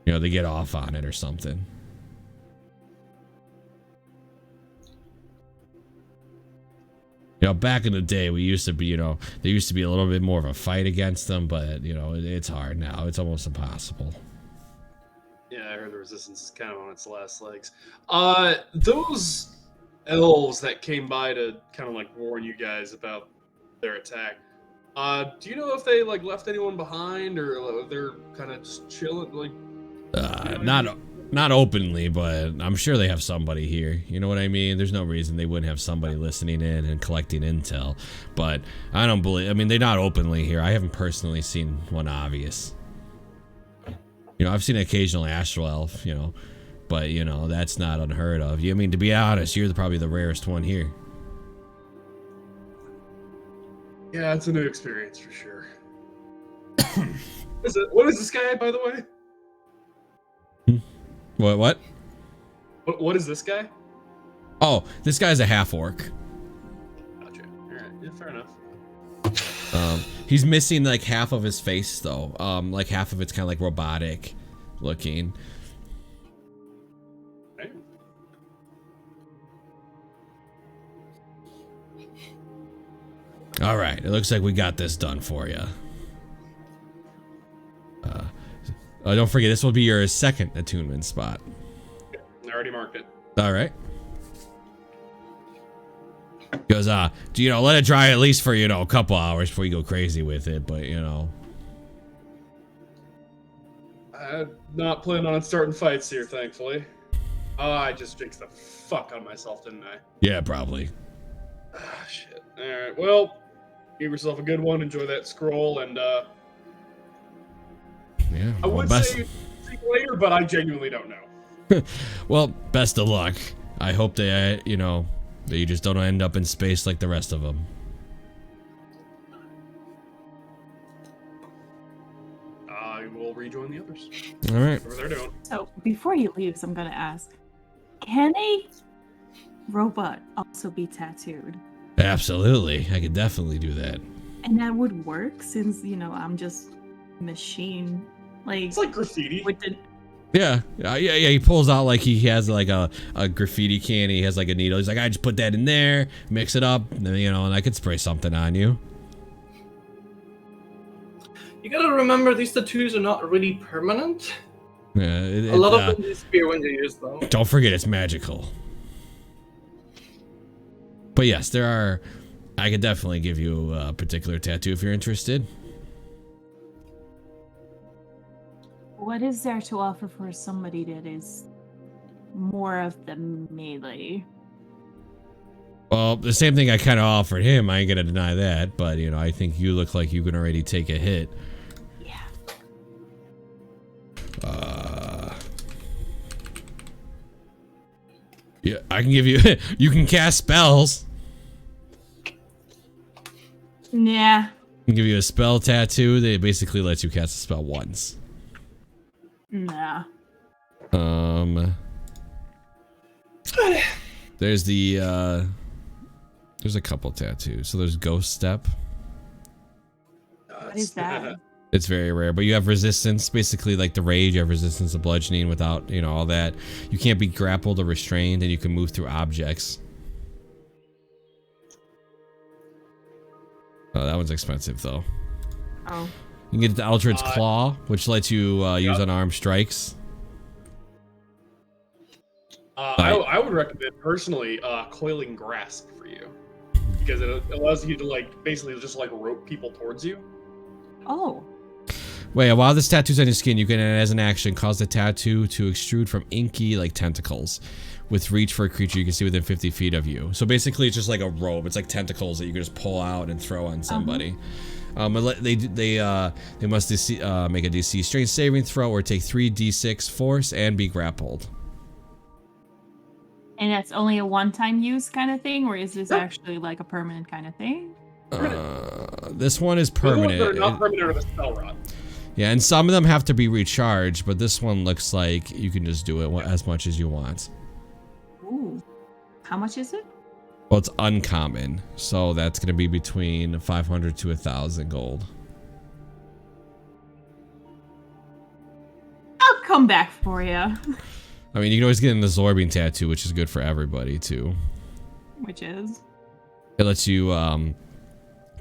You know, they get off on it or something. You know, back in the day, we used to be, you know, there used to be a little bit more of a fight against them, but, you know, it's hard now. It's almost impossible. Yeah, I heard the resistance is kind of on its last legs. Those elves that came by to kind of like warn you guys about their attack, do you know if they like left anyone behind, or they're kind of just chilling, like? Not openly, but I'm sure they have somebody here. You know what I mean? There's no reason they wouldn't have somebody listening in and collecting intel. But I don't believe, I mean, they're not openly here. I haven't personally seen one obvious. You know, I've seen an occasional astral elf, you know, but, you know, that's not unheard of. I mean, to be honest, you're probably the rarest one here. Yeah, it's a new experience for sure. What is this guy, by the way? What? What is this guy? Oh, this guy's a half-orc. Gotcha. Alright, yeah, fair enough. He's missing like half of his face though. Like half of it's kind of like robotic looking. Right. All right, it looks like we got this done for you. Don't forget, this will be your second attunement spot. I already marked it. All right. Because, you know, let it dry at least for, you know, a couple hours before you go crazy with it, but, you know. I'm not planning on starting fights here, thankfully. I just jinxed the fuck out of myself, didn't I? Yeah, probably. Ah, shit. Alright, well, give yourself a good one, enjoy that scroll, and, yeah, I would say see you later, but I genuinely don't know. Well, best of luck. I hope that, you know, that you just don't end up in space like the rest of them. I will rejoin the others. All right. Whatever they're doing. So before he leaves, I'm gonna ask, can a robot also be tattooed? Absolutely. I could definitely do that. And that would work since, you know, I'm just machine. Like, It's like graffiti. with the, Yeah. He pulls out like he has like a graffiti can. He has like a needle. He's like, I just put that in there, mix it up, and then, you know, and I could spray something on you. You gotta remember, these tattoos are not really permanent. A lot of them disappear when you use them. Don't forget it's magical. But yes, there are. I could definitely give you a particular tattoo if you're interested. What is there to offer for somebody that is more of the melee? Well, the same thing I kind of offered him. I ain't gonna deny that, but you know, I think you look like you can already take a hit. Yeah. Yeah, I can give you. You can cast spells. Yeah. I can give you a spell tattoo. They basically let you cast a spell once. Nah. There's the there's a couple tattoos. So there's Ghost Step. What is that? It's very rare, but you have resistance, basically like the rage. You have resistance to bludgeoning without, you know, all that. You can't be grappled or restrained, and you can move through objects. Oh, that one's expensive though. Oh. You can get the Eldritch Claw, which lets you use unarmed strikes. I would recommend personally Coiling Grasp for you, because it allows you to like basically just like rope people towards you. Oh. Wait, while this tattoo's on your skin, you can, as an action, cause the tattoo to extrude from inky like tentacles, with reach for a creature you can see within 50 feet of you. So basically, it's just like a robe. It's like tentacles that you can just pull out and throw on somebody. They must make a DC strength saving throw or take 3d6 force and be grappled. And that's only a one-time use kind of thing, or is this actually like a permanent kind of thing? This one is permanent. They're not permanent or the spell rot. Yeah, and some of them have to be recharged, but this one looks like you can just do it as much as you want. Ooh. How much is it? Well, it's uncommon, so that's going to be between 500 to 1,000 gold. I'll come back for you. I mean, you can always get an absorbing tattoo, which is good for everybody, too. Which is? It lets you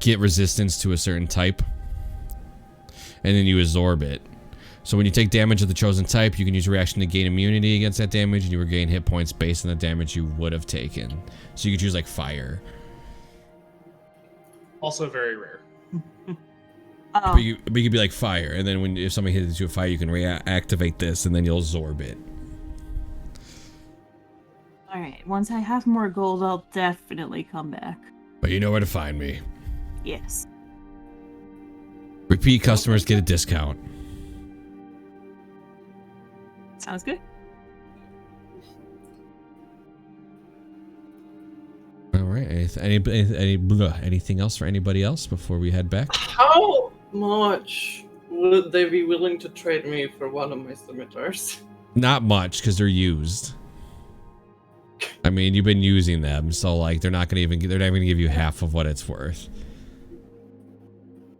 get resistance to a certain type, and then you absorb it. So when you take damage of the chosen type, you can use a reaction to gain immunity against that damage, and you regain hit points based on the damage you would have taken. So you could choose like fire. Also very rare. Oh. But you could be like fire, and then if somebody hits you with fire, you can reactivate this, and then you'll absorb it. Alright, once I have more gold, I'll definitely come back. But you know where to find me. Yes. Repeat customers get a discount. Sounds good. All right. Anything else for anybody else before we head back? How much would they be willing to trade me for one of my scimitars? Not much, because they're used. I mean, you've been using them, so like they're not gonna give you half of what it's worth.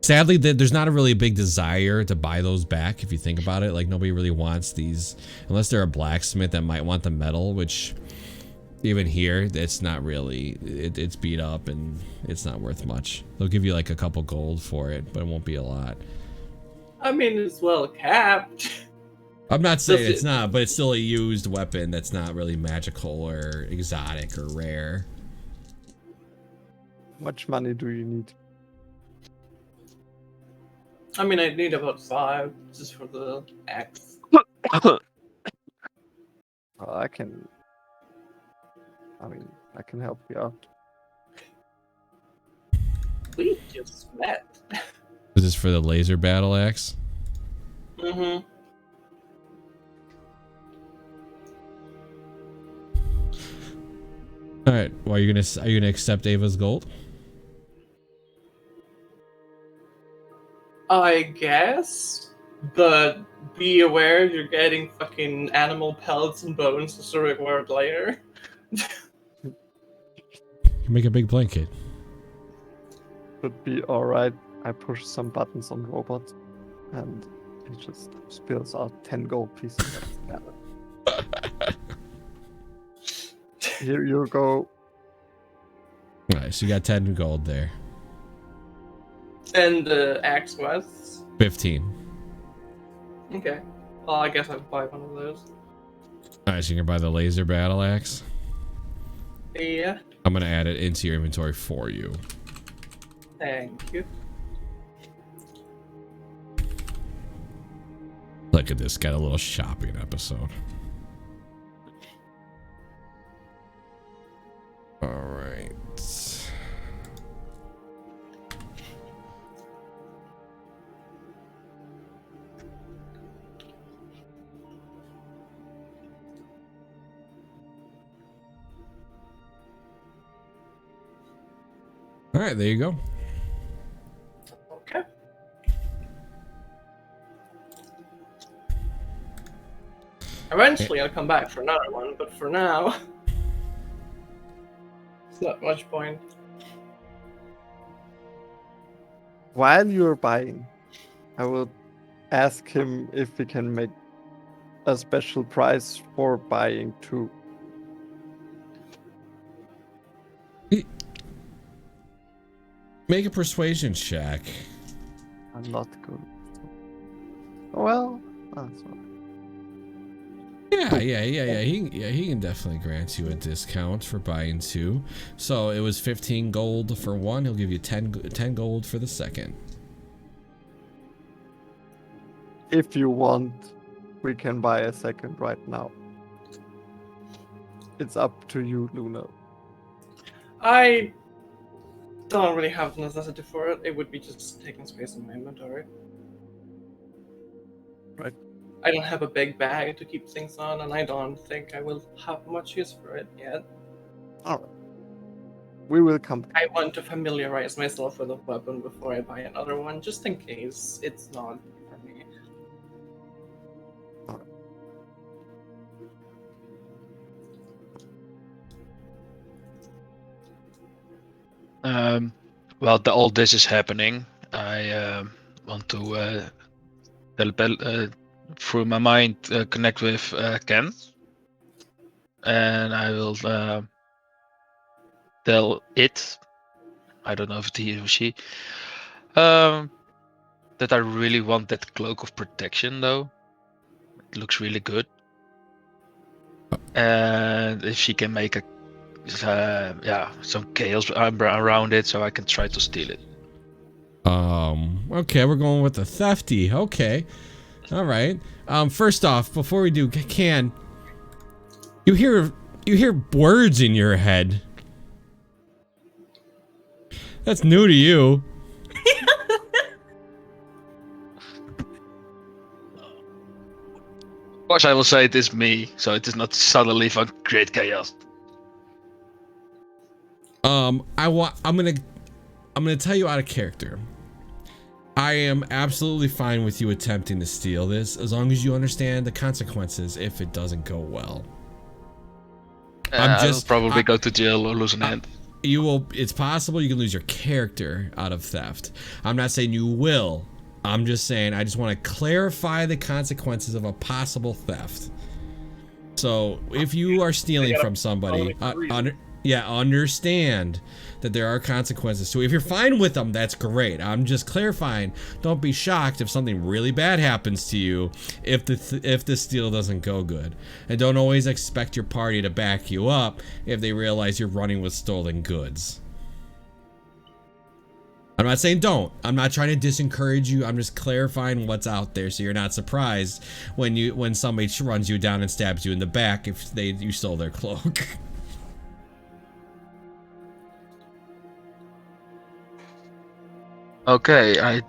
Sadly, there's not a really big desire to buy those back if you think about it. Like nobody really wants these, unless they're a blacksmith that might want the metal, which even here, it's not really, it's beat up and it's not worth much. They'll give you like a couple gold for it, but it won't be a lot. I mean, it's well capped. I'm not saying it's not, but it's still a used weapon that's not really magical or exotic or rare. How much money do you need? I mean, I need about 5 just for the axe. Well, I can help you out. We just met. Is this for the laser battle axe? Mm-hmm. All right. Well, are you gonna accept Ava's gold? I guess, but be aware you're getting fucking animal pellets and bones to reward later. You make a big blanket. Would be alright. I push some buttons on robot, and it just spills out 10 gold pieces. Here you go. Alright, so you got 10 gold there. And the axe was? 15. Okay. Well, I guess I'd buy one of those. Alright, so you can buy the laser battle axe. Yeah. I'm gonna add it into your inventory for you. Thank you. Look at this, got a little shopping episode. Alright. Alright, there you go. Okay. Eventually, I'll come back for another one, but for now, it's not much point. While you're buying, I will ask him if we can make a special price for buying too. Make a persuasion check. I'm not good. Well, that's all. Yeah. He can definitely grant you a discount for buying two. So it was 15 gold for one. He'll give you 10 gold for the second. If you want, we can buy a second right now. It's up to you, Luna. I don't really have the necessity for it. It would be just taking space in my inventory. Right. I don't have a big bag to keep things on, and I don't think I will have much use for it yet. Alright. We will come back. I want to familiarize myself with a weapon before I buy another one, just in case it's not for me. While all this is happening, I want to through my mind connect with Ken, and I will tell it. I don't know if it's he or she. That I really want that cloak of protection, though. It looks really good, and if she can make a some chaos around it, so I can try to steal it. Okay, we're going with the thefty. Okay. All right. First off, before we do, Can, you hear words in your head. That's new to you. Of course, I will say it is me, so it is not suddenly for great chaos. I'm gonna tell you out of character. I am absolutely fine with you attempting to steal this as long as you understand the consequences if it doesn't go well. I'll probably go to jail or lose an hand. You will. It's possible you can lose your character out of theft. I'm not saying you will. I'm just saying I just want to clarify the consequences of a possible theft. So if you are stealing from somebody, understand that there are consequences. So if you're fine with them, that's great. I'm just clarifying. Don't be shocked if something really bad happens to you if the steal doesn't go good. And don't always expect your party to back you up if they realize you're running with stolen goods. I'm not saying don't. I'm not trying to disencourage you. I'm just clarifying what's out there so you're not surprised when somebody runs you down and stabs you in the back if you stole their cloak. Okay, I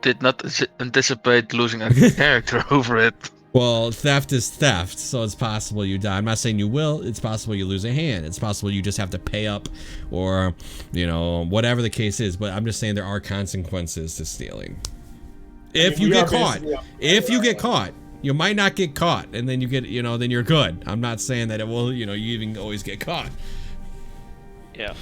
did not anticipate losing a character over it. Well, theft is theft, so it's possible you die. I'm not saying you will. It's possible you lose a hand. It's possible you just have to pay up or, whatever the case is. But I'm just saying there are consequences to stealing. If you get caught. If you get caught. You might not get caught, and then you get, then you're good. I'm not saying that it will, you even always get caught. Yeah.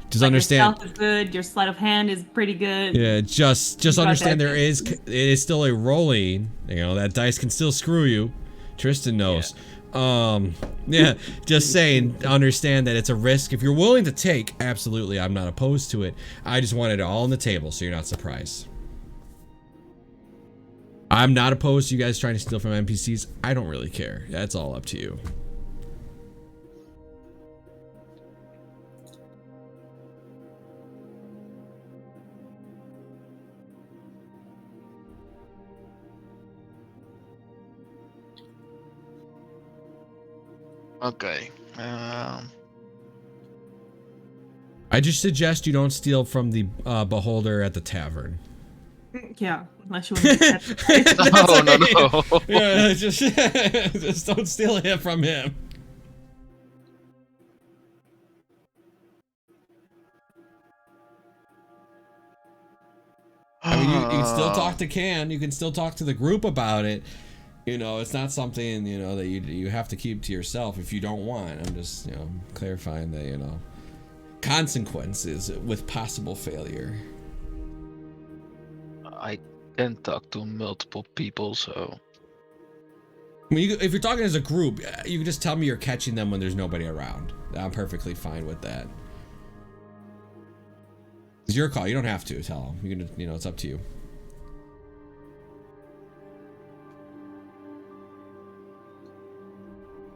Just understand. Your stealth is good. Your sleight of hand is pretty good. Yeah, just understand it is still a rolling. That dice can still screw you. Tristan knows. Yeah, just saying. Understand that it's a risk. If you're willing to take, absolutely, I'm not opposed to it. I just wanted it all on the table so you're not surprised. I'm not opposed to you guys trying to steal from NPCs. I don't really care. That's all up to you. Okay. I just suggest you don't steal from the beholder at the tavern. Yeah, unless you want to catch No. Yeah, just don't steal it from him. I mean, you can still talk to Can. You can still talk to the group about it. You know, it's not something, you know, that you have to keep to yourself if you don't want. I'm just, you know, clarifying that, you know, consequences with possible failure. I can talk to multiple people, so. I mean, if you're talking as a group, you can just tell me you're catching them when there's nobody around. I'm perfectly fine with that. It's your call. You don't have to tell them. You can, you know, it's up to you.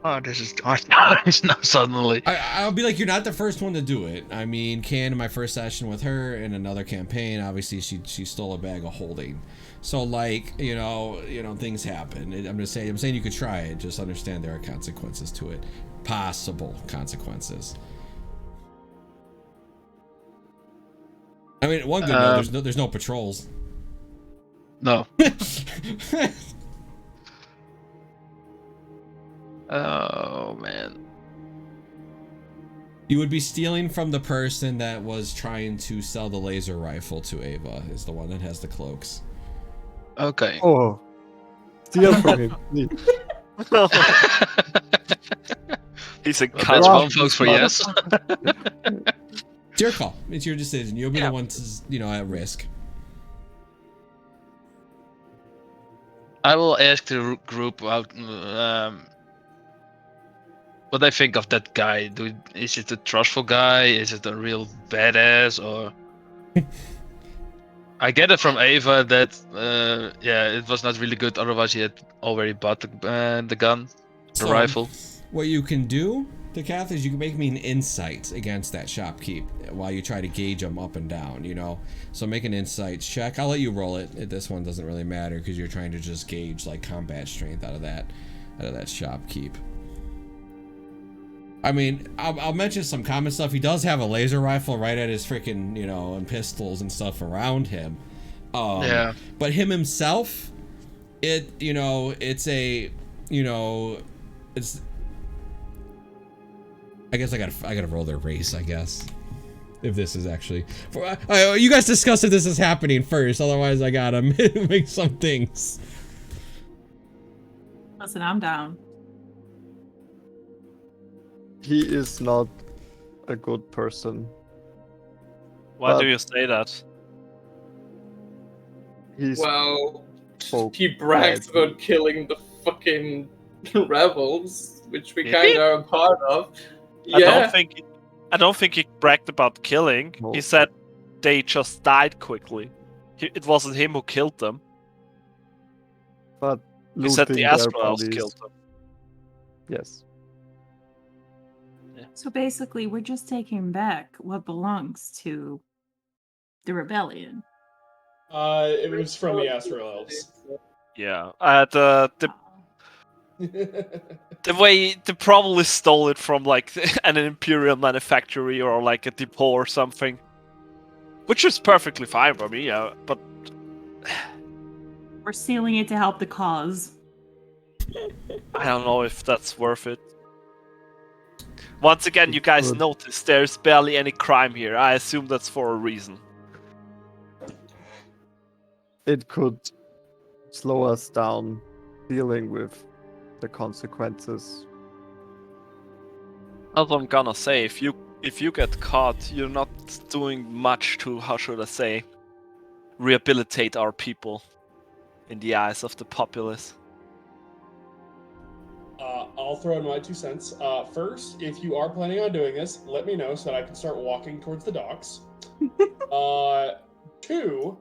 Oh, this is hard now suddenly. I'll be like, you're not the first one to do it. I mean, Can in my first session with her in another campaign, obviously she stole a bag of holding. So like, you know, things happen. I'm saying you could try it. Just understand there are consequences to it, possible consequences. I mean, one good note, there's no patrols. No. Oh man. You would be stealing from the person that was trying to sell the laser rifle to Ava, is the one that has the cloaks. Okay. Oh, steal from him, please. He's a That's cunt. one folks for yes. It's your call. It's your decision. You'll be the one to, you know, at risk. I will ask the group out what I think of that guy. Is it a trustful guy? Is it a real badass? Or I get it from Ava that yeah, it was not really good. Otherwise, he had already bought the gun, the rifle. What you can do, Kath, is you can make me an insight against that shopkeep while you try to gauge them up and down. You know, so make an insight check. I'll let you roll it. This one doesn't really matter because you're trying to just gauge like combat strength out of that shopkeep. I mean, I'll mention some common stuff. He does have a laser rifle right at his freaking, you know, and pistols and stuff around him. Yeah. But him himself, it's I guess I gotta roll their race, I guess. If this is actually, you guys discuss if this is happening first. Otherwise, I gotta make some things. Listen, I'm down. He is not a good person. Why do you say that? He's he brags about killing the fucking rebels, which we kind of are a part of. I don't think he bragged about killing. No. He said they just died quickly. It wasn't him who killed them. But He said the looting their Astral Elves bodies. killed them. Yes. So basically, we're just taking back what belongs to the rebellion. It was from the Astral Elves. Yeah. The way they probably stole it from like an imperial manufactory or like a depot or something, which is perfectly fine for me. Yeah, but We're stealing it to help the cause. I don't know if that's worth it. Once again, you guys notice there's barely any crime here. I assume that's for a reason. It could slow us down dealing with the consequences. That's what I'm gonna say. If you get caught, you're not doing much to, how should I say, rehabilitate our people in the eyes of the populace. I'll throw in my 2 cents. First, if you are planning on doing this, let me know so that I can start walking towards the docks. 2,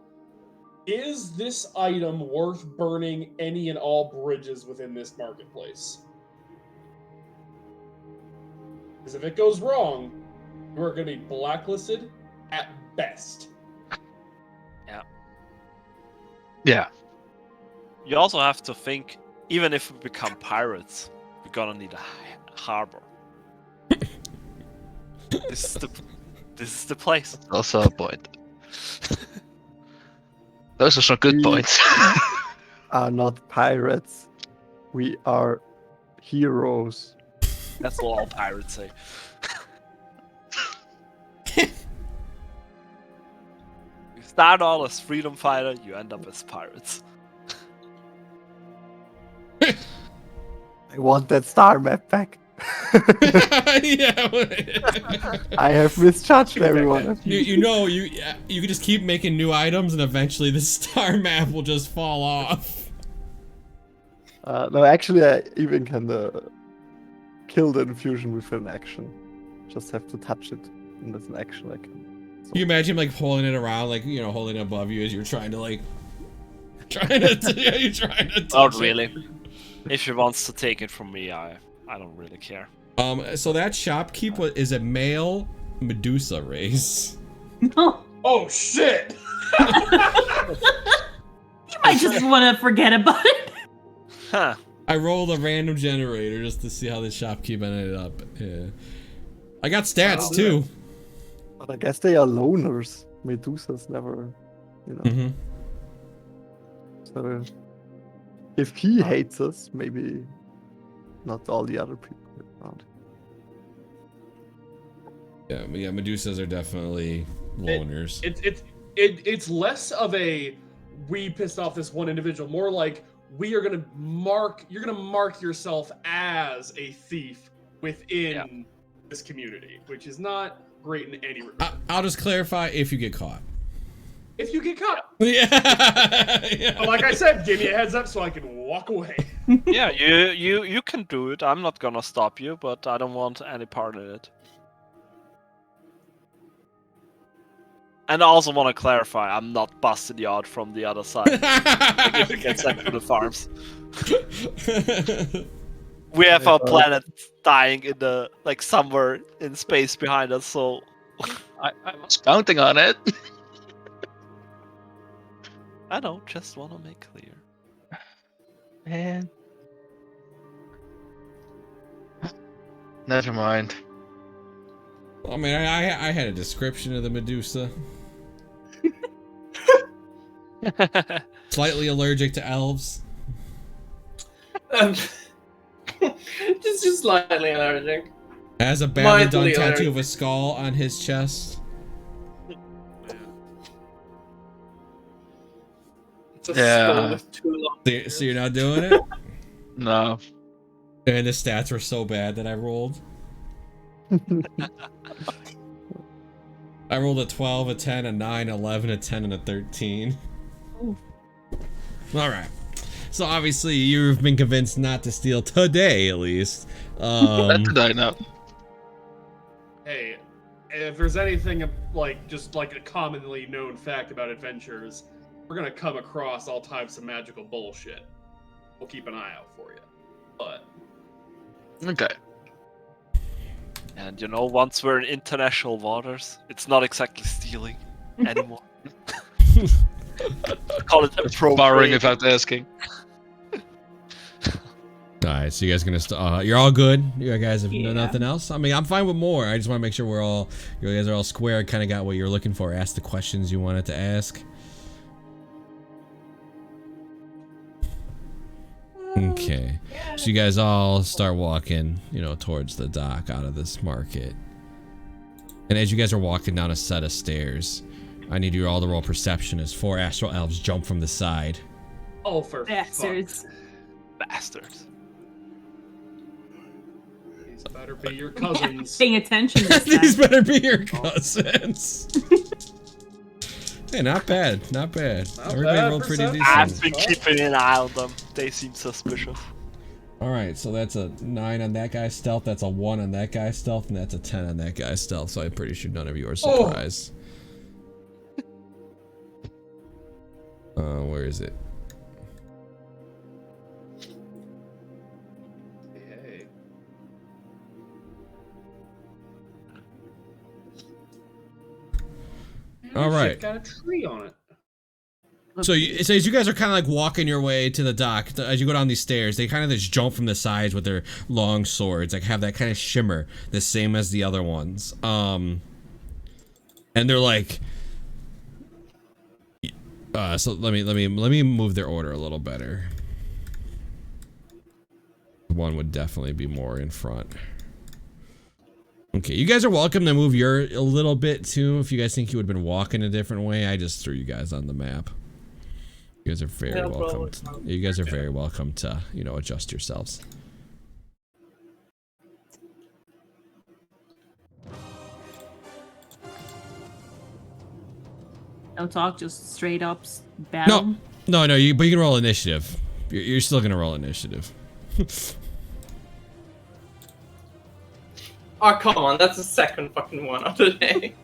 Is this item worth burning any and all bridges within this marketplace? Because if it goes wrong, you are going to be blacklisted at best. Yeah. You also have to think, even if we become pirates, we're gonna need a harbor. This is the place. Also a point. Those are some good points. Are not pirates. We are heroes. That's what all pirates say. You start all as freedom fighter, you end up as pirates. I want that star map back. Yeah. I have misjudged everyone. You know you can just keep making new items and eventually the star map will just fall off. No, actually, I even can kill the infusion with an action. Just have to touch it, and that's an action I can. So. You imagine like pulling it around, like holding it above you as you're trying to you're trying to. Oh really? If she wants to take it from me, I don't really care. So that shopkeep is a male Medusa race. No. Oh shit! You might just want to forget about it. Huh. I rolled a random generator just to see how the shopkeep ended up. Yeah. I got stats too. But I guess they are loners. Medusas never, Mm-hmm. So if he hates us, maybe not all the other people around. Yeah, Medusas are definitely loners. It's less of a we pissed off this one individual, more like you're gonna mark yourself as a thief within this community, which is not great in any regard. I'll just clarify: if you get caught. If you get caught. Yeah. But like I said, give me a heads up so I can walk away. Yeah, you can do it. I'm not gonna stop you, but I don't want any part in it. And I also want to clarify, I'm not busting you out from the other side. Like if it gets sent to the farms. We have our planet dying in the somewhere in space behind us, so I was counting on it. I don't just want to make clear. Man. Never mind. I mean, I had a description of the Medusa. Slightly allergic to elves. Just slightly allergic. Has a badly done Mildly tattoo allergic. of a skull on his chest. It's a Yeah. skull with two long So you're not doing it? No. And the stats were so bad that I rolled. I rolled a 12, a 10, a 9, 11, a 10, and a 13. Ooh. Alright. So obviously you've been convinced not to steal today, at least. That did I know. Hey, if there's anything just like a commonly known fact about adventures, we're gonna come across all types of magical bullshit. We'll keep an eye out for you. But Okay. And once we're in international waters, it's not exactly stealing anymore. Call it Borrowing appropriating. without asking. Alright, so you guys gonna you're all good? You guys have nothing else? I mean, I'm fine with more. I just want to make sure you guys are all square, kind of got what you're looking for. Ask the questions you wanted to ask. Okay, so you guys all start walking, towards the dock out of this market. And as you guys are walking down a set of stairs, I need you all to roll perception as 4 astral elves jump from the side. oh, for Bastards. Bastards. fuck, these better be your cousins. Paying attention this These time. better be your cousins. Hey, not bad, not bad. Everybody bad rolled pretty perception. decent. I've been keeping an eye on them. They seem suspicious. Alright, so that's a 9 on that guy's stealth, that's a 1 on that guy's stealth, and that's a 10 on that guy's stealth, so I'm pretty sure none of you are surprised. Where is it? Hey. All right. Ship got a tree on it. So as you guys are kind of like walking your way to the dock, as you go down these stairs, they kind of just jump from the sides with their long swords, like have that kind of shimmer, the same as the other ones. And they're like, so let me move their order a little better. One would definitely be more in front. Okay, you guys are welcome to move your a little bit too. If you guys think you would have been walking a different way, I just threw you guys on the map. You guys are very welcome. You guys are very welcome to, you know, adjust yourselves. No talk, just straight up battle. No, but you can roll initiative. You're still gonna roll initiative. Oh, come on, that's the second fucking one of the day.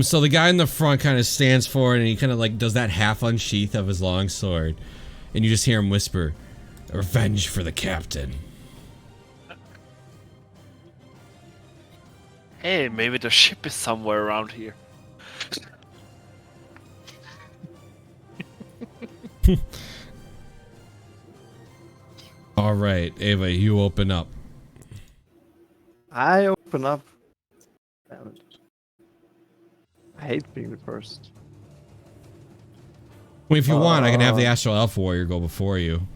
So the guy in the front kind of stands forward and he kind of like does that half unsheath of his long sword. And you just hear him whisper, "Revenge for the captain." Hey, maybe the ship is somewhere around here. All right, Ava, you open up. I open up. Damn it. I hate being the first. Well, if you want, I can have the Astral Elf Warrior go before you.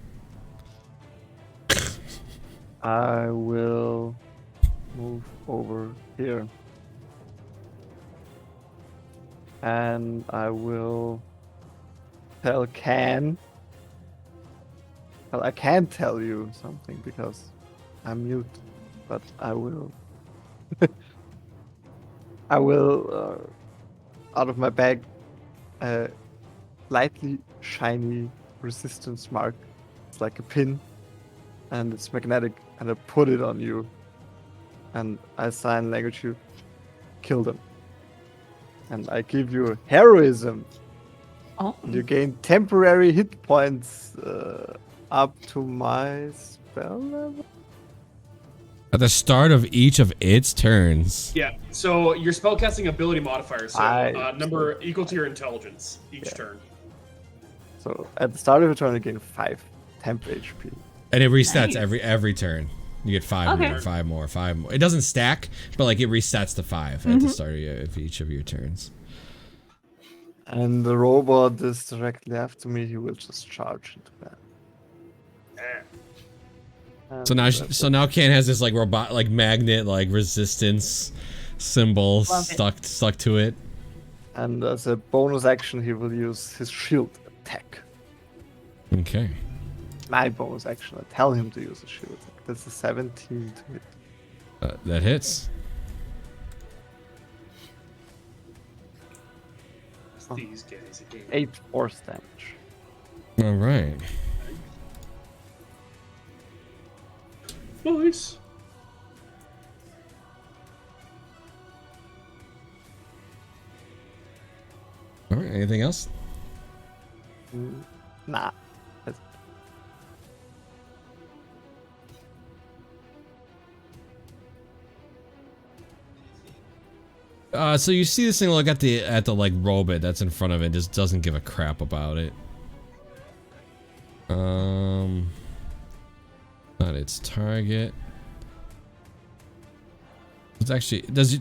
I will move over here. And I will tell Can. Well, I can't tell you something because I'm mute, but I will. I will, out of my bag, lightly shiny resistance mark. It's like a pin, and it's magnetic, and I put it on you, and I sign language you, kill them. And I give you heroism. Oh. And you gain temporary hit points up to my spell level. At the start of each of its turns. Yeah, so your spellcasting ability modifier, so number equal to your intelligence each turn. So at the start of your turn, you gain 5 temp HP. And it resets Nice. every turn. You get 5 Okay. more, 5 more, 5 more. It doesn't stack, but like it resets to 5 at the start of each of your turns. And the robot is directly after me. He will just charge into that. So now Ken has this like robot, like magnet, like resistance symbol Love it. stuck to it. And as a bonus action, he will use his shield attack. Okay. My bonus action. I tell him to use a shield attack. That's a 17 to hit. That hits. These guys again. 8 force damage. All right. Nice. All right. Anything else? Nah. So you see this thing look at the like robot that's in front of it, just doesn't give a crap about it. Not its target. It's actually does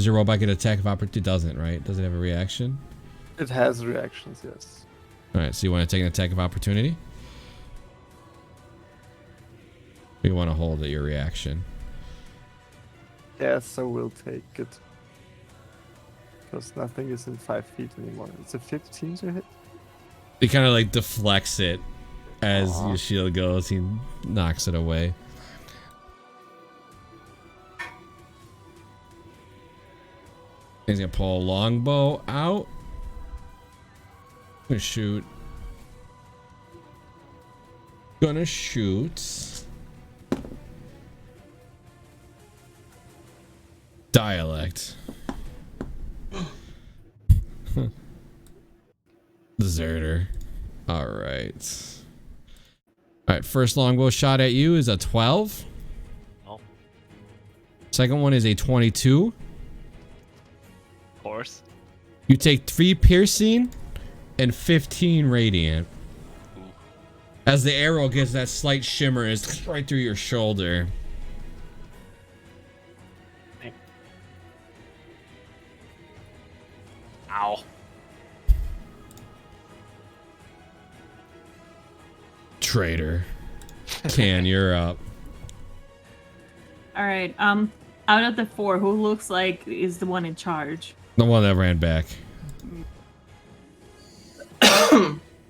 your robot get attack of opportunity? It doesn't, right? Does it have a reaction? It has reactions, yes. All right. So you want to take an attack of opportunity? Or you want to hold at your reaction? Yes, I will take it. Because nothing is in 5 feet anymore. It's a 15 to hit. He kind of like deflects it as your shield goes. He knocks it away. He's gonna pull a longbow out. Gonna shoot. Gonna shoot. Dialect. Deserter. Alright. Alright, first longbow shot at you is a 12. Oh. Second one is a 22. Of course. You take 3 piercing and 15 radiant. Ooh. As the arrow gets that slight shimmer, is right through your shoulder. Ow. Traitor. Can, you're up. All right. Out of the 4, who looks like is the one in charge? The one that ran back.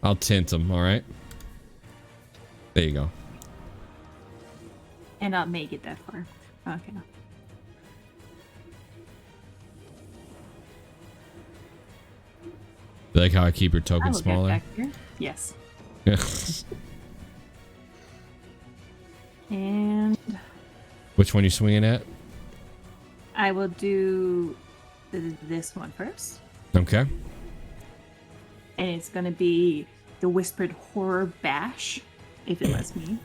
I'll tint him, alright? There you go. And not make it that far. Okay. You like how I keep your I token will smaller? get back here. Yes. And Which one you swinging at? I will do this one first. Okay. And it's gonna be the Whispered Horror Bash, if it lets me.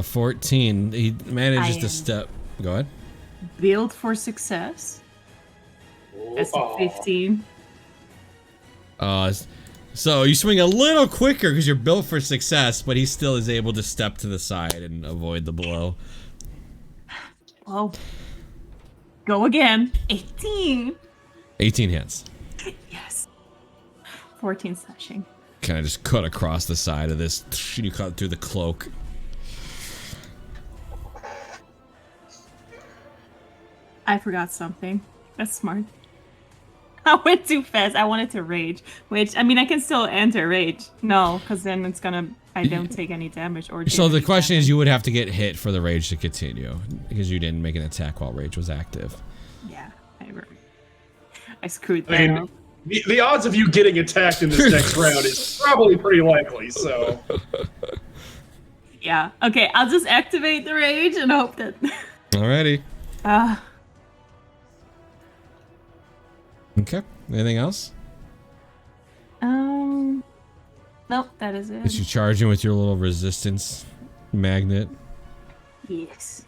14. He manages I to am- step. Go ahead. Build for success. That's a 15. So you swing a little quicker because you're built for success, but he still is able to step to the side and avoid the blow. Well, go again. 18. 18 hits. Yes. 14 slashing. Kind of just cut across the side of this. You cut through the cloak. I forgot something. That's smart. I went too fast. I wanted to rage, which, I mean, I can still enter rage. No, because then it's gonna, I don't take any damage or So the damage question damage. is, you would have to get hit for the rage to continue because you didn't make an attack while rage was active. Yeah, I screwed that I mean, up. the odds of you getting attacked in this next round is probably pretty likely, so. Yeah, okay, I'll just activate the rage and hope that... Alrighty. Ah. Okay. Anything else? Nope, that is it. Is you charging with your little resistance magnet? Yes.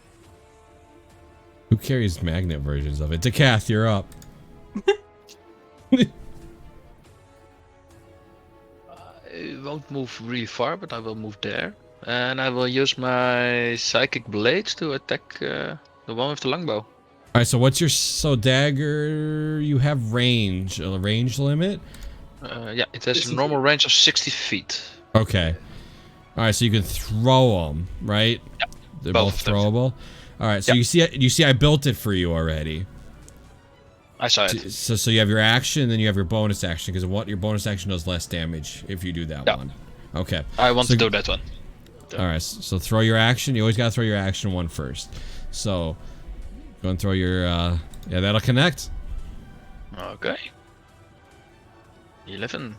Who carries magnet versions of it? Decath, you're up. I won't move really far, but I will move there. And I will use my psychic blades to attack the one with the longbow. Alright, so what's your dagger? You have range, a range limit? Yeah, it has a normal range of 60 feet. Okay. Alright, so you can throw them, right? Yeah. They're Both both of them. throwable. Alright, so Yeah. you see I built it for you already. I saw it. So you have your action, then you have your bonus action, because what your bonus action does less damage if you do that Yeah. one. Okay. I want So- to do that one. Alright, so throw your action. You always gotta throw your action one first. So go and throw your yeah, that'll connect. Okay. 11.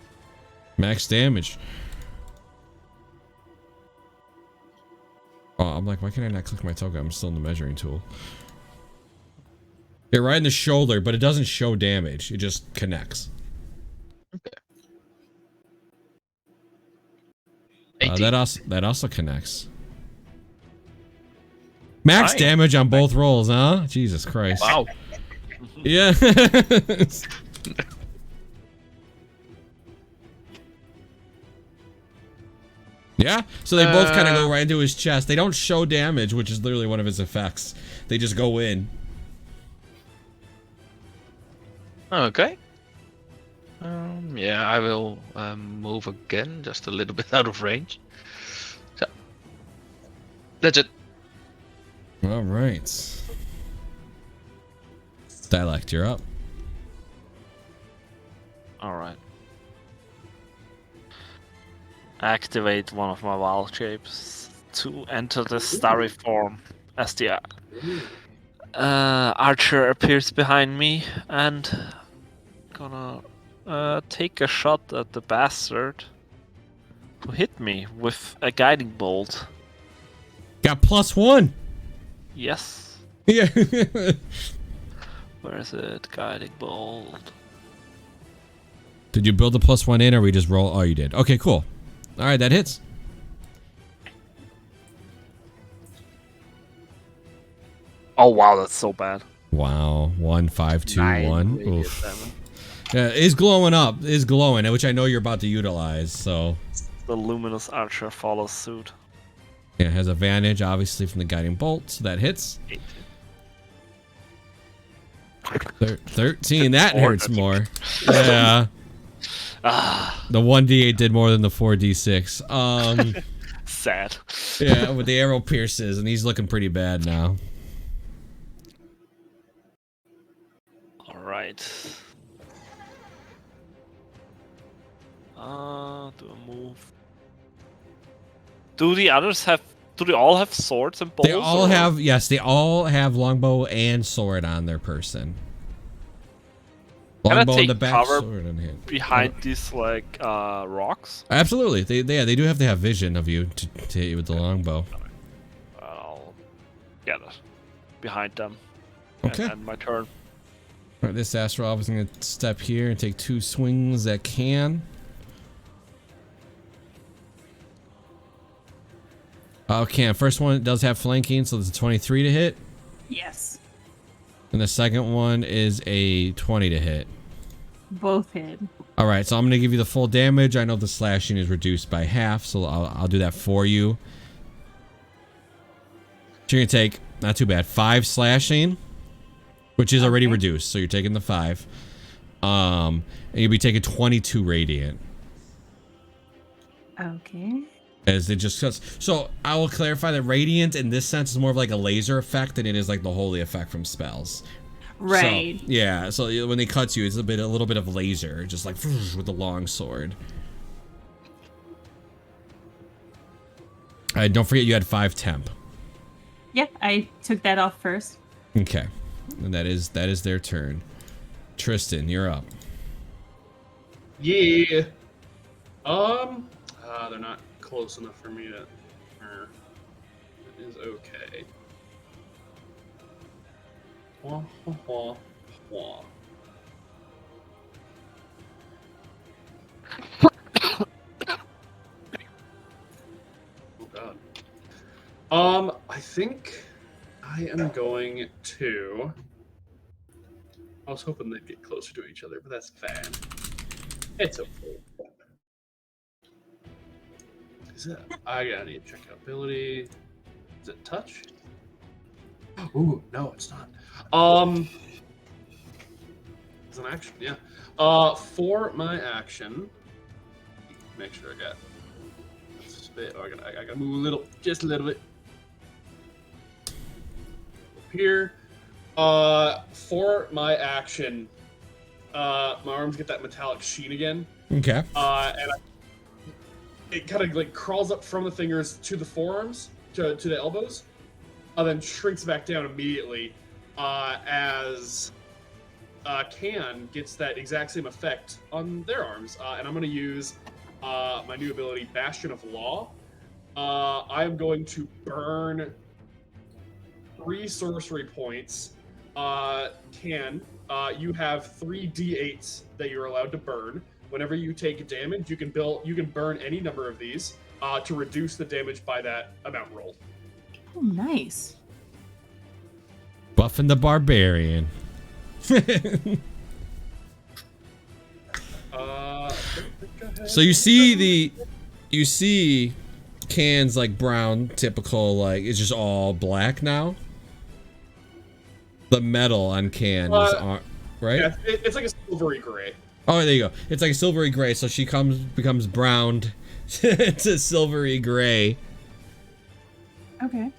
Max damage. Oh, I'm like, why can't I not click my token? I'm still in the measuring tool. Yeah, right in the shoulder, but it doesn't show damage. It just connects. Okay. 18. That also connects. Max Fine. damage on both rolls, huh? Jesus Christ. Wow. Yeah. Yeah, so they both kind of go right into his chest. They don't show damage, which is literally one of his effects. They just go in. Okay. Yeah, I will move again, just a little bit out of range. So, that's it. All right. Dialect, you're up. Alright. Activate one of my wild shapes to enter the starry form as the Archer appears behind me and gonna take a shot at the bastard who hit me with a guiding bolt. Got +1. Yes. Yeah. Where is it? Guiding bolt. Did you build the +1 in, or we just roll? Oh, you did. Okay, cool. All right, that hits. Oh wow, that's so bad. Wow, 1, 5, 2, 1. radiant Oof. damage. Yeah, it's glowing up. It's glowing, which I know you're about to utilize. So The luminous archer follows suit. yeah, it has advantage, obviously, from the guiding bolt. So that hits. 13. That hurts more. Yeah. The 1d8 did more than the 4d6. Sad. Yeah, with the arrow pierces, and he's looking pretty bad now. All right. Do a move. Do the others have? Do they all have swords and bows? They all or- have, yes, they all have longbow and sword on their person. Can I Longbow in take the back, cover sword in hand. behind these like rocks. Absolutely, they do have to have vision of you to hit you with the longbow. I'll get it behind them. Okay. And my turn. All right, this Astrolf is going to step here and take 2 swings at Can. Can. First one does have flanking, so there's a 23 to hit. Yes. And the second one is a 20 to hit. Both hit. All right, so I'm going to give you the full damage. I know the slashing is reduced by half, so I'll do that for you. So you're going to take, not too bad, 5 slashing, which is already reduced, so you're taking the 5. And you'll be taking 22 radiant. Okay. As it just cuts. So I will clarify that radiant in this sense is more of like a laser effect than it is like the holy effect from spells. Right. So, yeah. So when they cut you, it's a little bit of laser, just like with the long sword. Don't forget you had 5 temp. Yeah, I took that off first. Okay, and that is their turn. Tristan, you're up. Yeah. They're not close enough for me to. It is okay. Wah, wah, wah, wah. Oh God. I think I am going to. I was hoping they'd get closer to each other, but that's fine. It's okay. Is it? I need to check out ability. Is it touch? Ooh, no, it's not. It's an action, yeah. For my action, make sure I got spit. Oh, I gotta move a little, just a little bit. Up here. For my action, my arms get that metallic sheen again. Okay. And it kind of like crawls up from the fingers to the forearms, to the elbows, and then shrinks back down immediately as Can gets that exact same effect on their arms. And I'm going to use my new ability, Bastion of Law. I am going to burn 3 sorcery points. Can, you have 3 d8s that you're allowed to burn. Whenever you take damage, you can burn any number of these to reduce the damage by that amount rolled. Oh, nice. Buffing the barbarian. So you see Can's like brown, typical, like it's just all black now. The metal on Can is right? Yeah, it's like a silvery gray. Oh, there you go. It's like a silvery gray, so she becomes browned to silvery gray. Okay.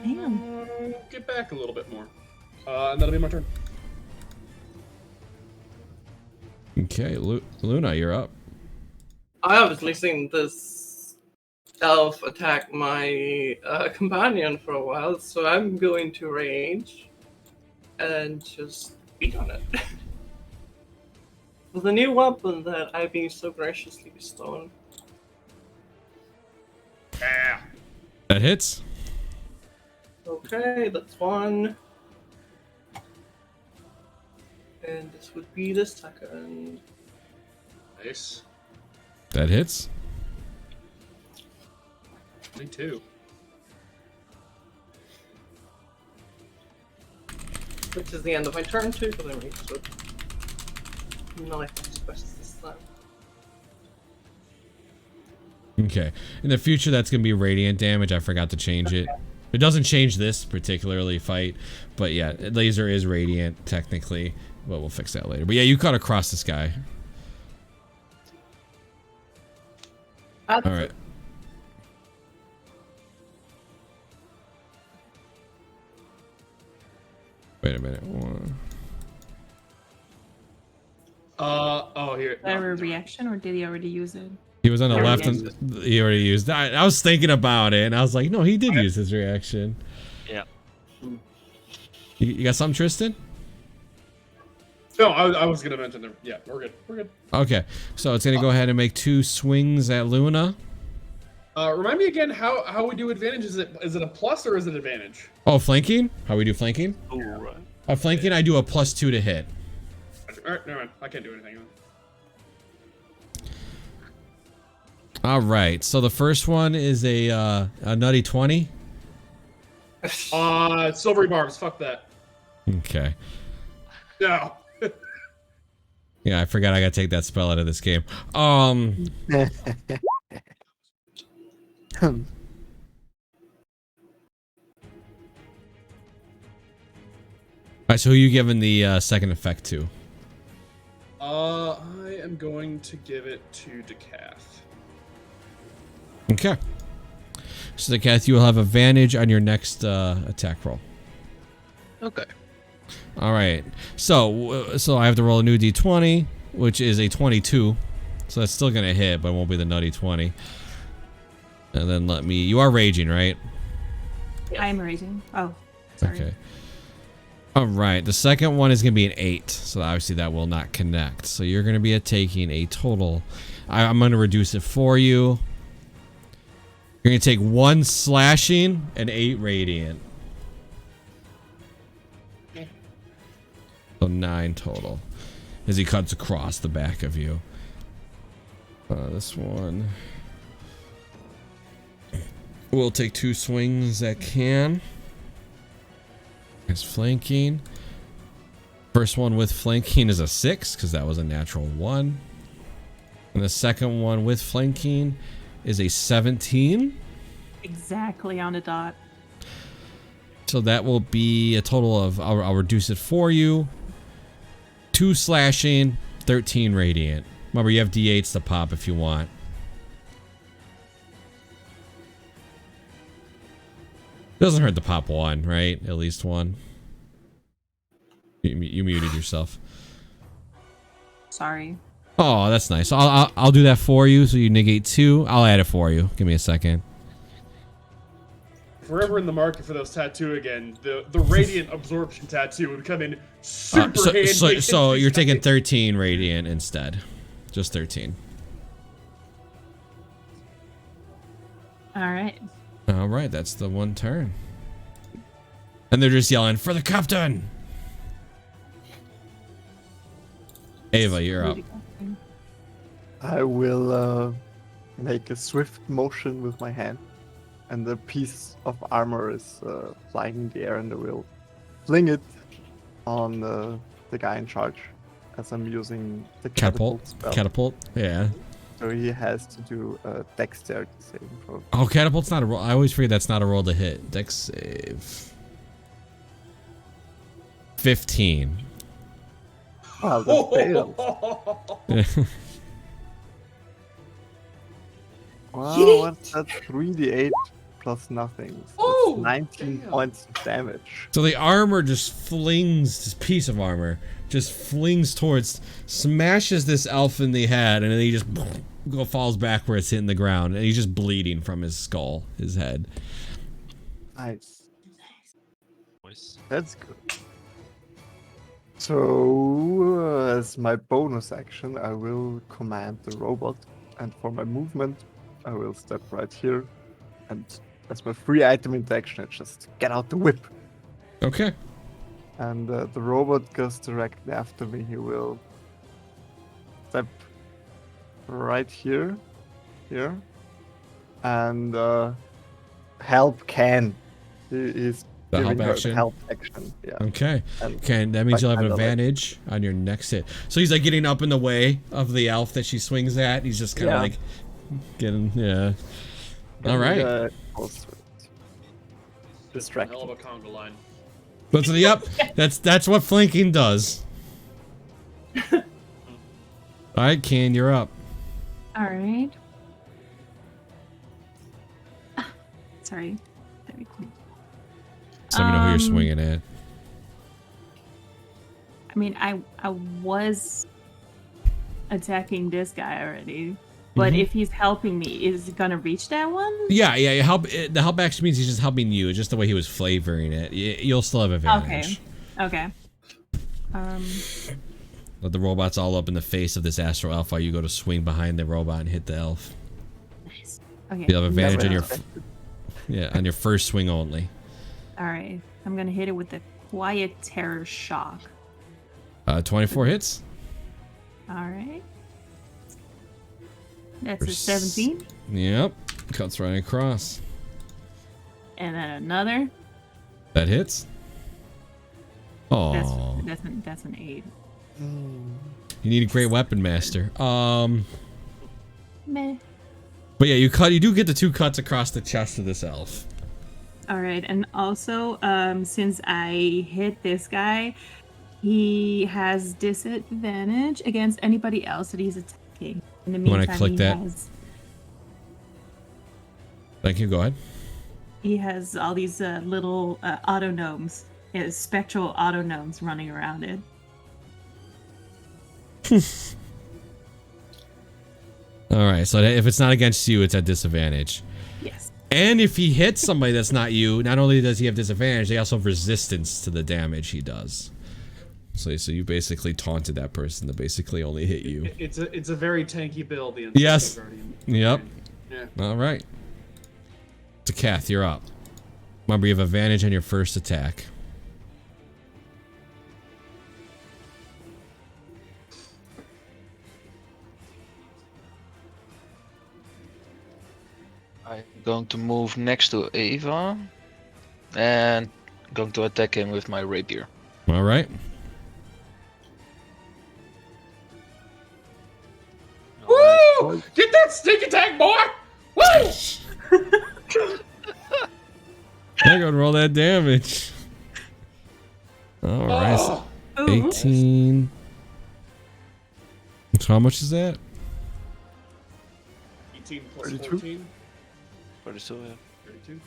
Damn. Get back a little bit more. And that'll be my turn. Okay, Luna, you're up. I obviously seen this elf attack my companion for a while, so I'm going to rage and just beat on it. With a new weapon that I've been so graciously bestowed. Yeah. That hits. Okay, that's one. And this would be the second. Nice. That hits. 22. Which is the end of my turn too, because I reached it. No, I special this time. Okay. In the future, that's going to be radiant damage. I forgot to change it. It doesn't change this particularly fight, but yeah, laser is radiant technically, but we'll fix that later. But yeah, you cut across the sky. All right. Wait a minute. Oh, here. Is that a reaction, or did he already use it? He was on the Already left, used and he already used. I was thinking about it, and I was like, no, he did use his reaction. Yeah. You got something, Tristan? No, I was gonna mention them. Yeah, we're good. We're good. Okay, so it's gonna go ahead and make 2 swings at Luna. Remind me again how we do advantage. Is it a plus or is it advantage? Oh, flanking? How we do flanking? All right. Flanking, I do a +2 to hit. All right, never mind. I can't do anything. All right, so the first one is a nutty 20. Silvery barbs. Fuck that. Okay. No. Yeah, I forgot I gotta take that spell out of this game. Alright, so who are you giving the second effect to? I am going to give it to Decath. Okay. So Decath, you will have advantage on your next attack roll. Okay. All right. So I have to roll a new d20, which is a 22. So that's still gonna hit, but it won't be the nutty 20. And then you are raging, right? I'm raging. Oh, sorry. Okay. All right. The second one is gonna be an 8, so obviously that will not connect. So you're gonna be taking a total. I'm gonna reduce it for you. You're gonna take 1 slashing and 8 radiant. So 9 total. As he cuts across the back of you. This one. We'll take 2 swings that can. There's flanking. First one with flanking is a 6, because that was a natural 1. And the second one with flanking is a 17. Exactly on the dot. So that will be a total of, I'll reduce it for you. 2 slashing, 13 radiant. Remember, you have d8s to pop if you want. Doesn't hurt to pop 1, right? At least 1. You muted yourself. Sorry. Oh, that's nice. I'll do that for you. So you negate 2. I'll add it for you. Give me a second. If we're ever in the market for those tattoo again, the radiant absorption tattoo would come in super handy. So you're taking 13 radiant instead. Just 13. All right. All right, that's the one turn. And they're just yelling, for the captain! Ava, you're up. I will make a swift motion with my hand, and the piece of armor is flying in the air, and I will fling it on the guy in charge as I'm using the catapult spell. Catapult? Yeah. So he has to do a dexterity saving throw. Oh, catapult's not a roll. I always forget that's not a roll to hit. Dex save. 15. Wow, that failed. Wow, what's that? 3d8 plus nothing. So Oh, that's 19 damn. points of damage. So the armor just flings, this piece of armor just flings towards, smashes this elf in the head, and then he just falls backwards, hitting the ground, and he's just bleeding from his skull, his head. Nice. Nice. That's good. So, as my bonus action, I will command the robot, and for my movement, I will step right here, and as my free item interaction, I just get out the whip. Okay. And the robot goes directly after me. He will step right here, and help Ken. He's The giving help her action? the help action. Yeah. Okay. And Okay, that means I you'll have an kinda like- advantage on your next hit. So he's like getting up in the way of the elf that she swings at. He's just kind of Yeah. like getting, yeah. All right. This Hell of a conga line. But so, yep, that's what flanking does. All right, Ken, you're up. All right. Sorry. Very cool. So let me know who you're Um, swinging at. I mean, I was attacking this guy already, but if he's helping me, is it gonna reach that one? Yeah. The help action means he's just helping you. Just the way he was flavoring it. You'll still have advantage. Okay. Let the robot's all up in the face of this astral elf while you go to swing behind the robot and hit the elf. Nice. Okay. You'll have advantage Never on on your first swing only. All right. I'm gonna hit it with the quiet terror shock. 24 hits. All right. That's a 17, Yep. Cuts right across. and then another. That hits. Oh, That's an 8. you need a great weapon master. Meh. But yeah, you do get the 2 cuts across the chest of this elf. All right, and also, since I hit this guy, he has disadvantage against anybody else that he's attacking. In the When I meantime, click he that? has Thank you. Go ahead. he has all these little auto gnomes, spectral auto gnomes running around it. All right. So if it's not against you, it's at disadvantage. Yes. And if he hits somebody that's not you, not only does he have disadvantage, they also have resistance to the damage he does. So you basically taunted that person to basically only hit you. It's a very tanky build. The Yes. Guardian. Yep. Yeah. All right. So Kath, you're up. Remember, you have advantage on your first attack. I'm going to move next to Ava and going to attack him with my rapier. All right. Woo! Get that sneak attack, boy! Woo! I gotta roll that damage. All right. So Oh, 18. So how much is that? 18 plus 32? 14. 32, yeah. 32.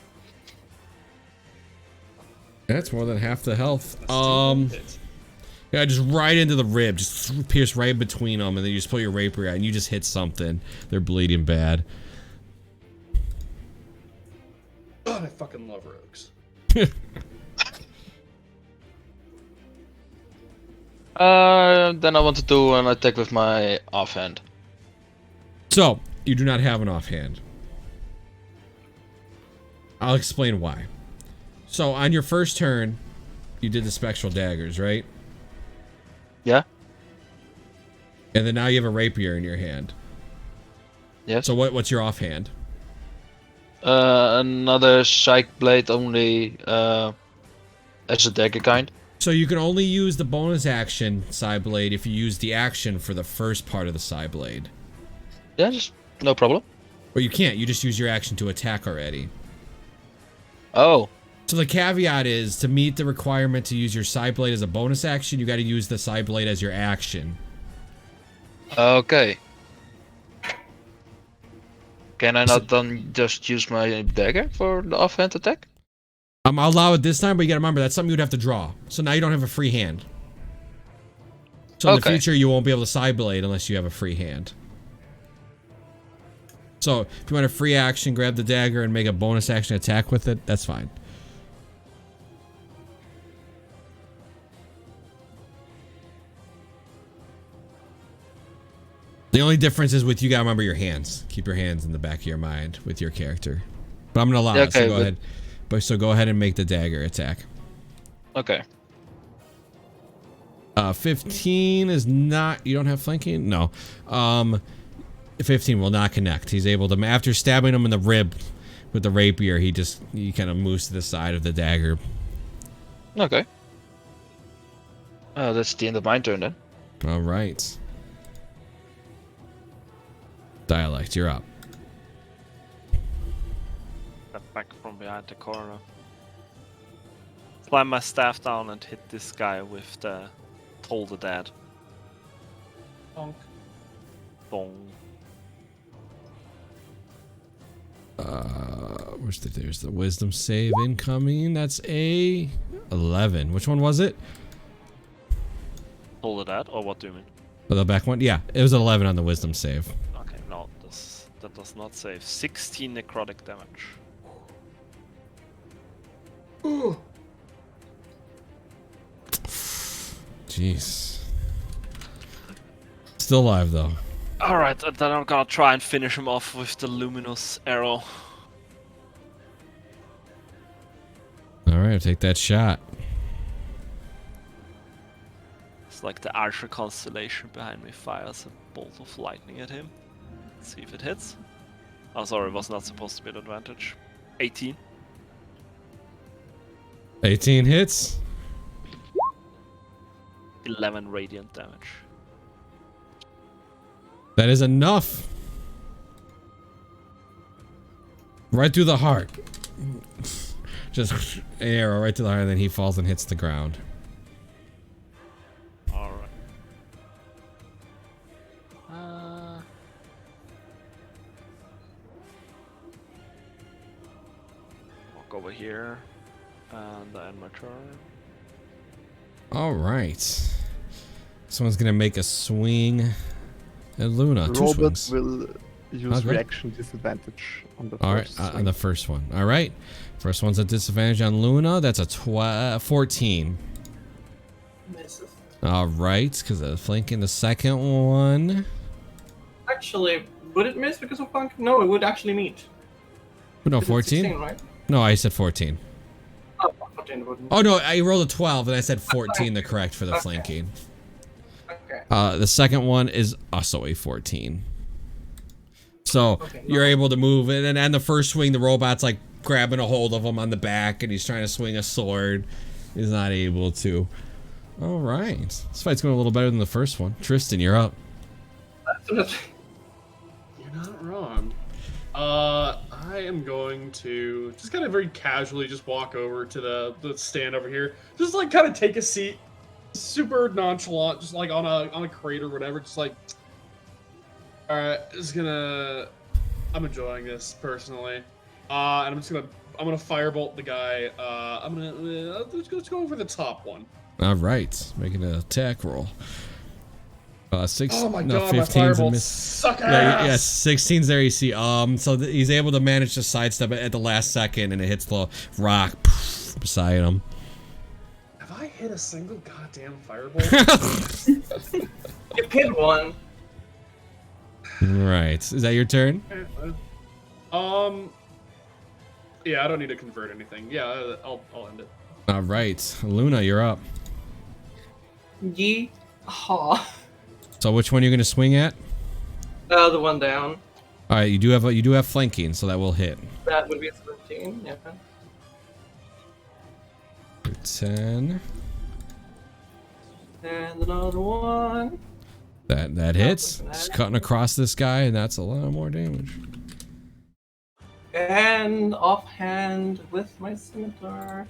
That's more than half the health. Hit. Yeah, just right into the rib, just pierce right between them, and then you just pull your rapier out, and you just hit something. They're bleeding bad. God, I fucking love rogues. Then I want to do an attack with my offhand. So you do not have an offhand. I'll explain why. So on your first turn, you did the spectral daggers, right? Yeah. And then now you have a rapier in your hand. Yes. So what's your offhand? Another psych blade only as a dagger kind. So you can only use the bonus action side blade if you use the action for the first part of the side blade. Yeah, just no problem. Or you can't, you just use your action to attack already. Oh, So the caveat is, to meet the requirement to use your side blade as a bonus action, you gotta use the side blade as your action. okay. Can I not then just use my dagger for the offhand attack? I'll allow it this time, but you gotta remember that's something you'd have to draw. So now you don't have a free hand. So in the future, you won't be able to side blade unless you have a free hand. So if you want a free action, grab the dagger and make a bonus action attack with it, that's fine. The only difference is with you gotta remember your hands. Keep your hands in the back of your mind with your character. But I'm gonna allow it, so go ahead. So go ahead and make the dagger attack. Okay. 15 is not, you don't have flanking? No. 15 will not connect. He's able to, after stabbing him in the rib with the rapier, he kind of moves to the side of the dagger. Okay. Oh, that's the end of my turn then. All right. Dialect, you're up. Step back from behind the corner. Slam my staff down and hit this guy with the Toll the Dead. Bonk. Bong. There's the wisdom save incoming. That's a 11. Which one was it? Toll the Dead, or what do you mean? Oh, the back one? Yeah, it was 11 on the wisdom save. Okay, no, that does not save. 16 necrotic damage. Ooh. Jeez. Still alive though. Alright, then I'm gonna try and finish him off with the luminous arrow. Alright, take that shot. It's like the Archer constellation behind me fires a bolt of lightning at him. Let's see if it hits. Oh, sorry, it was not supposed to be an advantage. 18. 18 hits. 11 radiant damage. That is enough. Right through the heart. Just an arrow right to the heart, and then he falls and hits the ground. Alright. Walk over here. And I end my turn. Alright. Someone's gonna make a swing at Luna. Two Robert swings. will use Okay. reaction disadvantage on the Alright, first on swing. the first one. Alright. First one's a disadvantage on Luna. That's a 14. Misses. Alright, because of flanking. The second one. Actually, would it miss because of flank? No, it would actually meet. No, 'Cause it's 14? 16, right? No, I said 14. Oh, 14 wouldn't. Oh no, I rolled a 12 and I said 14 the correct for the flanking. Okay. The second one is also a 14. So Okay, you're able to move it, and the first swing, the robot's like grabbing a hold of him on the back, and he's trying to swing a sword. He's not able to. All right, this fight's going a little better than the first one. Tristan, you're up. Definitely. You're not wrong. I am going to just kind of very casually just walk over to the stand over here. Just like kind of take a seat, super nonchalant, just like on a crate or whatever. Just like, all right, I'm enjoying this personally, and I'm gonna firebolt the guy. Let's go over the top one. All right, making an attack roll. 6. Oh my no, god, my 15's a firebolts miss. suck ass. Yeah, yes, 16's there. You see, so he's able to manage to sidestep it at the last second, and it hits the rock beside him. Have I hit a single goddamn firebolt? You hit one. Right, is that your turn? Yeah, I don't need to convert anything. Yeah, I'll end it. All right, Luna, you're up. Yeehaw. So which one are you gonna swing at? The one down. All right, you do have flanking, so that will hit. That would be a 17, yeah. 10. And another one. That hits. Just cutting across this guy, and that's a lot more damage. And offhand with my scimitar.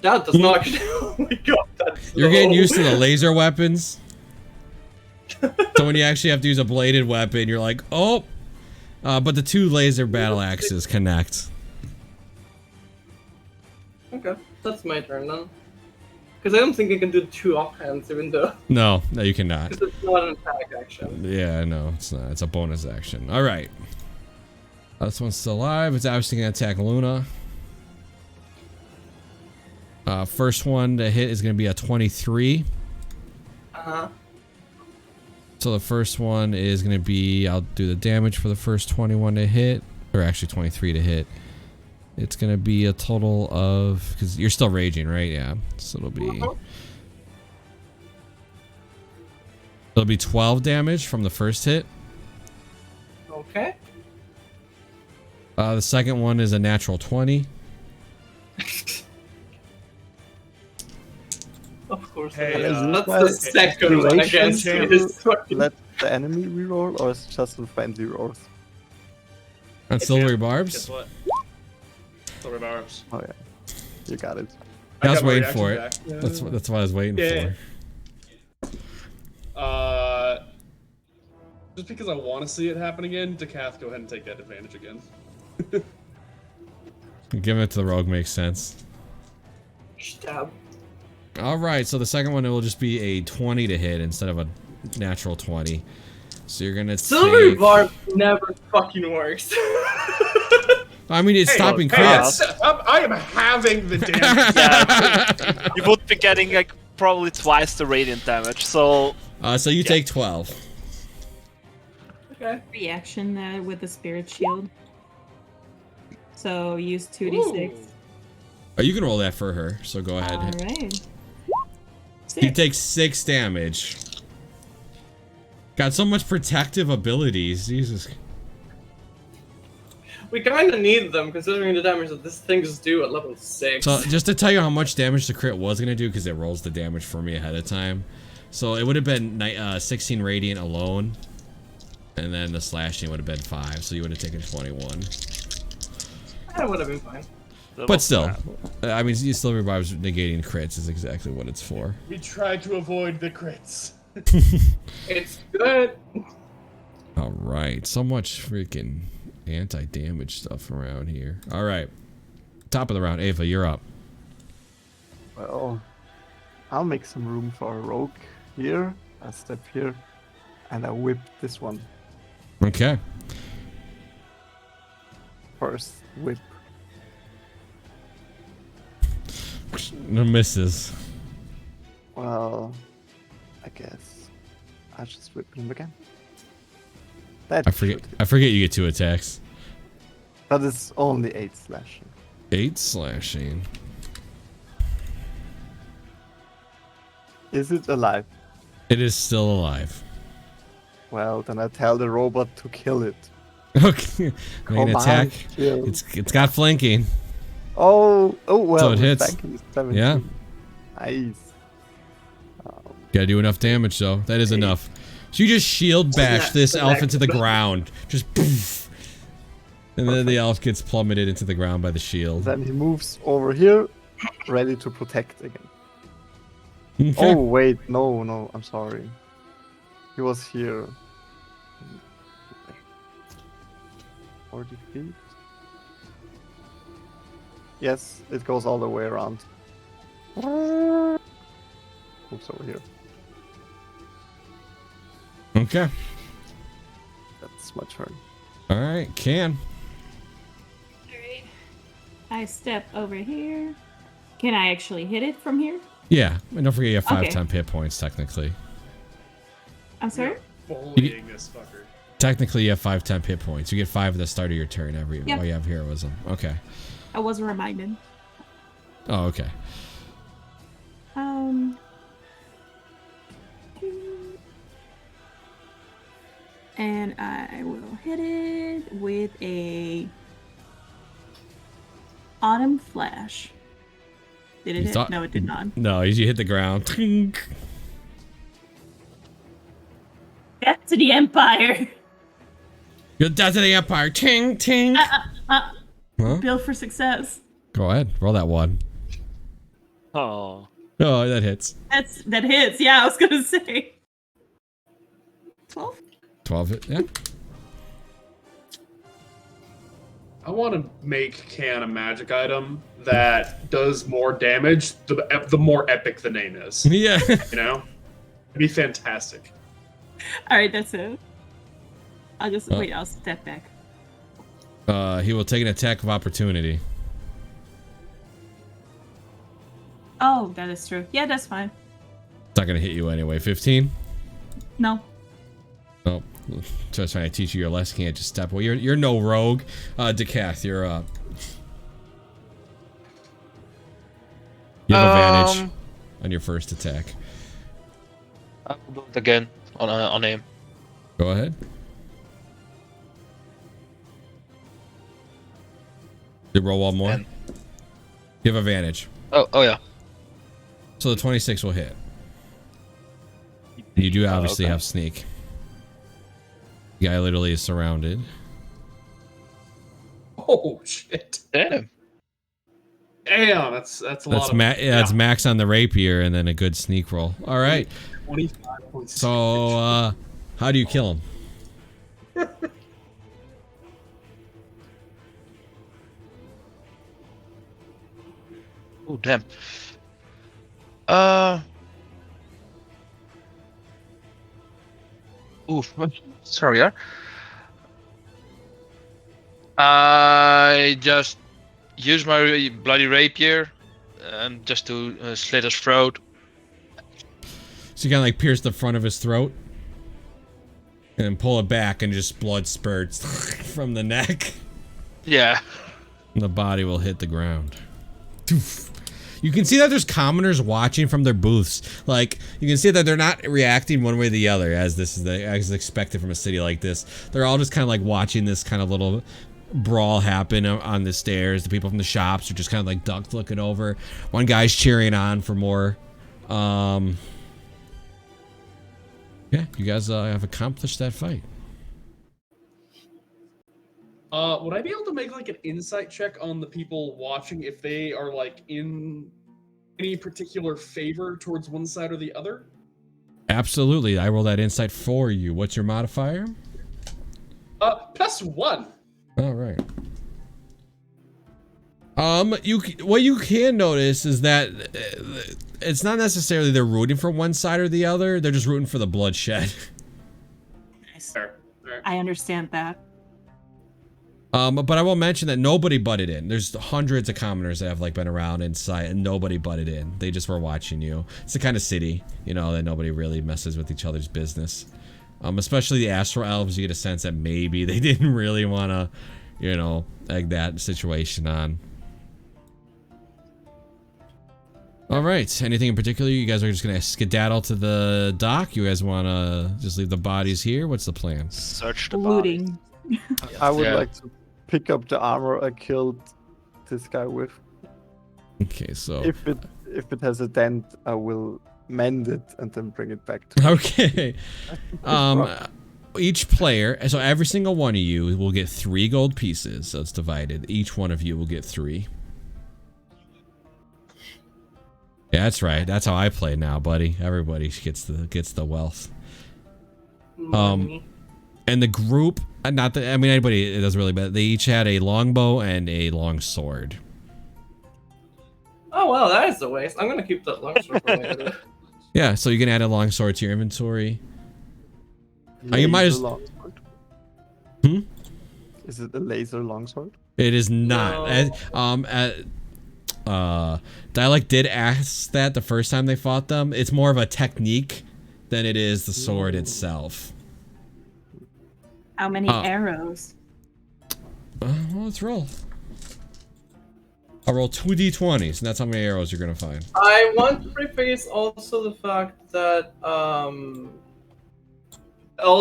That does not. Oh my god, that's You're getting low. used to the laser weapons. So when you actually have to use a bladed weapon, you're like, oh, But the 2 laser battle axes connect. Okay, that's my turn then. Because I don't think I can do 2 offhands, even though. No, you cannot. Because it's not an attack action. Yeah, no, it's not. It's a bonus action. All right. This one's still alive. It's obviously going to attack Luna. First one to hit is going to be a 23. Uh-huh. So the first one is going to be, I'll do the damage for the first 21 to hit, or actually 23 to hit. It's going to be a total of, because you're still raging, right? Yeah. So it'll be 12 damage from the first hit. Okay. The second one is a natural 20. Of course. Hey, that's the second one against me. Let the enemy reroll, or is it just a friendly rolls? On silvery Guess barbs? what? Silver barbs. Oh yeah, you got it. I was got my waiting reaction for it. back. That's what I was waiting Yeah. for. Just because I want to see it happen again, Decath, go ahead and take that advantage again. Giving it to the rogue makes sense. Stab. Alright, so the second one will just be a 20 to hit instead of a natural 20. So you're gonna Silver take... barb never fucking works. I mean, it's stopping Hey, crits. I am having the damage. Yeah, you would be getting like probably twice the radiant damage. So So you take 12. Okay. Reaction with the spirit shield. So use 2d6. Oh, you can roll that for her, so go ahead. Alright. You take 6 damage. Got so much protective abilities. Jesus. We kind of need them, considering the damage that this thing is due at level 6. So just to tell you how much damage the crit was gonna do, because it rolls the damage for me ahead of time. So it would have been 16 radiant alone, and then the slashing would have been 5. So you would have taken 21. That would have been fine. But still, I mean, Silver Barb's negating crits is exactly what it's for. We tried to avoid the crits. It's good. All right, so much freaking anti-damage stuff around here. All right, top of the round, Ava, you're up. Well, I'll make some room for a rogue here. I step here, and I whip this one. Okay. First whip. No misses. Well, I guess I'll just whip him again. That I forget you get 2 attacks. But it's only 8 slashing. 8 slashing. Is it alive? It is still alive. Well, then I tell the robot to kill it. Okay. Main Come on, attack. kill. It's got flanking. Oh well. So it hits. flanking is 17. Yeah. Nice. Gotta do enough damage though. That is enough. So you just shield bash this elf into the ground. Just poof. And then the elf gets plummeted into the ground by the shield. Then he moves over here, ready to protect again. Okay. Oh wait, no, I'm sorry. He was here. 40 feet. Yes, it goes all the way around. Moves over here. Okay. That's my turn. Alright, can. Alright. I step over here. Can I actually hit it from here? Yeah. And don't forget you have 5 Okay. temp hit points technically. I'm sorry? Bullying this fucker. Technically you have 5 temp hit points. You get 5 at the start of your turn every Yep. while you have heroism. Okay. I wasn't reminded. Oh, okay. And I will hit it with a Autumn Flash. Did it You hit? thought- No, it did not. No, you hit the ground. Death to the Empire. You're death to the empire. Ting ting. Huh? Build for success. Go ahead. Roll that 1. oh, Oh, that hits. That hits. Yeah, I was gonna say. 12. 12 hit. Yeah. I want to make Can a magic item that does more damage the more epic the name is. Yeah. You know? It'd be fantastic. All right, that's it. I'll just Oh. wait. I'll step back. He will take an attack of opportunity. Oh, that is true. Yeah, that's fine. It's not gonna hit you anyway. 15? No. Oh, just trying to teach you your lesson. Can't just step away. You're no rogue. Decath, you're up. You have advantage on your first attack. I will do it again on him. Go ahead. You roll one more. And- You have advantage. Oh yeah. So the 26 will hit. You do obviously okay. have sneak. The guy literally is surrounded. Oh shit! Damn. Damn, that's a lot of. That's max on the rapier and then a good sneak roll. All right. 25 points. So how do you kill him? Oh damn. Oof. Sorry, yeah. I just use my bloody rapier and just to slit his throat. So you kind of like pierce the front of his throat and then pull it back and just blood spurts from the neck. Yeah. And the body will hit the ground. Toof. You can see that there's commoners watching from their booths. Like, you can see that they're not reacting one way or the other as this is as expected from a city like this. They're all just kind of like watching this kind of little brawl happen on the stairs. The people from the shops are just kind of like ducked looking over. One guy's cheering on for more. Yeah, you guys have accomplished that fight. Would I be able to make like an insight check on the people watching if they are like in any particular favor towards one side or the other? Absolutely. I roll that insight for you. What's your modifier? +1. All right. What you can notice is that it's not necessarily they're rooting for one side or the other. They're just rooting for the bloodshed. Nice. Fair. Fair. I understand that. But I will mention that nobody butted in. There's hundreds of commoners that have like been around inside, and nobody butted in. They just were watching you. It's the kind of city, you know, that nobody really messes with each other's business. Especially the astral elves, you get a sense that maybe they didn't really want to, you know, egg that situation on. All right. Anything in particular? You guys are just gonna skedaddle to the dock. You guys want to just leave the bodies here? What's the plan? Search the body. Looting. I would Yeah. like to pick up the armor I killed this guy with. Okay, so If it has a dent, I will mend it and then bring it back to okay. Each player, so every single one of you will get 3 gold pieces. So it's divided. Each one of you will get 3. Yeah, that's right. That's how I play now, buddy. Everybody gets the wealth. Money. And the group, not that I mean anybody, it doesn't really matter. They each had a longbow and a long sword. Oh well, that is a waste. I'm gonna keep that longsword for later. Yeah, so you can add a long sword to your inventory. laser you might as- longsword. Hmm? Is it a laser longsword? It is not. Dialect did ask that the first time they fought them. It's more of a technique than it is the sword itself. How many arrows? Well, let's roll. I'll roll 2 d20s, and that's how many arrows you're gonna find. I want to preface also the fact that all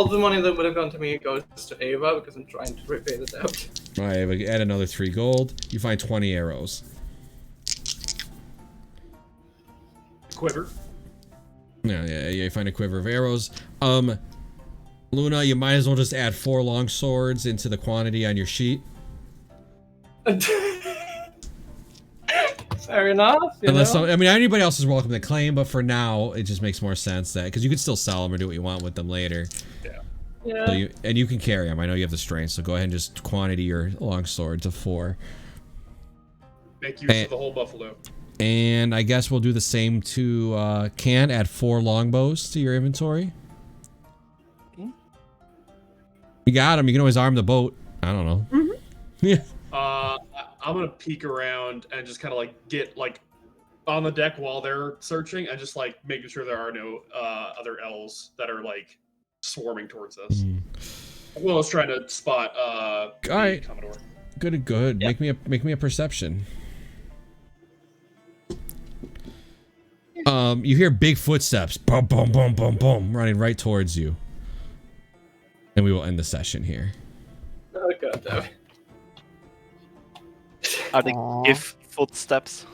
the money that would have gone to me goes to Ava because I'm trying to repay the debt. All right, Ava, add another 3 gold. You find 20 arrows. Quiver. Yeah, you find a quiver of arrows. Luna, you might as well just add 4 long swords into the quantity on your sheet. Fair enough. Unless I mean anybody else is welcome to claim, but for now it just makes more sense that because you could still sell them or do what you want with them later. Yeah. Yeah. So you can carry them. I know you have the strength, so go ahead and just quantity your longsword to 4. Make use of the whole buffalo. And I guess we'll do the same to Can. Add 4 longbows to your inventory. Okay. You got them. You can always arm the boat. I don't know. Yeah. I'm gonna peek around and just kind of like get like on the deck while they're searching, and just like making sure there are no other elves that are like swarming towards us. Well, I was trying to spot the right. Commodore. Good. Yeah. Make me a perception. You hear big footsteps, boom, boom, boom, boom, boom, running right towards you. And we will end the session here. Oh god damn it. Are they Aw. if footsteps?